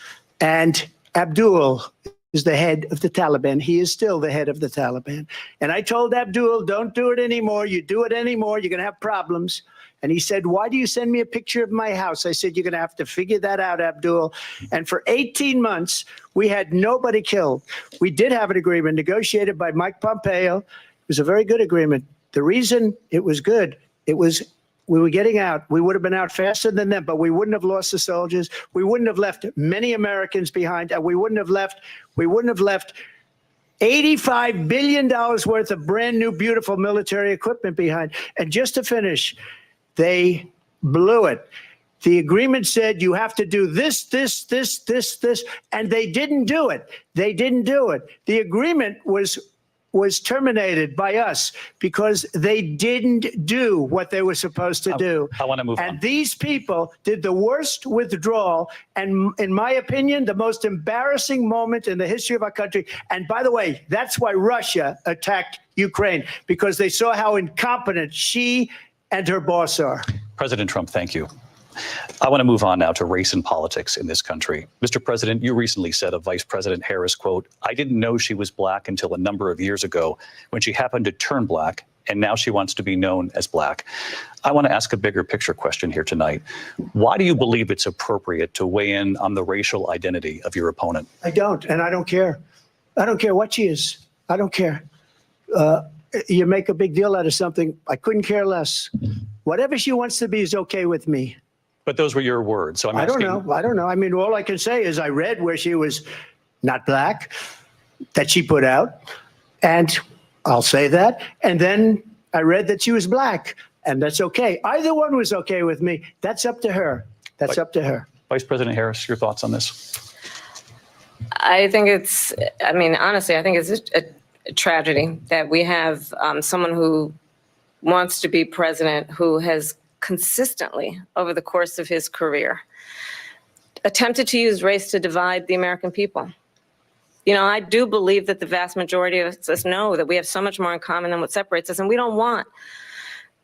And Abdul is the head of the Taliban. He is still the head of the Taliban. And I told Abdul, don't do it anymore. You do it anymore, you're going to have problems. And he said, why do you send me a picture of my house? I said, you're going to have to figure that out, Abdul. And for 18 months, we had nobody killed. We did have an agreement negotiated by Mike Pompeo. It was a very good agreement. The reason it was good, it was we were getting out. We would have been out faster than them, but we wouldn't have lost the soldiers. We wouldn't have left many Americans behind, and we wouldn't have left $85 billion worth of brand new, beautiful military equipment behind. And just to finish, they blew it. The agreement said you have to do this, and they didn't do it. They didn't do it. The agreement was terminated by us because they didn't do what they were supposed to do. I want to move on. And these people did the worst withdrawal, and in my opinion, the most embarrassing moment in the history of our country. And by the way, that's why Russia attacked Ukraine, because they saw how incompetent she and her boss are. President Trump, thank you. I want to move on now to race and politics in this country. Mr. President, you recently said of Vice President Harris, quote, I didn't know she was black until a number of years ago when she happened to turn black, and now she wants to be known as black. I want to ask a bigger picture question here tonight. Why do you believe it's appropriate to weigh in on the racial identity of your opponent? I don't, and I don't care. I don't care what she is. I don't care. You make a big deal out of something. I couldn't care less. Whatever she wants to be is okay with me. But those were your words. So I'm asking. I don't know. I mean, all I can say is I read where she was not black, that she put out, and I'll say that. And then I read that she was black, and that's okay. Either one was okay with me. That's up to her. That's up to her. Vice President Harris, your thoughts on this? I think it's, I mean, honestly, I think it's a tragedy that we have someone who wants to be president who has consistently over the course of his career attempted to use race to divide the American people. You know, I do believe that the vast majority of us know that we have so much more in common than what separates us, and we don't want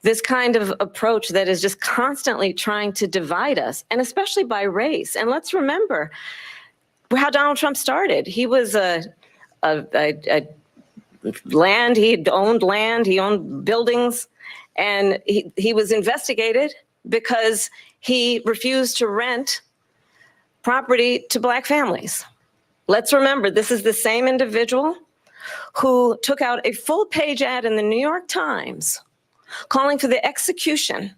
this kind of approach that is just constantly trying to divide us, and especially by race. And let's remember how Donald Trump started. He was a land. He owned buildings, and he was investigated because he refused to rent property to Black families. Let's remember, this is the same individual who took out a full-page ad in the New York Times calling for the execution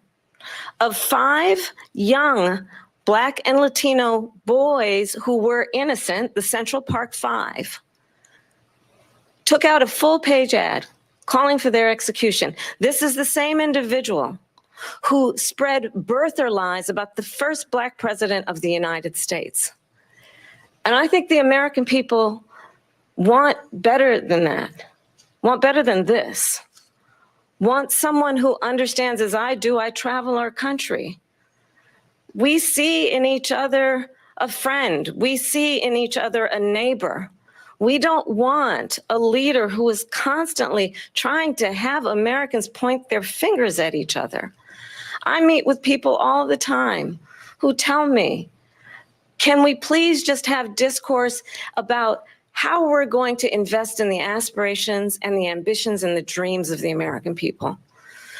of 5 young Black and Latino boys who were innocent, the Central Park 5. Took out a full-page ad calling for their execution. This is the same individual who spread birther lies about the first Black president of the United States. And I think the American people want better than that, want better than this, want someone who understands, as I do, I travel our country. We see in each other a friend. We see in each other a neighbor. We don't want a leader who is constantly trying to have Americans point their fingers at each other. I meet with people all the time who tell me, can we please just have discourse about how we're going to invest in the aspirations and the ambitions and the dreams of the American people?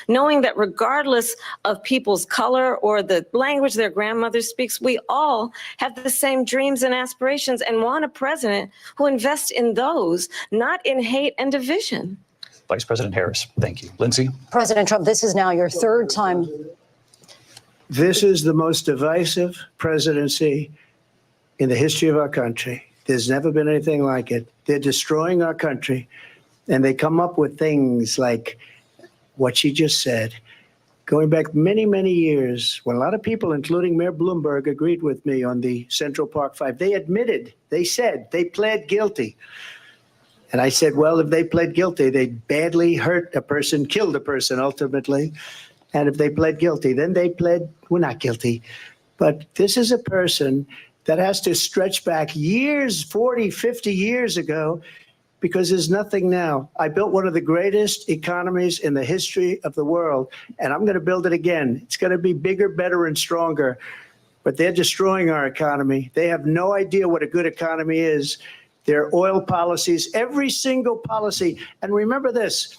Knowing that regardless of people's color or the language their grandmother speaks, we all have the same dreams and aspirations and want a president who invests in those, not in hate and division. Vice President Harris, thank you. Lindsay? President Trump, this is now your 3rd time. This is the most divisive presidency in the history of our country. There's never been anything like it. They're destroying our country, and they come up with things like what she just said. Going back many, many years, when a lot of people, including Mayor Bloomberg, agreed with me on the Central Park 5, they admitted, they said, they pled guilty. And I said, well, if they pled guilty, they badly hurt a person, killed a person ultimately. And if they pled guilty, then they pled, we're not guilty. But this is a person that has to stretch back years, 40, 50 years ago, because there's nothing now. I built one of the greatest economies in the history of the world, and I'm going to build it again. It's going to be bigger, better, and stronger. But they're destroying our economy. They have no idea what a good economy is. Their oil policies, every single policy. And remember this,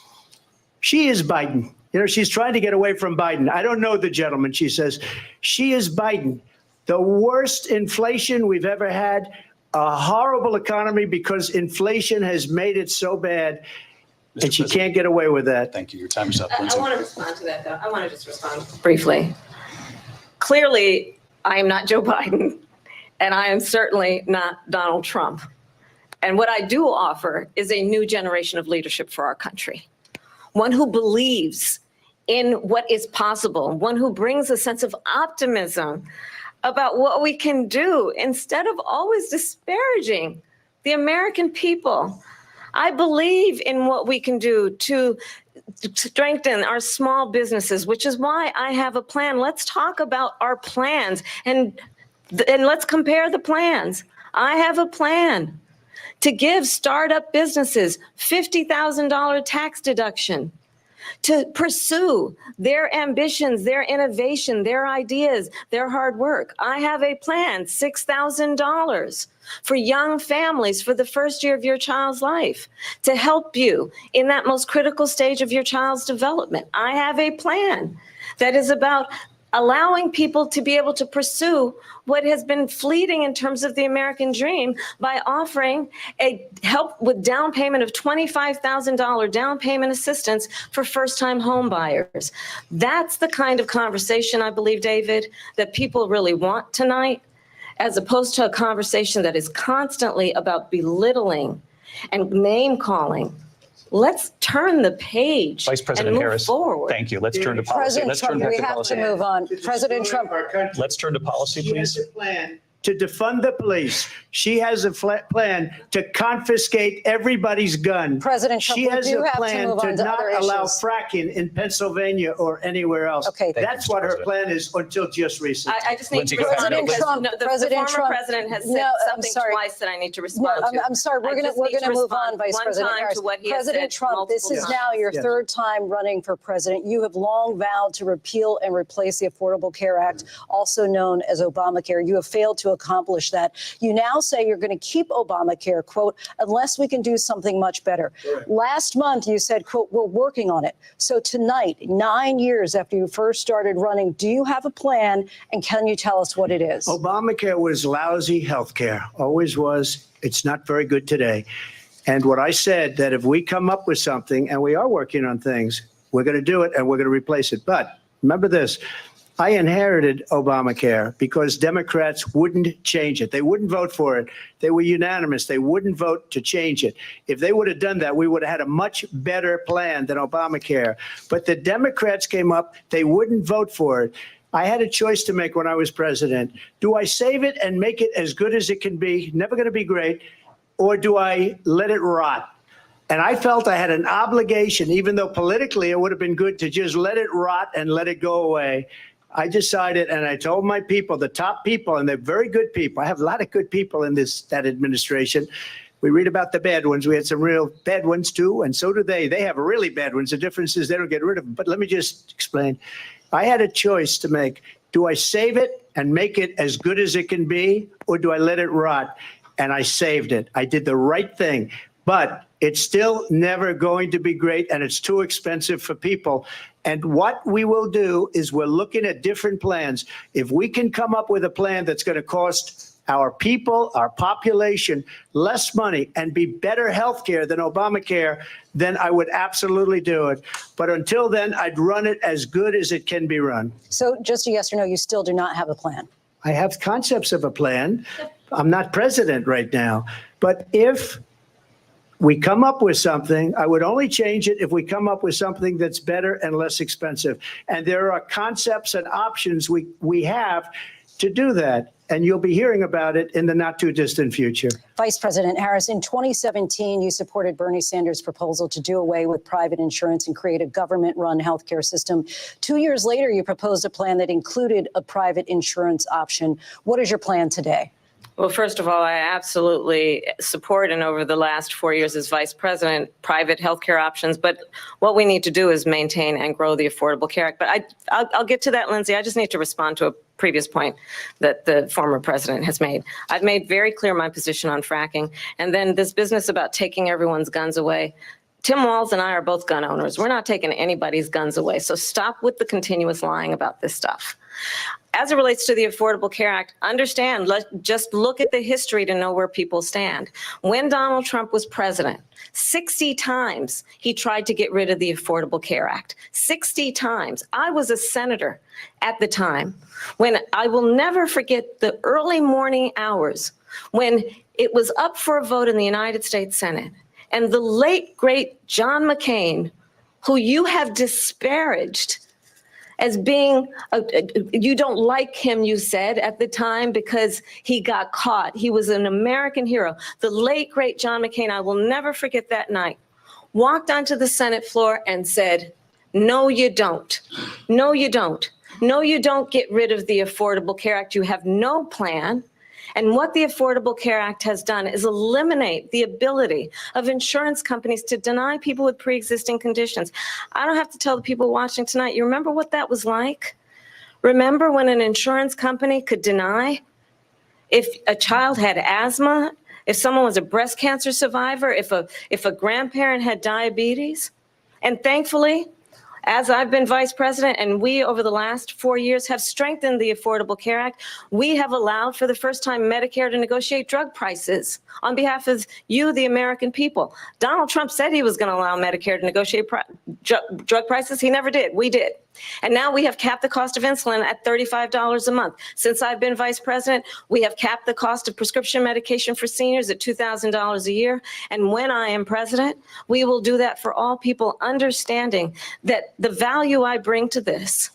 she is Biden. You know, she's trying to get away from Biden. I don't know the gentleman, she says. She is Biden. The worst inflation we've ever had, a horrible economy because inflation has made it so bad, and she can't get away with that. Thank you. Your time is up. I want to respond to that, though. I want to just respond briefly. Clearly, I am not Joe Biden, and I am certainly not Donald Trump. And what I do offer is a new generation of leadership for our country, one who believes in what is possible, one who brings a sense of optimism about what we can do instead of always disparaging the American people. I believe in what we can do to strengthen our small businesses, which is why I have a plan. Let's talk about our plans and let's compare the plans. I have a plan to give startup businesses $50,000 tax deduction, to pursue their ambitions, their innovation, their ideas, their hard work. I have a plan, $6,000 for young families for the first year of your child's life to help you in that most critical stage of your child's development. I have a plan that is about allowing people to be able to pursue what has been fleeting in terms of the American dream by offering a help with down payment of $25,000 down payment assistance for first-time home buyers. That's the kind of conversation, I believe, David, that people really want tonight, as opposed to a conversation that is constantly about belittling and name-calling. Let's turn the page. Vice President and move Harris, forward. thank you. Let's turn to policy. President Trump, we have to move on. President Trump. Let's turn to policy, please. She has a plan to defund the police. She has a plan to confiscate everybody's gun. President Trump, she we has do a have to plan move to on to not other allow issues. fracking in Pennsylvania or anywhere else. Okay. That's what her plan is until just recently. I just need Lindsay, to go ahead. respond. President because Trump, no, the President former Trump. president has said No, I'm something sorry. twice that I need to No, respond to. I'm sorry. We're I gonna just need to move respond on, Vice one President time Harris. to what he has President said Trump, this multiple is times. now your Yes. 3rd time running for president. You have long vowed to repeal and replace the Affordable Care Act, also known as Obamacare. You have failed to accomplish that. You now say you're going to keep Obamacare, quote, unless we can do something much better. Correct. Last month, you said, quote, we're working on it. So tonight, 9 years after you first started running, do you have a plan? And can you tell us what it is? Obamacare was lousy health care, always was. It's not very good today. And what I said, that if we come up with something, and we are working on things, we're going to do it and we're going to replace it. But remember this, I inherited Obamacare because Democrats wouldn't change it. They wouldn't vote for it. They were unanimous. They wouldn't vote to change it. If they would have done that, we would have had a much better plan than Obamacare. But the Democrats came up, they wouldn't vote for it. I had a choice to make when I was president. Do I save it and make it as good as it can be, never going to be great, or do I let it rot? And I felt I had an obligation, even though politically it would have been good to just let it rot and let it go away. I decided, and I told my people, the top people, and they're very good people. I have a lot of good people in that administration. We read about the bad ones. We had some real bad ones too, and so do they. They have really bad ones. The difference is they don't get rid of them. But let me just explain. I had a choice to make. Do I save it and make it as good as it can be, or do I let it rot? And I saved it. I did the right thing. But it's still never going to be great, and it's too expensive for people. And what we will do is we're looking at different plans. If we can come up with a plan that's going to cost our people, our population, less money and be better health care than Obamacare, then I would absolutely do it. But until then, I'd run it as good as it can be run. So just a yes or no, you still do not have a plan? I have concepts of a plan. I'm not president right now. But if we come up with something, I would only change it if we come up with something that's better and less expensive. And there are concepts and options we have to do that. And you'll be hearing about it in the not too distant future. Vice President Harris, in 2017, you supported Bernie Sanders' proposal to do away with private insurance and create a government-run healthcare system. 2 years later, you proposed a plan that included a private insurance option. What is your plan today? Well, first of all, I absolutely support, and over the last 4 years as vice president, private healthcare options. But what we need to do is maintain and grow the Affordable Care Act. But I'll get to that, Lindsay. I just need to respond to a previous point that the former president has made. I've made very clear my position on fracking. And then this business about taking everyone's guns away. Tim Walz and I are both gun owners. We're not taking anybody's guns away. So stop with the continuous lying about this stuff. As it relates to the Affordable Care Act, understand, just look at the history to know where people stand. When Donald Trump was president, 60 times he tried to get rid of the Affordable Care Act. 60 times. I was a senator at the time when I will never forget the early morning hours when it was up for a vote in the United States Senate. And the late, great John McCain, who you have disparaged as being, you don't like him, you said at the time, because he got caught. He was an American hero. The late, great John McCain, I will never forget that night, walked onto the Senate floor and said, no, you don't. No, you don't. No, you don't get rid of the Affordable Care Act. You have no plan. And what the Affordable Care Act has done is eliminate the ability of insurance companies to deny people with pre-existing conditions. I don't have to tell the people watching tonight, you remember what that was like? Remember when an insurance company could deny if a child had asthma, if someone was a breast cancer survivor, if a grandparent had diabetes? And thankfully, as I've been vice president and we over the last 4 years have strengthened the Affordable Care Act, we have allowed for the first time Medicare to negotiate drug prices on behalf of you, the American people. Donald Trump said he was going to allow Medicare to negotiate drug prices. He never did. We did. And now we have capped the cost of insulin at $35 a month. Since I've been vice president, we have capped the cost of prescription medication for seniors at $2,000 a year. And when I am president, we will do that for all people, understanding that the value I bring to this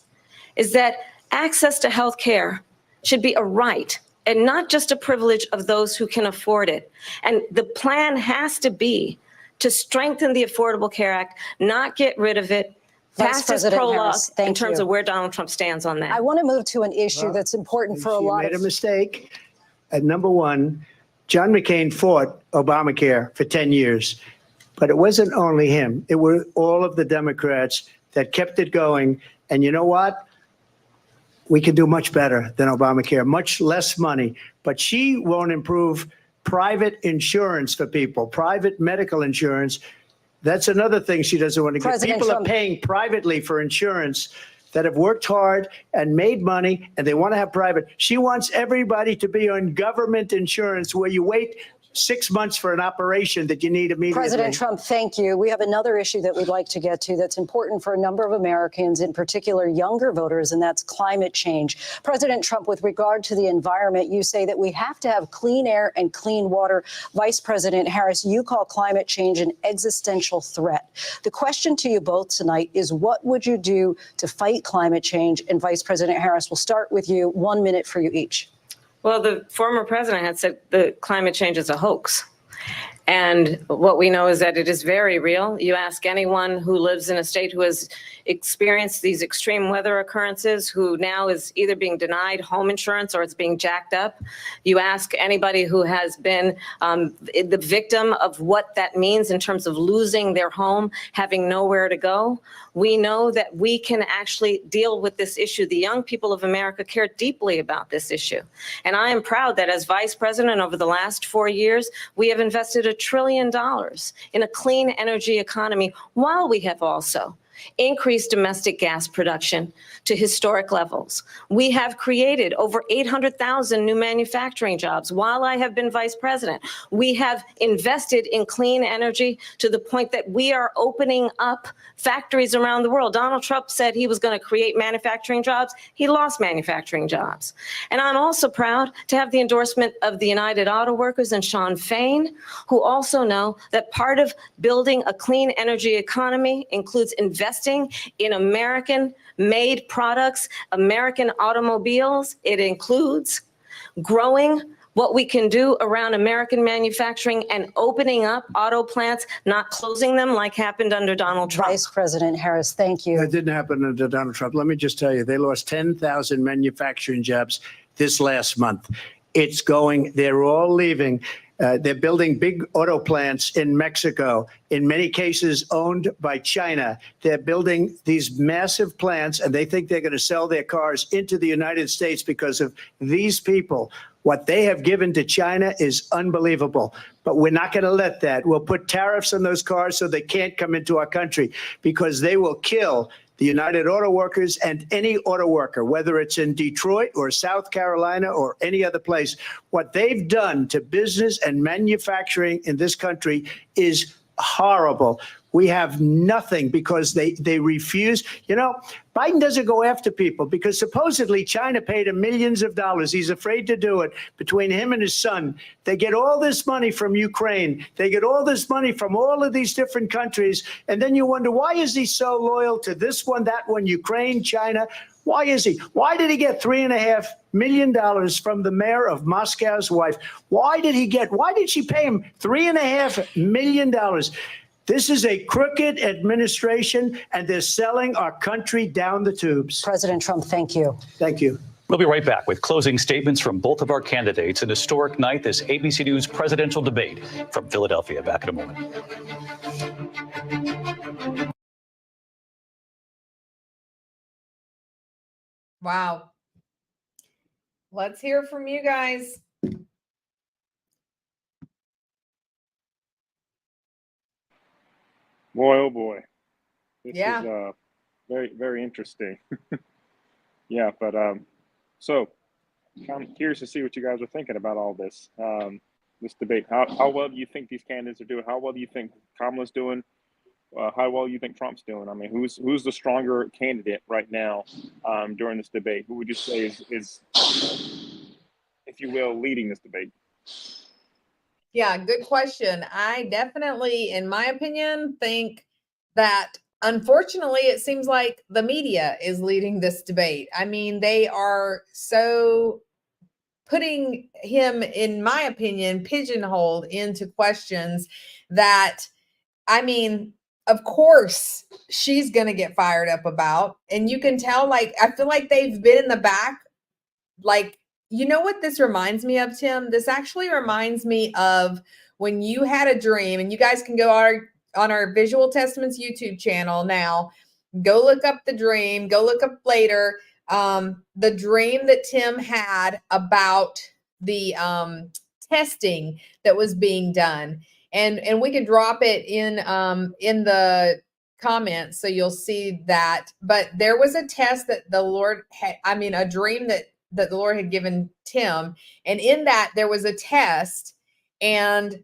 is that access to health care should be a right and not just a privilege of those who can afford it. And the plan has to be to strengthen the Affordable Care Act, not get rid of it. Vice President Harris, thank you. In terms of where Donald Trump stands on that. I want to move to an issue that's important for a lot of... You made a mistake. At number one, John McCain fought Obamacare for 10 years. But it wasn't only him. It were all of the Democrats that kept it going. And you know what? we can do much better than Obamacare, much less money, but she won't improve private insurance for people, private medical insurance. That's another thing she doesn't want to get. President People Trump- are paying privately for insurance that have worked hard and made money, and they want to have private. She wants everybody to be on government insurance where you wait 6 months for an operation that you need immediately. President Trump, thank you. We have another issue that we'd like to get to that's important for a number of Americans, in particular younger voters, and that's climate change. President Trump, with regard to the environment, you say that we have to have clean air and clean water. Vice President Harris, you call climate change an existential threat. The question to you both tonight is, what would you do to fight climate change? And Vice President Harris, we'll start with you. 1 minute for you each. Well, the former president had said that climate change is a hoax. And what we know is that it is very real. You ask anyone who lives in a state who has experienced these extreme weather occurrences, who now is either being denied home insurance or it's being jacked up. You ask anybody who has been the victim of what that means in terms of losing their home, having nowhere to go. We know that we can actually deal with this issue. The young people of America care deeply about this issue. And I am proud that as vice president over the last 4 years, we have invested $1 trillion in a clean energy economy, while we have also increased domestic gas production to historic levels. We have created over 800,000 new manufacturing jobs while I have been vice president. We have invested in clean energy to the point that we are opening up factories around the world. Donald Trump said he was going to create manufacturing jobs. He lost manufacturing jobs. And I'm also proud to have the endorsement of the United Auto Workers and Sean Fain, who also know that part of building a clean energy economy includes investing in American-made products, American automobiles. It includes growing what we can do around American manufacturing and opening up auto plants, not closing them like happened under Donald Trump. Vice President Harris, thank you. That didn't happen under Donald Trump. Let me just tell you, they lost 10,000 manufacturing jobs this last month. It's going, they're all leaving. They're building big auto plants in Mexico, in many cases owned by China. They're building these massive plants, and they think they're going to sell their cars into the United States because of these people. What they have given to China is unbelievable. But we're not going to let that. We'll put tariffs on those cars so they can't come into our country, because they will kill the United Auto Workers and any auto worker, whether it's in Detroit or South Carolina or any other place. What they've done to business and manufacturing in this country is horrible. We have nothing because they refuse. You know, Biden doesn't go after people because supposedly China paid him millions of dollars. He's afraid to do it. Between him and his son, they get all this money from Ukraine. They get all this money from all of these different countries. And then you wonder, why is he so loyal to this one, that one, Ukraine, China? Why is he? Why did he get $3.5 million from the mayor of Moscow's wife? Why did she pay him $3.5 million? This is a crooked administration, and they're selling our country down the tubes. President Trump, thank you. Thank you. We'll be right back with closing statements from both of our candidates. An historic night, this ABC News presidential debate from Philadelphia. Back in a moment. Wow. Let's hear from you guys. Boy, oh boy. This Yeah. is very, very interesting. Yeah, but so I'm curious to see what you guys are thinking about all this. This debate. How well do you think these candidates are doing? How well do you think Kamala's doing? How well do you think Trump's doing? I mean, who's the stronger candidate right now during this debate? Who would you say is, if you will, leading this debate? Yeah, good question. I definitely, in my opinion, think that unfortunately, it seems like the media is leading this debate. I mean, they are so putting him, in my opinion, pigeonholed into questions that, I mean, of course, she's going to get fired up about. And you can tell, like, I feel like they've been in the back, like, you know what this reminds me of, Tim? This actually reminds me of when you had a dream, and you guys can go on our Visual Testaments YouTube channel now. Go look up the dream. Go look up later. the dream that Tim had about the testing that was being done. And we could drop it in the comments so you'll see that. But there was a test that the Lord had, a dream that the Lord had given Tim. And in that there was a test. And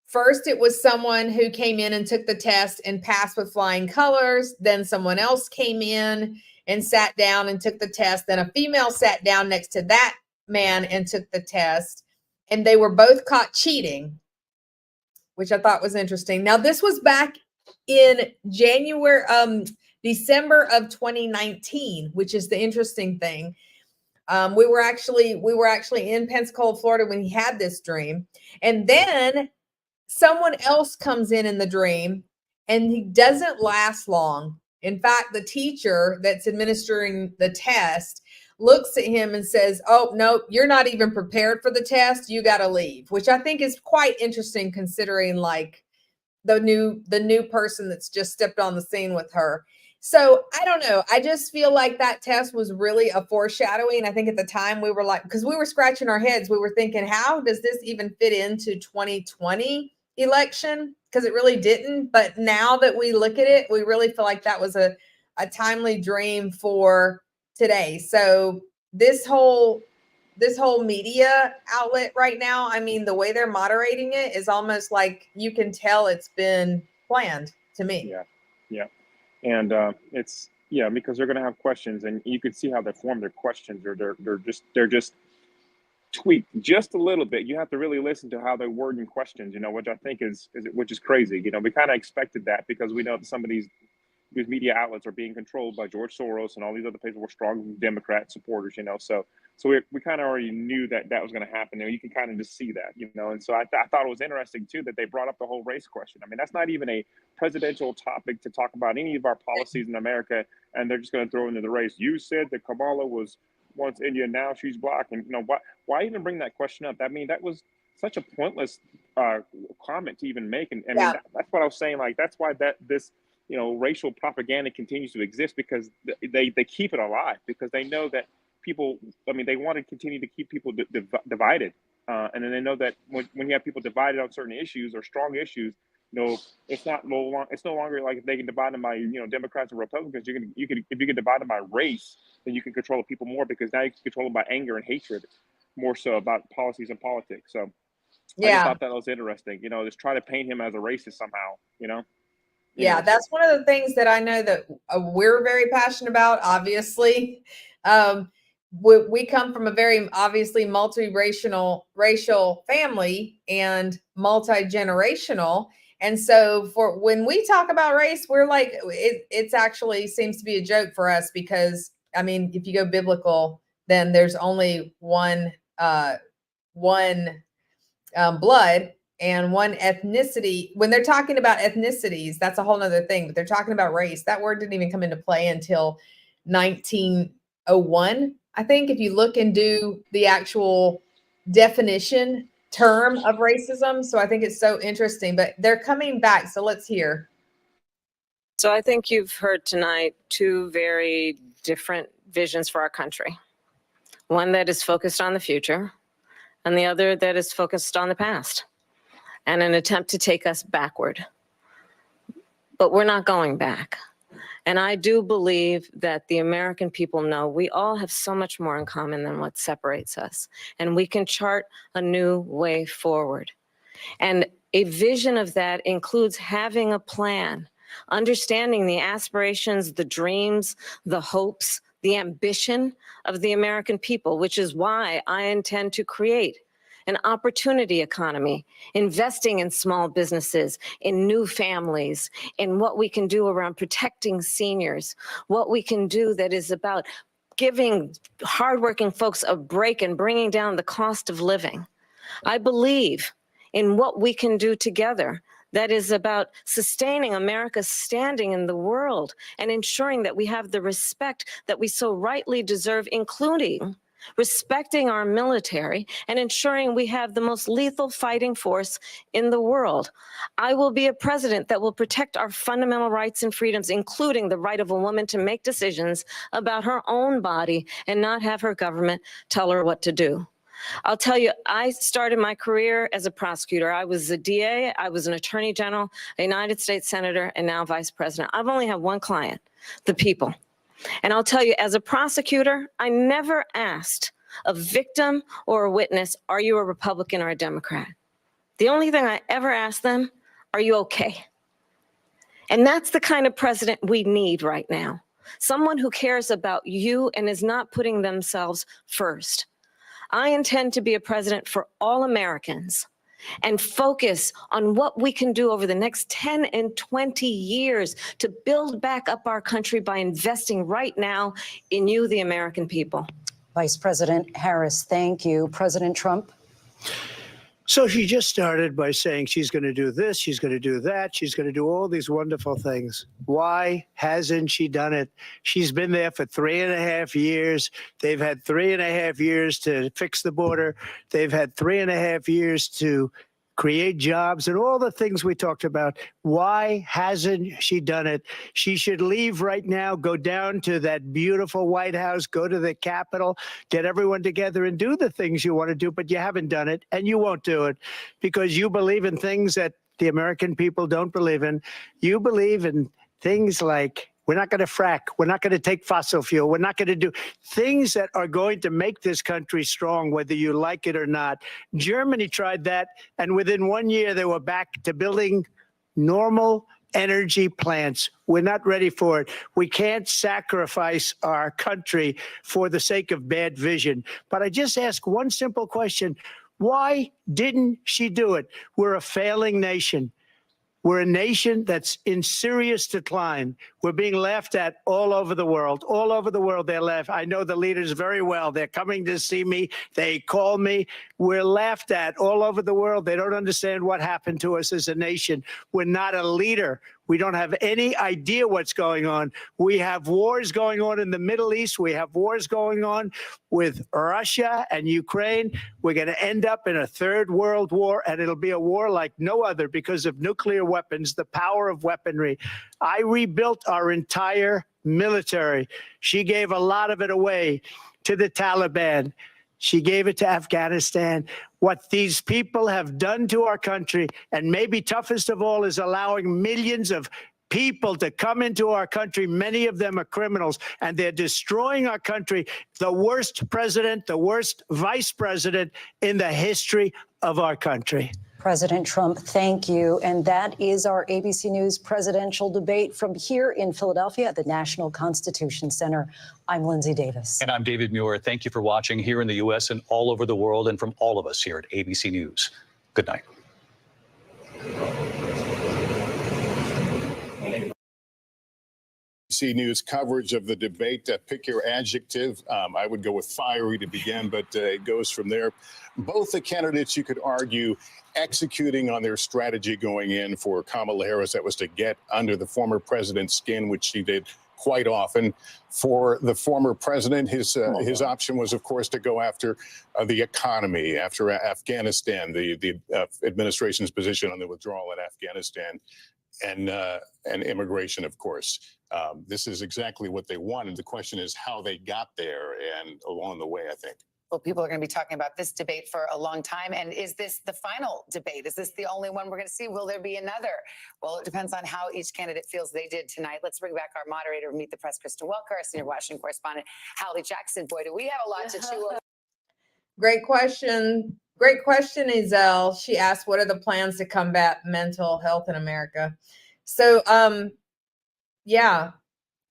first it was someone who came in and took the test and passed with flying colors. Then someone else came in and sat down and took the test. Then a female sat down next to that man and took the test. And they were both caught cheating, which I thought was interesting. Now, this was back in December of 2019, which is the interesting thing. We were actually in Pensacola, Florida when he had this dream. And then someone else comes in the dream, and he doesn't last long. In fact, the teacher that's administering the test looks at him and says, "Oh, no, you're not even prepared for the test. You got to leave," which I think is quite interesting considering like the new person that's just stepped on the scene with her. So I don't know. I just feel like that test was really a foreshadowing. I think at the time we were like, because we were scratching our heads, we were thinking, how does this even fit into 2020 election? Because it really didn't. But now that we look at it, we really feel like that was a timely dream for today. So this whole media outlet right now, the way they're moderating it is almost like you can tell it's been planned to me. Yeah. And it's because they're going to have questions, and you can see how they form their questions, or they're just tweaked just a little bit. You have to really listen to how they're wording questions, which I think is crazy. We kind of expected that because we know that some of these media outlets are being controlled by George Soros and all these other people were strong Democrat supporters, So we kind of already knew that was going to happen. You can kind of just see that, And so I thought it was interesting too that they brought up the whole race question. That's not even a presidential topic to talk about any of our policies in America, and they're just going to throw into the race. You said that Kamala was once Indian, now she's black, and why even bring that question up? That was such a pointless comment to even make, and that's what I was saying. Like that's why this racial propaganda continues to exist, because they keep it alive, because they know that people, they want to continue to keep people divided. And then they know that when you have people divided on certain issues or strong issues, it's no longer like if they can divide them by, Democrats and Republicans. If you can divide them by race, then you can control the people more, because now you can control them by anger and hatred more so about policies and politics. So I just thought that was interesting, just try to paint him as a racist somehow, Yeah, that's one of the things that I know that we're very passionate about, obviously. We come from a very obviously multiracial family and multi-generational. And so for when we talk about race, we're like, it's actually seems to be a joke for us, because if you go biblical, then there's only one blood and one ethnicity. When they're talking about ethnicities, that's a whole nother thing, but they're talking about race. That word didn't even come into play until 1901. I think if you look and do the actual definition term of racism. So I think it's so interesting, but they're coming back. So let's hear. So I think you've heard tonight two very different visions for our country. One that is focused on the future, and the other that is focused on the past, and an attempt to take us backward. But we're not going back. And I do believe that the American people know we all have so much more in common than what separates us. And we can chart a new way forward. And a vision of that includes having a plan, understanding the aspirations, the dreams, the hopes, the ambition of the American people, which is why I intend to create an opportunity economy, investing in small businesses, in new families, in what we can do around protecting seniors, what we can do that is about giving hardworking folks a break and bringing down the cost of living. I believe in what we can do together that is about sustaining America's standing in the world and ensuring that we have the respect that we so rightly deserve, including respecting our military, and ensuring we have the most lethal fighting force in the world. I will be a president that will protect our fundamental rights and freedoms, including the right of a woman to make decisions about her own body and not have her government tell her what to do. I'll tell you, I started my career as a prosecutor. I was a DA, I was an attorney general, a United States senator, and now vice president. I've only had one client, the people. And I'll tell you, as a prosecutor, I never asked a victim or a witness, are you a Republican or a Democrat? The only thing I ever asked them, are you okay? And that's the kind of president we need right now. Someone who cares about you and is not putting themselves first. I intend to be a president for all Americans and focus on what we can do over the next 10 and 20 years to build back up our country by investing right now in you, the American people. Vice President Harris, thank you. President Trump? So she just started by saying she's going to do this, she's going to do that, she's going to do all these wonderful things. Why hasn't she done it? She's been there for 3.5 years. They've had 3.5 years to fix the border. They've had 3.5 years to create jobs and all the things we talked about. Why hasn't she done it? She should leave right now, go down to that beautiful White House, go to the Capitol, get everyone together and do the things you want to do, but you haven't done it and you won't do it because you believe in things that the American people don't believe in. You believe in things like we're not going to frack. We're not going to take fossil fuel. We're not going to do things that are going to make this country strong, whether you like it or not. Germany tried that, and within 1 year, they were back to building normal energy plants. We're not ready for it. We can't sacrifice our country for the sake of bad vision. But I just ask one simple question. Why didn't she do it? We're a failing nation. We're a nation that's in serious decline. We're being laughed at all over the world. All over the world, they're laughed. I know the leaders very well. They're coming to see me. They call me. We're laughed at all over the world. They don't understand what happened to us as a nation. We're not a leader. We don't have any idea what's going on. We have wars going on in the Middle East. We have wars going on with Russia and Ukraine. We're going to end up in a third world war, and it'll be a war like no other because of nuclear weapons, the power of weaponry. I rebuilt our entire military. She gave a lot of it away to the Taliban. She gave it to Afghanistan. What these people have done to our country, and maybe toughest of all, is allowing millions of people to come into our country. Many of them are criminals, and they're destroying our country. The worst president, the worst vice president in the history of our country. President Trump, thank you. And that is our ABC News presidential debate from here in Philadelphia at the National Constitution Center. I'm Lindsay Davis. And I'm David Muir. Thank you for watching here in the U.S. and all over the world, and from all of us here at ABC News. Good night. ABC News coverage of the debate. Pick your adjective. I would go with fiery to begin, but it goes from there. Both the candidates, you could argue, executing on their strategy going in. For Kamala Harris, that was to get under the former president's skin, which she did quite often. For the former president, his option was, of course, to go after the economy, after Afghanistan, the administration's position on the withdrawal in Afghanistan, and immigration, of course. This is exactly what they wanted. The question is how they got there, and along the way, I think. Well, people are going to be talking about this debate for a long time. And is this the final debate? Is this the only one we're going to see? Will there be another? Well, it depends on how each candidate feels they did tonight. Let's bring back our moderator, Meet the Press, Kristen Welker, our senior Washington correspondent, Hallie Jackson. Boy, do we have a lot to chew on. Great question. Great question, Ezell. She asked, what are the plans to combat mental health in America? So, yeah,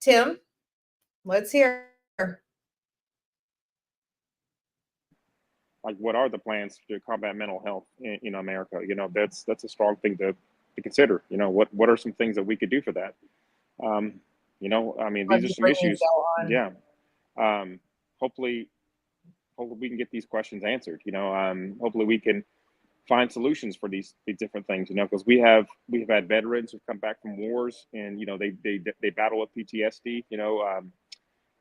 Tim, let's hear. Like, what are the plans to combat mental health in America? You know, that's a strong thing to consider. You know, what are some things that we could do for that? You know, I mean, these are some issues. Yeah. Hopefully we can get these questions answered. You know, hopefully we can find solutions for these different things. You know, because we've had veterans who've come back from wars, and you know they battle with PTSD. You know,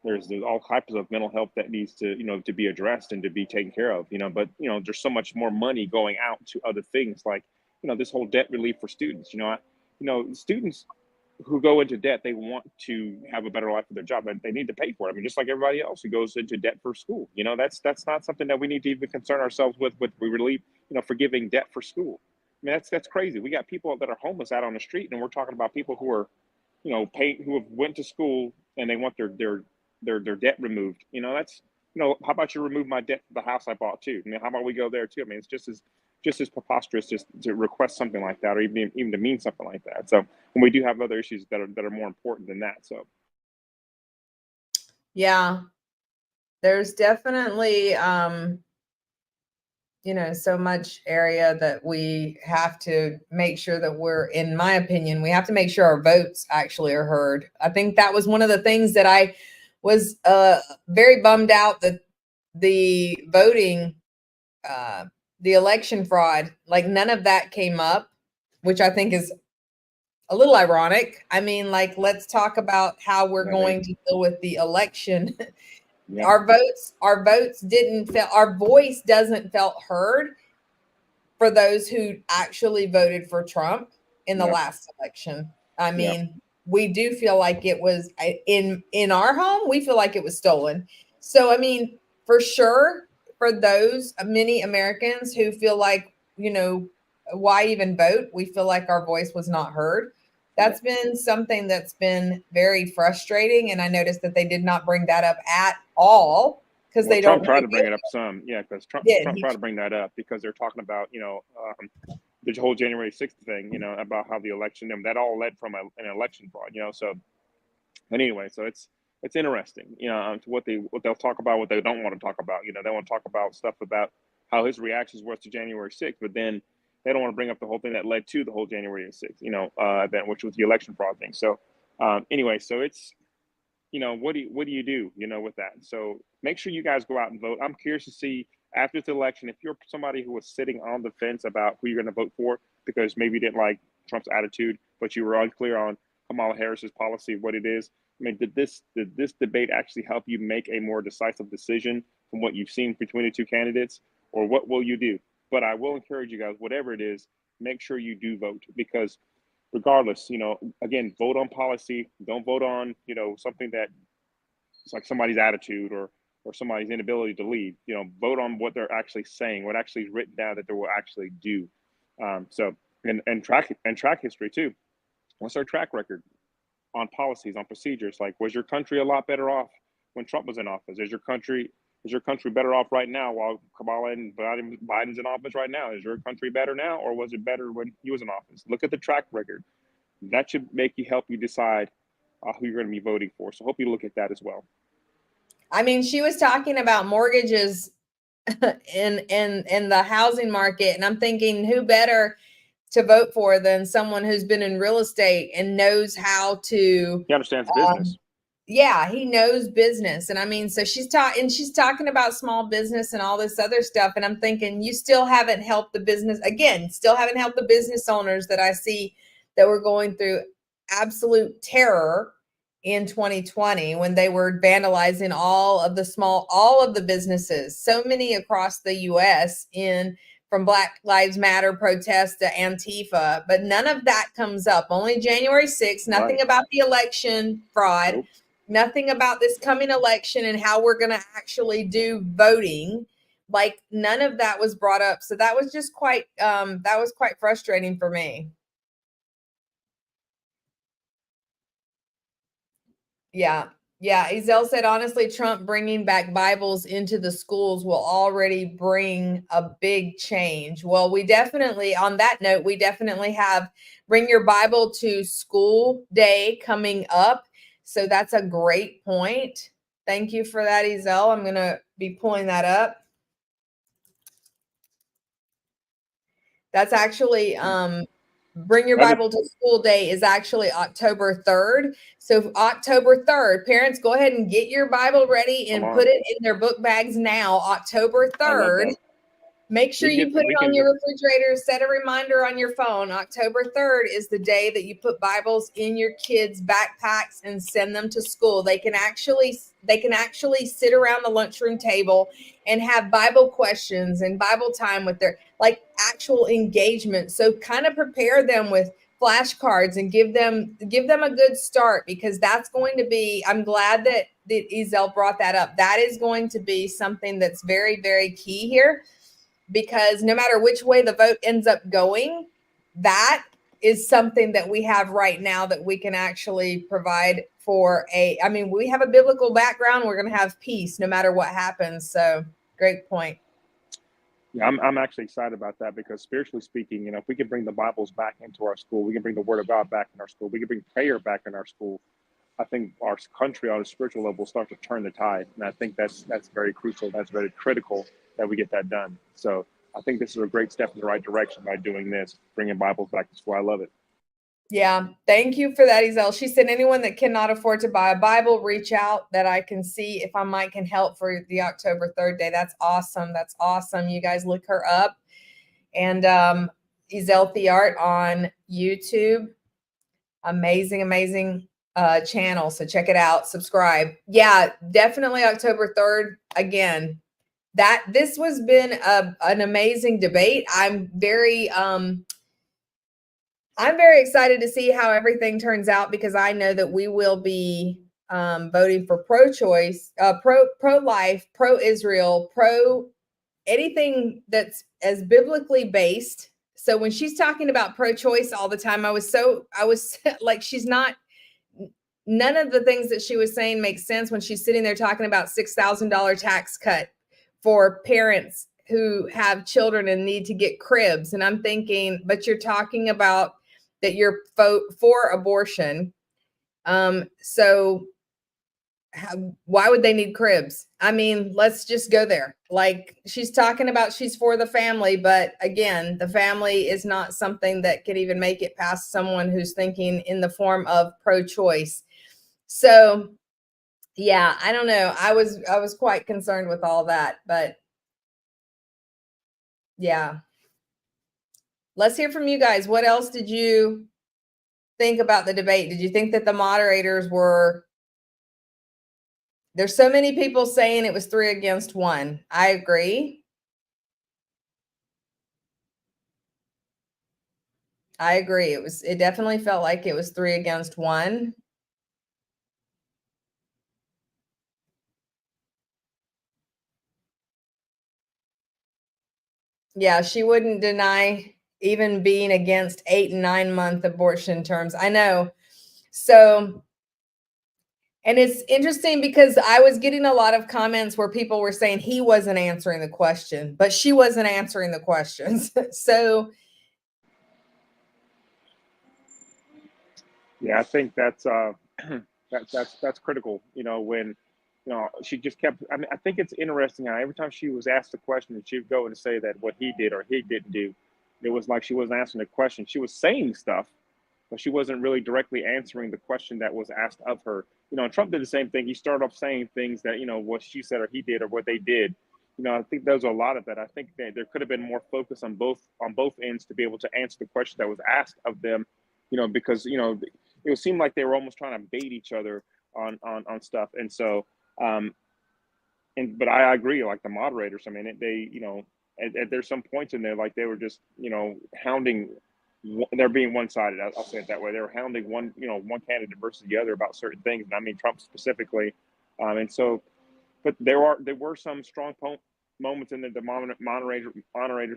there's all types of mental health that needs to, to be addressed and to be taken care of, but, there's so much more money going out to other things like, this whole debt relief for students. Students who go into debt, they want to have a better life with their job, and they need to pay for it. I mean, just like everybody else who goes into debt for school, that's not something that we need to even concern ourselves with relief, forgiving debt for school. I mean, that's crazy. We got people that are homeless out on the street, and we're talking about people who are, who have went to school and they want their debt removed. That's, how about you remove my debt for the house I bought too? I mean, how about we go there too? I mean, it's just as preposterous just to request something like that, or even to mean something like that. So when we do have other issues that are more important than that. So yeah, there's definitely so much area that we have to make sure that in my opinion, we have to make sure our votes actually are heard. I think that was one of the things that I was very bummed out, that the voting, the election fraud, like none of that came up, which I think is a little ironic. I mean, like, let's talk about how we're going to deal with the election. Yeah. Our votes didn't feel, our voice doesn't felt heard for those who actually voted for Trump in the last election. I mean, we do feel like it was in our home, we feel like it was stolen. So, I mean, for sure, for those many Americans who feel like, why even vote? We feel like our voice was not heard. That's been something that's been very frustrating. And I noticed that they did not bring that up at all, because they don't. Trump tried to bring it up some. Yeah, because Trump tried to bring that up because they're talking about, the whole January 6th thing, about how the election, that all led from an election fraud, so. But anyway, so it's interesting, to what they'll talk about, what they don't want to talk about. They want to talk about stuff about how his reactions was to January 6th, but then they don't want to bring up the whole thing that led to the whole January 6th, event, which was the election fraud thing. So anyway, so it's, what do you do, with that? So make sure you guys go out and vote. I'm curious to see after the election, if you're somebody who was sitting on the fence about who you're going to vote for because maybe you didn't like Trump's attitude, but you were unclear on Kamala Harris's policy, what it is. I mean, did this debate actually help you make a more decisive decision from what you've seen between the two candidates, or what will you do? But I will encourage you guys, whatever it is, make sure you do vote, because regardless, again, vote on policy. Don't vote on, something that it's like somebody's attitude or somebody's inability to lead. Vote on what they're actually saying, what actually is written down that they will actually do. So track history too. What's our track record on policies, on procedures? Like, was your country a lot better off when Trump was in office? Is your country better off right now while Kamala and Biden's in office right now? Is your country better now, or was it better when he was in office? Look at the track record. That should help you decide who you're going to be voting for. So hope you look at that as well. I mean, she was talking about mortgages in the housing market, and I'm thinking, who better to vote for than someone who's been in real estate and knows how to. He understands business. Yeah, he knows business. And I mean, so she's talking about small business and all this other stuff. And I'm thinking, you still haven't helped the business owners that I see that were going through absolute terror in 2020 when they were vandalizing all of the businesses, so many across the US, from Black Lives Matter protests to Antifa, but none of that comes up. Only January 6th, nothing about the election fraud. Nope. Nothing about this coming election and how we're going to actually do voting. Like, none of that was brought up. So that was just quite frustrating for me. Yeah. Ezel said, honestly, Trump bringing back Bibles into the schools will already bring a big change. Well, on that note, we definitely have Bring Your Bible to School Day coming up. So that's a great point. Thank you for that, Ezel. I'm going to be pulling that up. That's actually Bring Your Bible to School Day is actually October 3rd. So October 3rd, parents, go ahead and get your Bible ready and put it in their book bags now. October 3rd. Make sure you put it on your refrigerator. Set a reminder on your phone. October 3rd is the day that you put Bibles in your kids' backpacks and send them to school. They can actually sit around the lunchroom table and have Bible questions and Bible time with their actual engagement. So kind of prepare them with flashcards and give them a good start, because that's going to be, I'm glad that Ezel brought that up. That is going to be something that's very, very key here, because no matter which way the vote ends up going, that is something that we have right now that we can actually provide for we have a biblical background. We're going to have peace no matter what happens. So great point. Yeah, I'm actually excited about that, because spiritually speaking, if we can bring the Bibles back into our school, we can bring the Word of God back in our school, we can bring prayer back in our school, I think our country on a spiritual level will start to turn the tide. And I think that's very crucial. That's very critical that we get that done. So I think this is a great step in the right direction by doing this, bringing Bibles back to school. I love it. Yeah, thank you for that, Ezel. She said anyone that cannot afford to buy a Bible, reach out that I can see if I can help for the October 3rd day. That's awesome. That's awesome. You guys look her up. And Ezel Theart on YouTube. Amazing channel. So check it out. Subscribe. Yeah, definitely October 3rd. Again, this has been an amazing debate. I'm very excited to see how everything turns out, because I know that we will be voting for pro-choice, pro-life, pro-Israel, anything that's as biblically based. So when she's talking about pro-choice all the time, I was like, none of the things that she was saying makes sense when she's sitting there talking about $6,000 tax cut for parents who have children and need to get cribs. And I'm thinking, but you're talking about that you're for abortion. So why would they need cribs? I mean, let's just go there. Like, she's talking about she's for the family, but again, the family is not something that could even make it past someone who's thinking in the form of pro-choice. So yeah, I don't know. I was quite concerned with all that, but yeah. Let's hear from you guys. What else did you think about the debate? Did you think that the moderators there's so many people saying it was 3 against 1. I agree. It definitely felt like it was 3 against 1. Yeah, she wouldn't deny even being against 8 and 9 month abortion terms. I know. So, and it's interesting because I was getting a lot of comments where people were saying he wasn't answering the question, but she wasn't answering the questions. So, Yeah, I think that's critical. When she just kept. I mean, I think it's interesting how every time she was asked a question, she'd go and say that what he did or he didn't do. It was like she wasn't answering the question. She was saying stuff, but she wasn't really directly answering the question that was asked of her. And Trump did the same thing. He started off saying things that, what she said or he did or what they did. I think there's a lot of that. I think that there could have been more focus on both ends to be able to answer the question that was asked of them, because, it seemed like they were almost trying to bait each other on stuff. And so, but I agree, like the moderators, I mean, there's some points in there, like they were just, hounding. They're being one-sided. I'll say it that way. They were hounding one candidate versus the other about certain things, and I mean Trump specifically. And so, but there were some strong moments in the moderators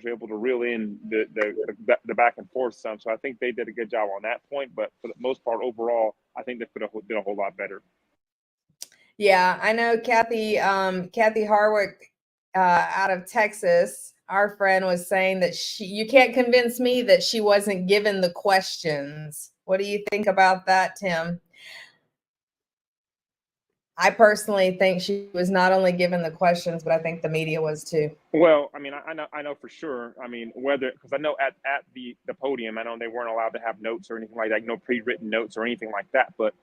were able to reel in the back and forth some. So I think they did a good job on that point. But for the most part, overall, I think they could have did a whole lot better. Yeah, I know Kathy Harwick out of Texas. Our friend was saying that you can't convince me that she wasn't given the questions. What do you think about that, Tim? I personally think she was not only given the questions, but I think the media was too. Well, I mean, I know for sure. I mean, because I know at the podium, I know they weren't allowed to have notes or anything like that, no pre-written notes or anything like that. But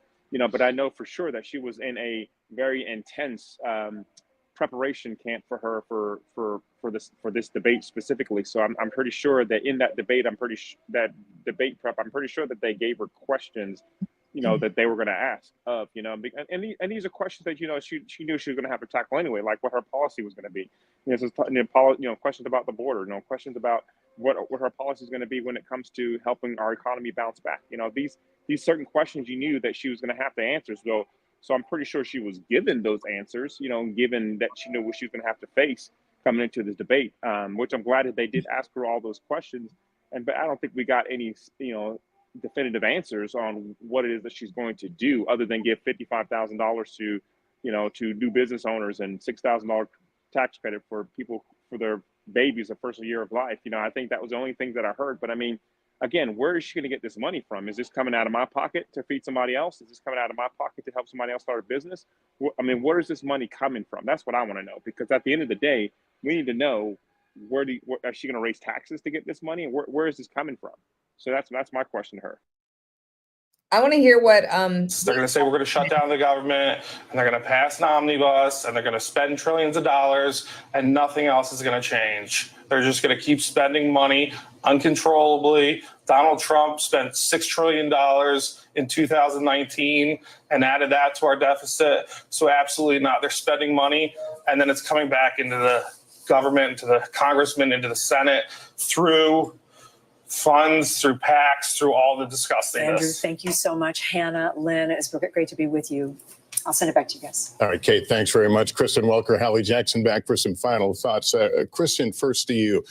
but I know for sure that she was in a very intense preparation camp for her for this debate specifically. So I'm pretty sure that in that debate, I'm pretty sure that they gave her questions, that they were going to ask of, and these are questions that, she knew she was going to have to tackle anyway, like what her policy was going to be. Questions about the border, questions about what her policy is going to be when it comes to helping our economy bounce back. These certain questions you knew that she was going to have to answer. So I'm pretty sure she was given those answers, given that she knew what she was going to have to face coming into this debate, which I'm glad that they did ask her all those questions. But I don't think we got any, definitive answers on what it is that she's going to do, other than give $55,000 to new business owners and $6,000 tax credit for people for their babies the first year of life. I think that was the only thing that I heard. But I mean, again, where is she going to get this money from? Is this coming out of my pocket to feed somebody else? Is this coming out of my pocket to help somebody else start a business? I mean, where is this money coming from? That's what I want to know, because at the end of the day, we need to know is she going to raise taxes to get this money, and where is this coming from? So that's my question to her. I want to hear what they're going to say. We're going to shut down the government, and they're going to pass an omnibus, and they're going to spend trillions of dollars, and nothing else is going to change. They're just going to keep spending money uncontrollably. Donald Trump spent $6 trillion in 2019 and added that to our deficit. So absolutely not. They're spending money, and then it's coming back into the government, into the congressman, into the Senate through funds, through PACs, through all the disgustingness. Andrew, thank you so much. Hannah, Lynn, it's great to be with you. I'll send it back to you guys. All right, Kate, thanks very much. Kristen Welker, Hallie Jackson back for some final thoughts. Kristen, first to you.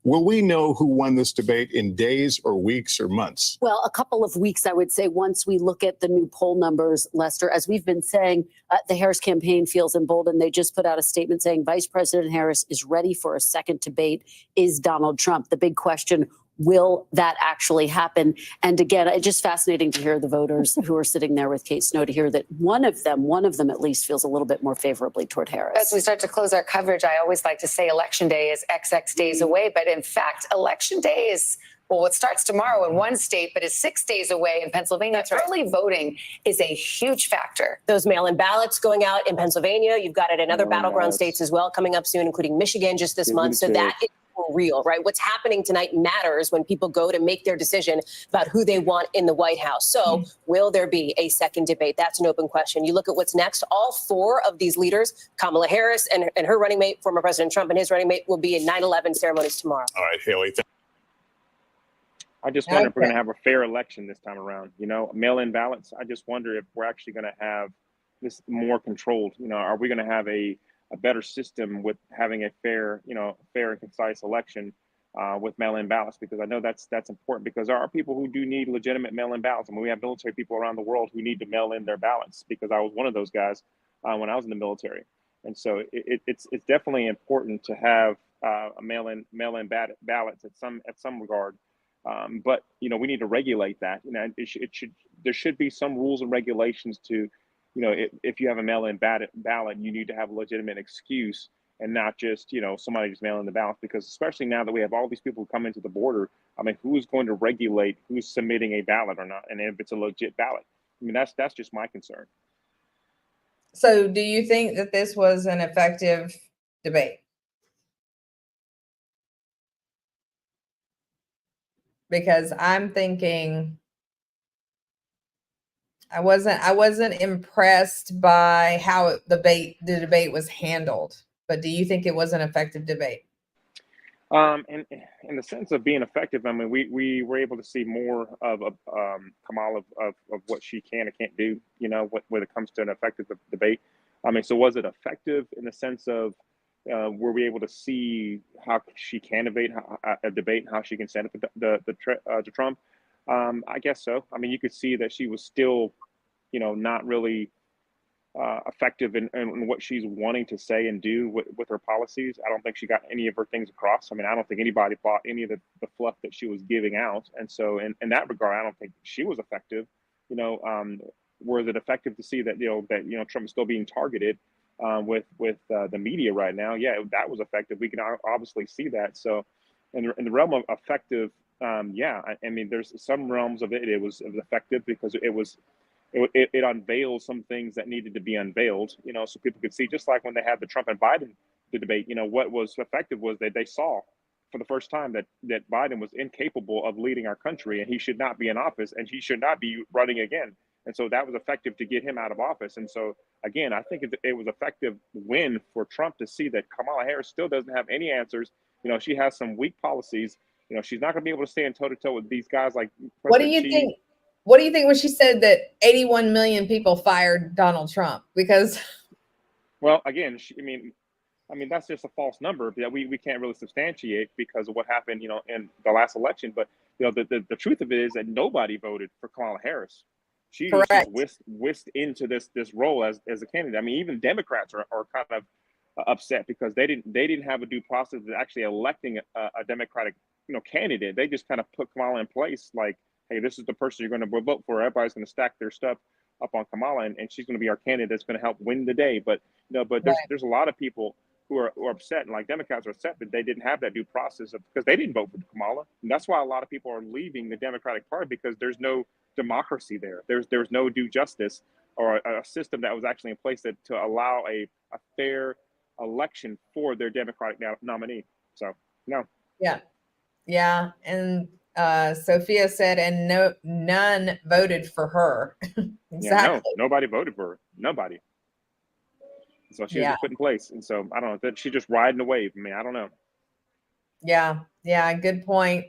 Will we know who won this debate in days or weeks or months? Well, a couple of weeks, I would say, once we look at the new poll numbers, Lester. As we've been saying, the Harris campaign feels emboldened. They just put out a statement saying Vice President Harris is ready for a second debate. Is Donald Trump? The big question, will that actually happen? And again, it's just fascinating to hear the voters who are sitting there with Kate Snow, to hear that one of them at least feels a little bit more favorably toward Harris. As we start to close our coverage, I always like to say Election Day is XX days away. But in fact, Election Day is, well, it starts tomorrow in one state, but is 6 days away in Pennsylvania. That's right. Early voting is a huge factor. Those mail-in ballots going out in Pennsylvania. You've got it in other battleground states as well, coming up soon, including Michigan just this month. So that is real, right? What's happening tonight matters when people go to make their decision about who they want in the White House. So will there be a second debate? That's an open question. You look at what's next. All four of these leaders, Kamala Harris and her running mate, former President Trump, and his running mate, will be in 9/11 ceremonies tomorrow. All right, Haley. I just wonder if we're going to have a fair election this time around. Mail-in ballots. I just wonder if we're actually going to have this more controlled. Are we going to have a better system with having a fair and concise election with mail-in ballots? Because I know that's important, because there are people who do need legitimate mail-in ballots. I mean, we have military people around the world who need to mail in their ballots, because I was one of those guys when I was in the military. And so it's definitely important to have a mail-in ballots at some regard. But we need to regulate that. There should be some rules and regulations to, if you have a mail-in ballot, you need to have a legitimate excuse, and not just, somebody just mailing the ballot. Because especially now that we have all these people who come into the border, I mean, who is going to regulate who's submitting a ballot or not, and if it's a legit ballot? I mean, that's just my concern. So do you think that this was an effective debate? Because I'm thinking I wasn't impressed by how the debate was handled. But do you think it was an effective debate? In the sense of being effective, I mean, we were able to see more of Kamala of what she can and can't do, when it comes to an effective debate. I mean, so was it effective in the sense of were we able to see how she can debate and how she can stand up to Trump? I guess so. I mean, you could see that she was still, not really effective in what she's wanting to say and do with her policies. I don't think she got any of her things across. I mean, I don't think anybody bought any of the fluff that she was giving out. And so in that regard, I don't think she was effective. Was it effective to see that, Trump is still being targeted with the media right now? Yeah, that was effective. We can obviously see that. So in the realm of effective, I mean, there's some realms of it was effective, because it was it unveiled some things that needed to be unveiled, so people could see, just like when they had the Trump and Biden debate, what was effective was that they saw for the first time that Biden was incapable of leading our country, and he should not be in office, and he should not be running again. And so that was effective to get him out of office. And so, again, I think it was effective win for Trump to see that Kamala Harris still doesn't have any answers. She has some weak policies. She's not going to be able to stand toe-to-toe with these guys like What do President you Xi. think? What do you think when she said that 81 million people fired Donald Trump? Because, well, again, I mean, that's just a false number that we can't really substantiate because of what happened, in the last election. But, the truth of it is that nobody voted for Kamala Harris. She was just whisked into this role as a candidate. I mean, even Democrats are kind of upset because they didn't have a due process of actually electing a Democratic candidate. They just kind of put Kamala in place, like, hey, this is the person you're going to vote for. Everybody's going to stack their stuff up on Kamala, and she's going to be our candidate that's going to help win the day. But there's a lot of people who are upset, and like Democrats are upset that they didn't have that due process because they didn't vote for Kamala. And that's why a lot of people are leaving the Democratic Party, because there's no democracy there. There's no due justice or a system that was actually in place to allow a fair election for their Democratic nominee. So, no. Yeah. And Sophia said, and none voted for her. Exactly. Yeah, no, nobody voted for her. Nobody. So she was just put in place. And so, I don't know, that she's just riding the wave. I mean, I don't know. Yeah. Good point.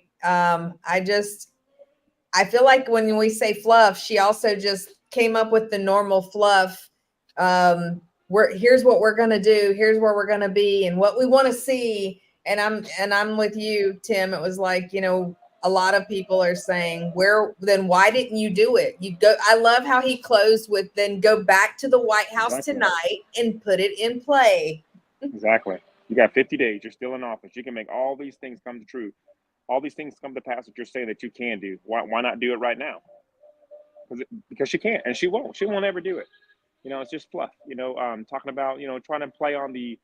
I feel like when we say fluff, she also just came up with the normal fluff. Here's what we're going to do. Here's where we're going to be and what we want to see. And I'm with you, Tim. It was like, a lot of people are saying, why didn't you do it? I love how he closed with, then go back to the White House tonight and put it in play. Exactly. You got 50 days. You're still in office. You can make all these things come to true. All these things come to pass that you're saying that you can do. Why not do it right now? Because she can't, and she won't. She won't ever do it. It's just fluff. Talking about trying to play on the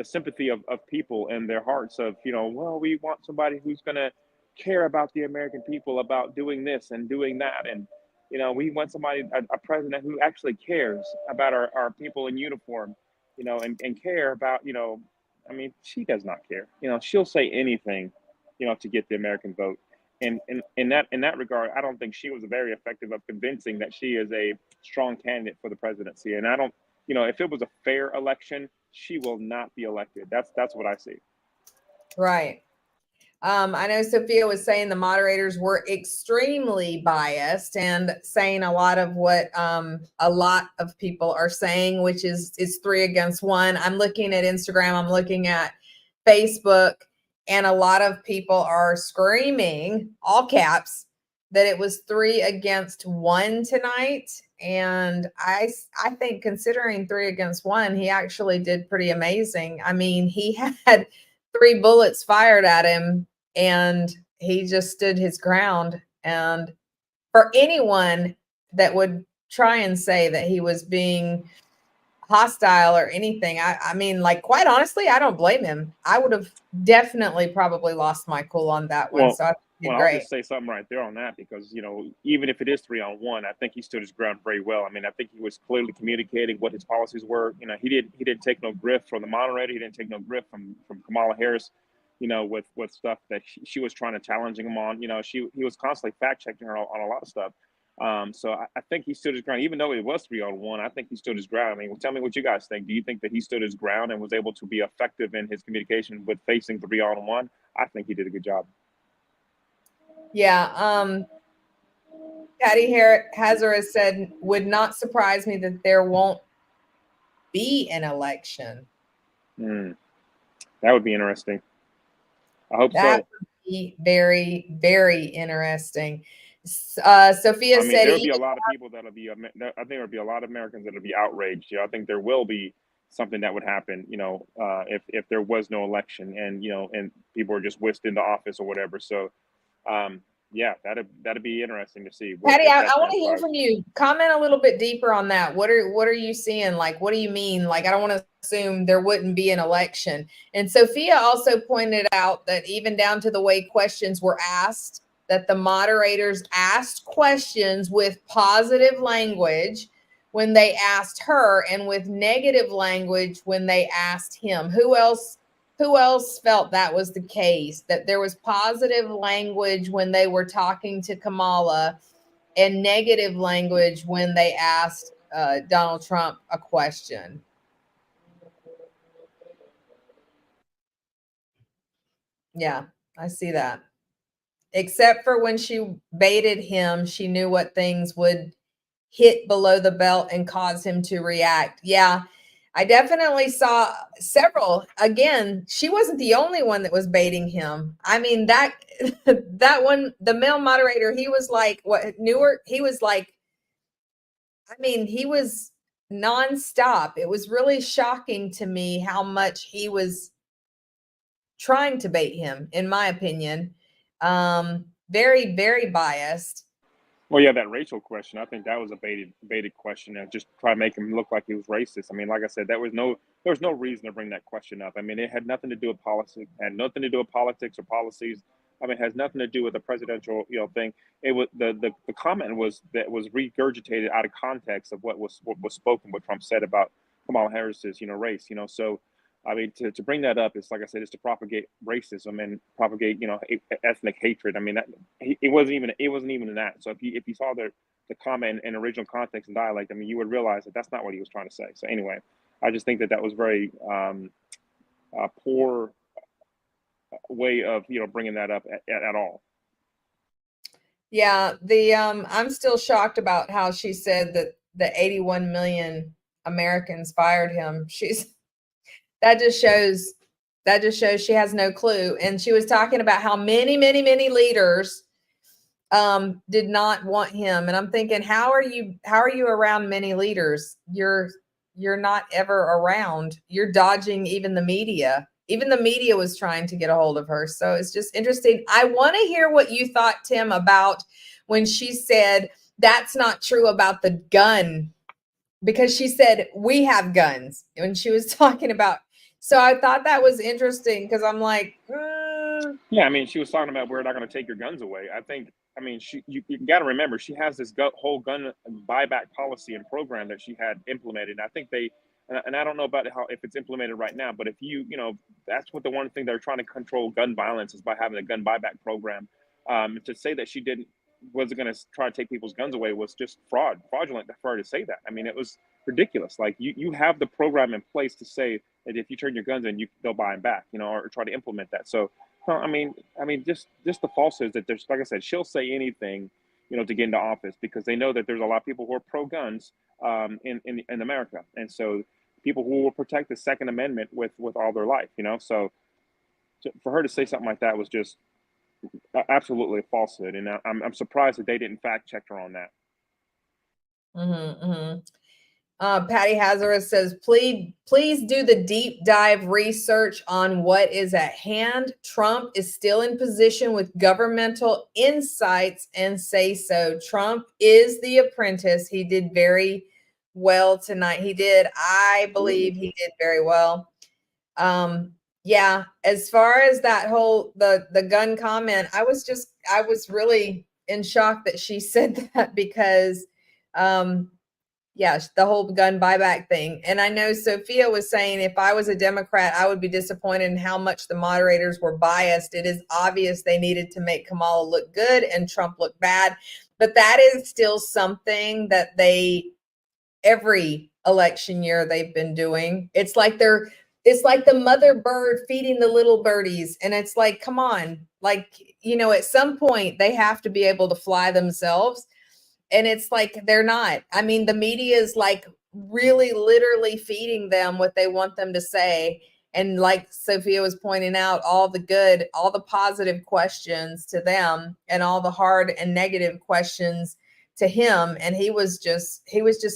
sympathy of people and their hearts of well, we want somebody who's going to care about the American people, about doing this and doing that, and we want somebody, a president who actually cares about our people in uniform, and care about I mean, she does not care. She'll say anything to get the American vote. And in that regard, I don't think she was very effective of convincing that she is a strong candidate for the presidency. And I don't, if it was a fair election, she will not be elected. That's what I see. Right. I know Sophia was saying the moderators were extremely biased and saying a lot of what a lot of people are saying, which is 3 against 1. I'm looking at Instagram, I'm looking at Facebook, and a lot of people are screaming, all caps, that it was 3 against 1 tonight. And I think, considering 3 against 1, he actually did pretty amazing. I mean, he had 3 bullets fired at him, and he just stood his ground. And for anyone that would try and say that he was being hostile or anything, I mean, like, quite honestly, I don't blame him. I would have definitely probably lost my cool on that one. So I think I'll great. just say something right there on that, because even if it is 3-on-1, I think he stood his ground very well. I mean, I think he was clearly communicating what his policies were. He didn't take no griff from the moderator. He didn't take no griff from Kamala Harris. With stuff that she was trying to challenging him on. He was constantly fact checking her on a lot of stuff. So I think he stood his ground, even though it was 3-on-1. I think he stood his ground. I mean, tell me what you guys think. Do you think that he stood his ground and was able to be effective in his communication with facing 3-on-1? I think he did a good job. Yeah. Patty Hazard has said, would not surprise me that there won't be an election. That would be interesting. I hope that so. Would be very, very interesting. Sophia said there'll be a lot of people that'll be. I think there'll be a lot of Americans that'll be outraged. I think there will be something that would happen. If there was no election and and people are just whisked into office or whatever. So, yeah, that'd be interesting to see. Patty, I want to hear from you. Comment a little bit deeper on that. What are you seeing? Like, what do you mean? Like, I don't want to assume there wouldn't be an election. And Sophia also pointed out that even down to the way questions were asked, that the moderators asked questions with positive language when they asked her and with negative language when they asked him. Who else felt that was the case, that there was positive language when they were talking to Kamala and negative language when they asked Donald Trump a question? Yeah, I see that. Except for when she baited him, she knew what things would hit below the belt and cause him to react. Yeah, I definitely saw several. Again, she wasn't the only one that was baiting him. I mean, that one, the male moderator, he was like, what, Newark? He was like, I mean, he was nonstop. It was really shocking to me how much he was trying to bait him, in my opinion. Very, very biased. Well, yeah, that racial question, I think that was a baited question and just try to make him look like he was racist. I mean, like I said, there was no reason to bring that question up. I mean, it had nothing to do with policy, had nothing to do with politics or policies. I mean, it has nothing to do with the presidential, thing. It was the comment was regurgitated out of context of what was spoken, what Trump said about Kamala Harris's, race, So, I mean, to bring that up is, like I said, is to propagate racism and propagate, ethnic hatred. I mean, it wasn't even in that. So if you saw the comment in original context and dialect, I mean, you would realize that that's not what he was trying to say. So anyway, I just think that was very poor way of bringing that up at all. Yeah, I'm still shocked about how she said that the 81 million Americans fired him. That just shows she has no clue. And she was talking about how many leaders did not want him. And I'm thinking, how are you around many leaders? You're not ever around. You're dodging even the media. Even the media was trying to get a hold of her. So it's just interesting. I want to hear what you thought, Tim, about when she said that's not true about the gun, because she said we have guns when she was talking about. So I thought that was interesting because I'm like, Yeah, I mean, she was talking about we're not going to take your guns away. I mean, you got to remember, she has this whole gun buyback policy and program that she had implemented. And I think and I don't know about if it's implemented right now, but if that's what the one thing they're trying to control gun violence is by having a gun buyback program. To say that she wasn't going to try to take people's guns away was just fraudulent for her to say that. I mean, it was ridiculous. Like you have the program in place to say that if you turn your guns in, they'll buy them back, or try to implement that. So, I mean, just the falsehoods that there's, like I said, she'll say anything, to get into office because they know that there's a lot of people who are pro guns in America, and so people who will protect the Second Amendment with all their life, So for her to say something like that was just absolutely a falsehood, and I'm surprised that they didn't fact check her on that. Patty Hazard says, please do the deep dive research on what is at hand. Trump is still in position with governmental insights and say so. Trump is the apprentice. He did very well tonight. He did. I believe he did very well. Yeah, as far as that whole the gun comment, I was really in shock that she said that because the whole gun buyback thing. And I know Sophia was saying if I was a Democrat, I would be disappointed in how much the moderators were biased. It is obvious they needed to make Kamala look good and Trump look bad. But that is still something that every election year they've been doing. It's like the mother bird feeding the little birdies. And it's like, come on, at some point they have to be able to fly themselves. And it's like, they're not. I mean, the media is like really literally feeding them what they want them to say. And like Sophia was pointing out, all the positive questions to them and all the hard and negative questions to him. And he was just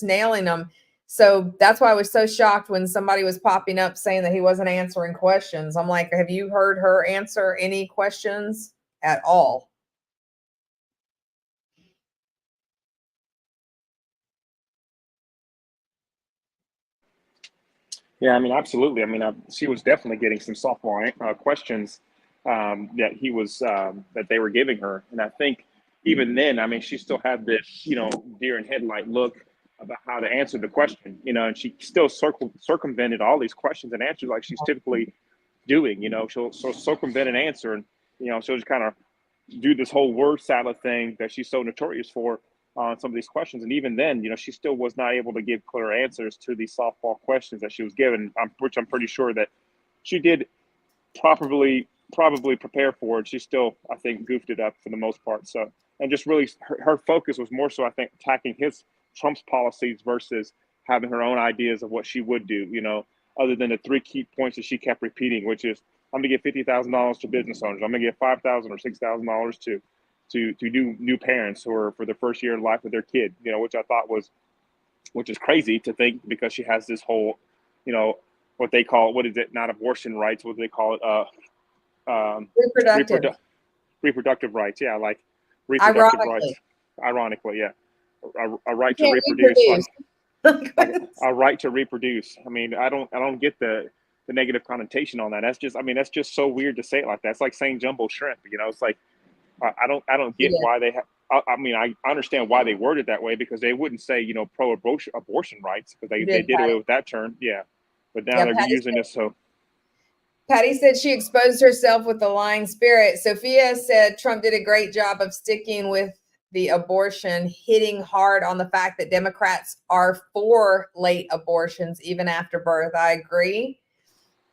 nailing them. So that's why I was so shocked when somebody was popping up saying that he wasn't answering questions. I'm like, have you heard her answer any questions at all? Yeah, I mean, absolutely. I mean, she was definitely getting some softball questions that he was that they were giving her. And I think even then, I mean, she still had this, deer in headlight look about how to answer the question, and she still circumvented all these questions and answers like she's typically doing. She'll circumvent an answer, and she'll just kind of do this whole word salad thing that she's so notorious for on some of these questions. And even then, she still was not able to give clear answers to these softball questions that she was given, which I'm pretty sure that she did probably prepare for it. She still, I think, goofed it up for the most part. So, and just really her focus was more so, I think, attacking Trump's policies versus having her own ideas of what she would do, other than the 3 key points that she kept repeating, which is, I'm gonna give $50,000 to business owners. I'm gonna give $5,000 or $6,000 to new parents who are for the first year of life with their kid, which I thought which is crazy to think, because she has this whole, what they call, what is it? Not abortion rights. What do they call it? Reproductive rights. Yeah. Like reproductive rights. Ironically. Yeah. A right to reproduce. A right to reproduce. I mean, I don't get the negative connotation on that. That's just so weird to say it like that. It's like saying jumbo shrimp. It's like, I don't get why they have. I understand why they worded that way, because they wouldn't say, pro-abortion rights, because they did away with that term. Yeah. But now they're using this. So Patty said she exposed herself with the lying spirit. Sophia said Trump did a great job of sticking with the abortion, hitting hard on the fact that Democrats are for late abortions, even after birth. I agree.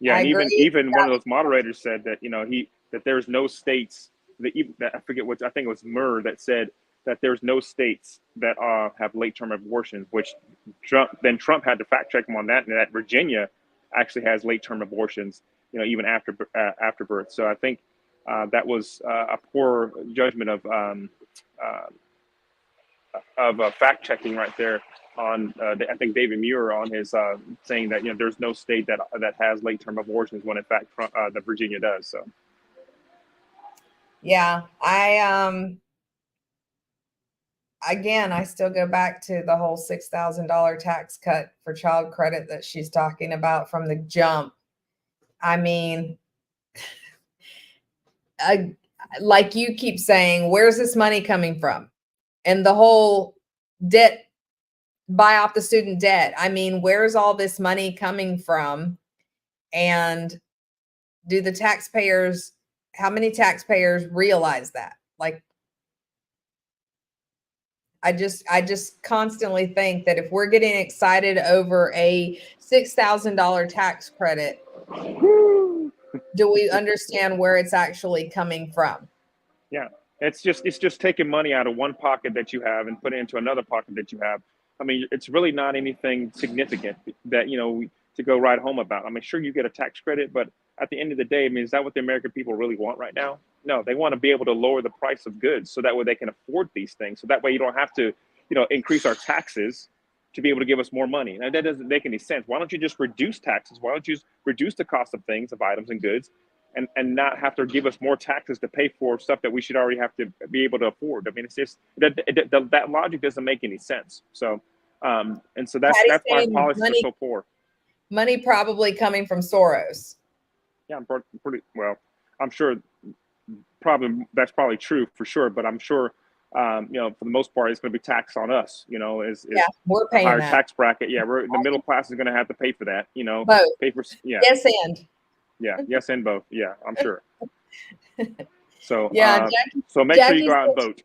Yeah, and even one of those moderators said that, that there's no states that I forget what, I think it was Murr that said that there's no states that have late-term abortions, which Trump had to fact check him on that, and that Virginia actually has late-term abortions, even after birth. So I think that was a poor judgment of fact checking right there on I think David Muir on his saying that there's no state that has late-term abortions, when in fact that Virginia does. So yeah, I still go back to the whole $6,000 tax cut for child credit that she's talking about from the jump. I mean, like you keep saying, where's this money coming from? And the whole debt, buy off the student debt. I mean, where's all this money coming from? And do the taxpayers, how many taxpayers realize that? Like, I just constantly think that if we're getting excited over a $6,000 tax credit, do we understand where it's actually coming from? Yeah, it's just taking money out of one pocket that you have and put it into another pocket that you have. I mean, it's really not anything significant that, to go right home about. I mean, sure, you get a tax credit, but at the end of the day, I mean, is that what the American people really want right now? No, they want to be able to lower the price of goods so that way they can afford these things. So that way you don't have to, increase our taxes to be able to give us more money. Now, that doesn't make any sense. Why don't you just reduce taxes? Why don't you just reduce the cost of things, of items and goods, and not have to give us more taxes to pay for stuff that we should already have to be able to afford? I mean, it's just that logic doesn't make any sense. So, and so that's why policies are so poor. Money probably coming from Soros. Yeah, pretty well. I'm sure that's probably true for sure, but I'm sure for the most part it's going to be taxed on us. We're paying higher that tax bracket. Yeah, the middle class is going to have to pay for that. Both. Pay for, yeah. Yes, and yeah, yes, and both. Yeah, I'm sure. So yeah, so make sure you go out and vote.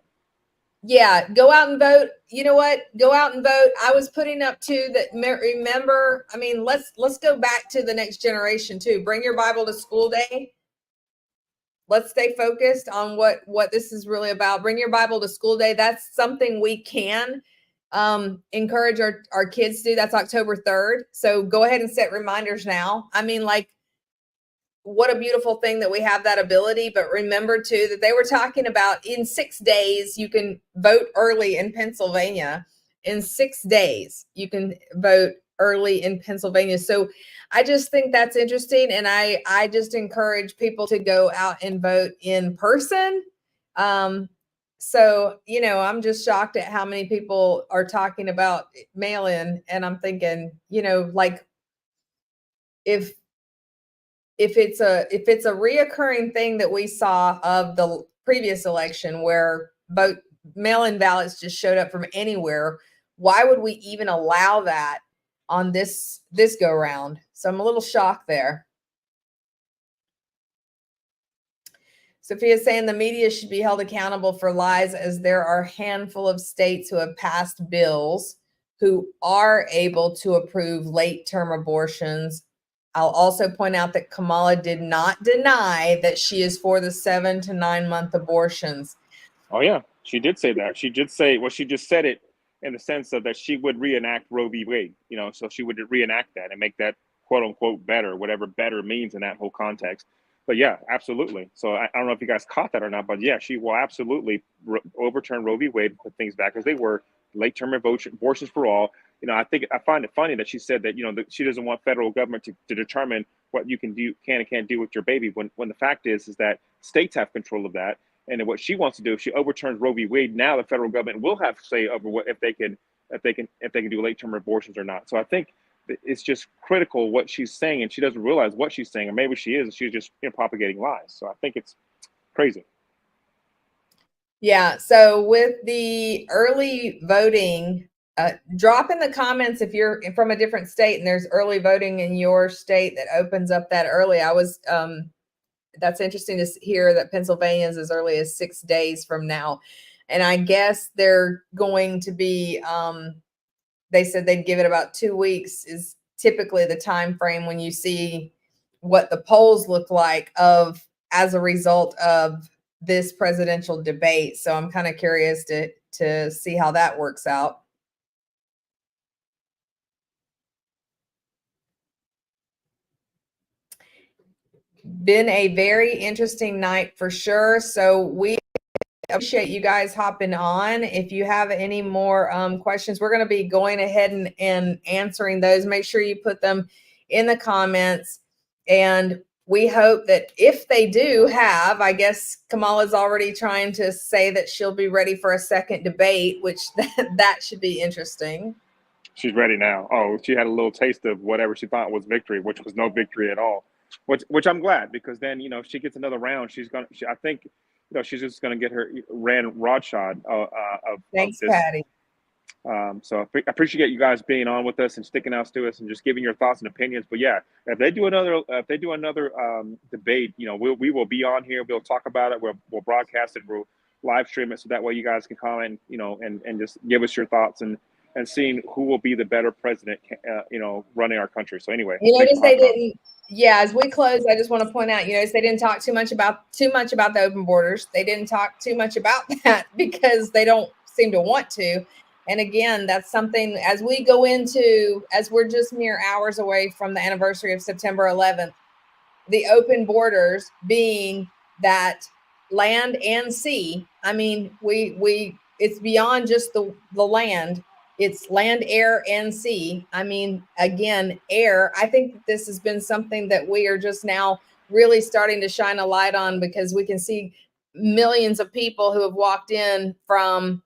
Yeah, go out and vote. You know what? Go out and vote. I was putting up too that remember, I mean, let's go back to the next generation too. Bring your Bible to school day. Let's stay focused on what this is really about. Bring your Bible to school day. That's something we can encourage our kids to do. That's October 3rd. So go ahead and set reminders now. I mean, like, what a beautiful thing that we have that ability. But remember too that they were talking about in 6 days you can vote early in Pennsylvania. In 6 days you can vote early in Pennsylvania. So I just think that's interesting, and I just encourage people to go out and vote in person. So I'm just shocked at how many people are talking about mail-in, and I'm thinking, like, if if it's a reoccurring thing that we saw of the previous election where vote mail-in ballots just showed up from anywhere, why would we even allow that on this go round? So I'm a little shocked there. Sophia's saying the media should be held accountable for lies, as there are a handful of states who have passed bills who are able to approve late-term abortions. I'll also point out that Kamala did not deny that she is for the 7 to 9 month abortions. Oh yeah, she did say that. She did say, well, she just said it in the sense of that she would reenact Roe v. Wade, you know, so she would reenact that and make that quote unquote better, whatever better means in that whole context. But yeah, absolutely. So I don't know if you guys caught that or not, but yeah, she will absolutely overturn Roe v. Wade, put things back as they were, late-term abortions for all. You know, I find it funny that she said that, you know, that she doesn't want federal government to determine what you can and can't do with your baby. When the fact is that states have control of that. And what she wants to do, if she overturns Roe v. Wade, now the federal government will have say over what if they can do late-term abortions or not. So I think it's just critical what she's saying, and she doesn't realize what she's saying, or maybe she's just propagating lies. So I think it's crazy. Yeah. So with the early voting, drop in the comments if you're from a different state and there's early voting in your state that opens up that early. That's interesting to hear that Pennsylvania is as early as 6 days from now. And I guess they're going to be, they said they'd give it about 2 weeks is typically the time frame when you see what the polls look like as a result of this presidential debate. So I'm kind of curious to see how that works out. Been a very interesting night for sure. So we appreciate you guys hopping on. If you have any more questions, we're going to be going ahead and answering those. Make sure you put them in the comments. And we hope that if they do have, I guess Kamala's already trying to say that she'll be ready for a second debate, which that should be interesting. She's ready now. Oh, she had a little taste of whatever she thought was victory, which was no victory at all. Which I'm glad, because then, you know, if she gets another round, I think, you know, she's just going to get her rodshod Thanks, of this. Patty. So I appreciate you guys being on with us and sticking out to us and just giving your thoughts and opinions. But yeah, if they do another debate, you know, we will be on here. We'll talk about it. We'll broadcast it. We'll live stream it, so that way you guys can comment, you know, and just give us your thoughts and seeing who will be the better president, you know, running our country. So anyway, you notice they didn't. Yeah, as we close, I just want to point out, you notice they didn't talk too much about the open borders. They didn't talk too much about that because they don't seem to want to. And again, that's something as we go into, as we're just mere hours away from the anniversary of September 11th, the open borders being that land and sea. I mean, it's beyond just the land. It's land, air, and sea. I mean, again, air. I think that this has been something that we are just now really starting to shine a light on, because we can see millions of people who have walked in from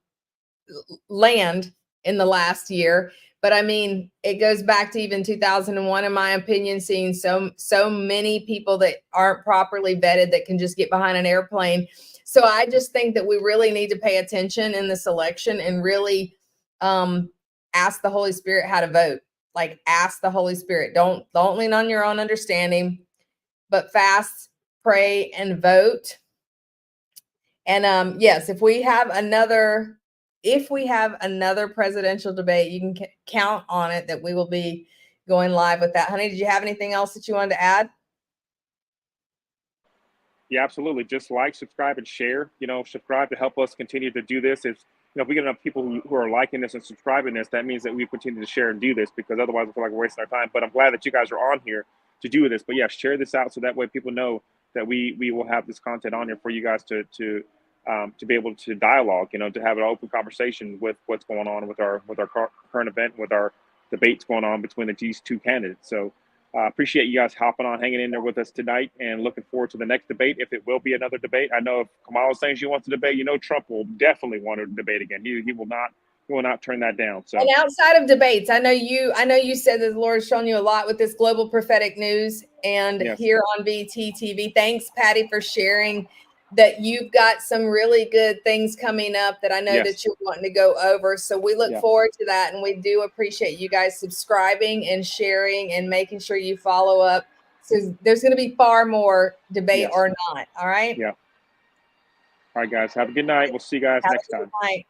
land in the last year. But I mean, it goes back to even 2001, in my opinion, seeing so many people that aren't properly vetted that can just get behind an airplane. So I just think that we really need to pay attention in this election and really ask the Holy Spirit how to vote. Like, ask the Holy Spirit. Don't lean on your own understanding, but fast, pray, and vote. And yes, if we have another presidential debate, you can count on it that we will be going live with that. Honey, did you have anything else that you wanted to add? Yeah, absolutely. Just like, subscribe, and share. You know, subscribe to help us continue to do this. If we get enough people who are liking this and subscribing this, that means that we continue to share and do this, because otherwise I feel like we're wasting our time. But I'm glad that you guys are on here to do this. But yeah, share this out so that way people know that we will have this content on here for you guys to be able to dialogue, you know, to have an open conversation with what's going on with our current event, with our debates going on between these two candidates. So appreciate you guys hopping on, hanging in there with us tonight, and looking forward to the next debate, if it will be another debate. I know if Kamala's saying she wants to debate, you know, Trump will definitely want to debate again. He will not will not turn that down. So, and outside of debates, I know you said that the Lord's shown you a lot with this global prophetic news and yes. here on VTTV. Thanks, Patty, for sharing that you've got some really good things coming up that I know Yes. that you're wanting to go over. So we look Yeah. forward to that. And we do appreciate you guys subscribing and sharing and making sure you follow up. So there's going to be far more debate Yes. or not. All right. Yeah. All right, guys. Have a good night. We'll see you guys Have next a good time. night.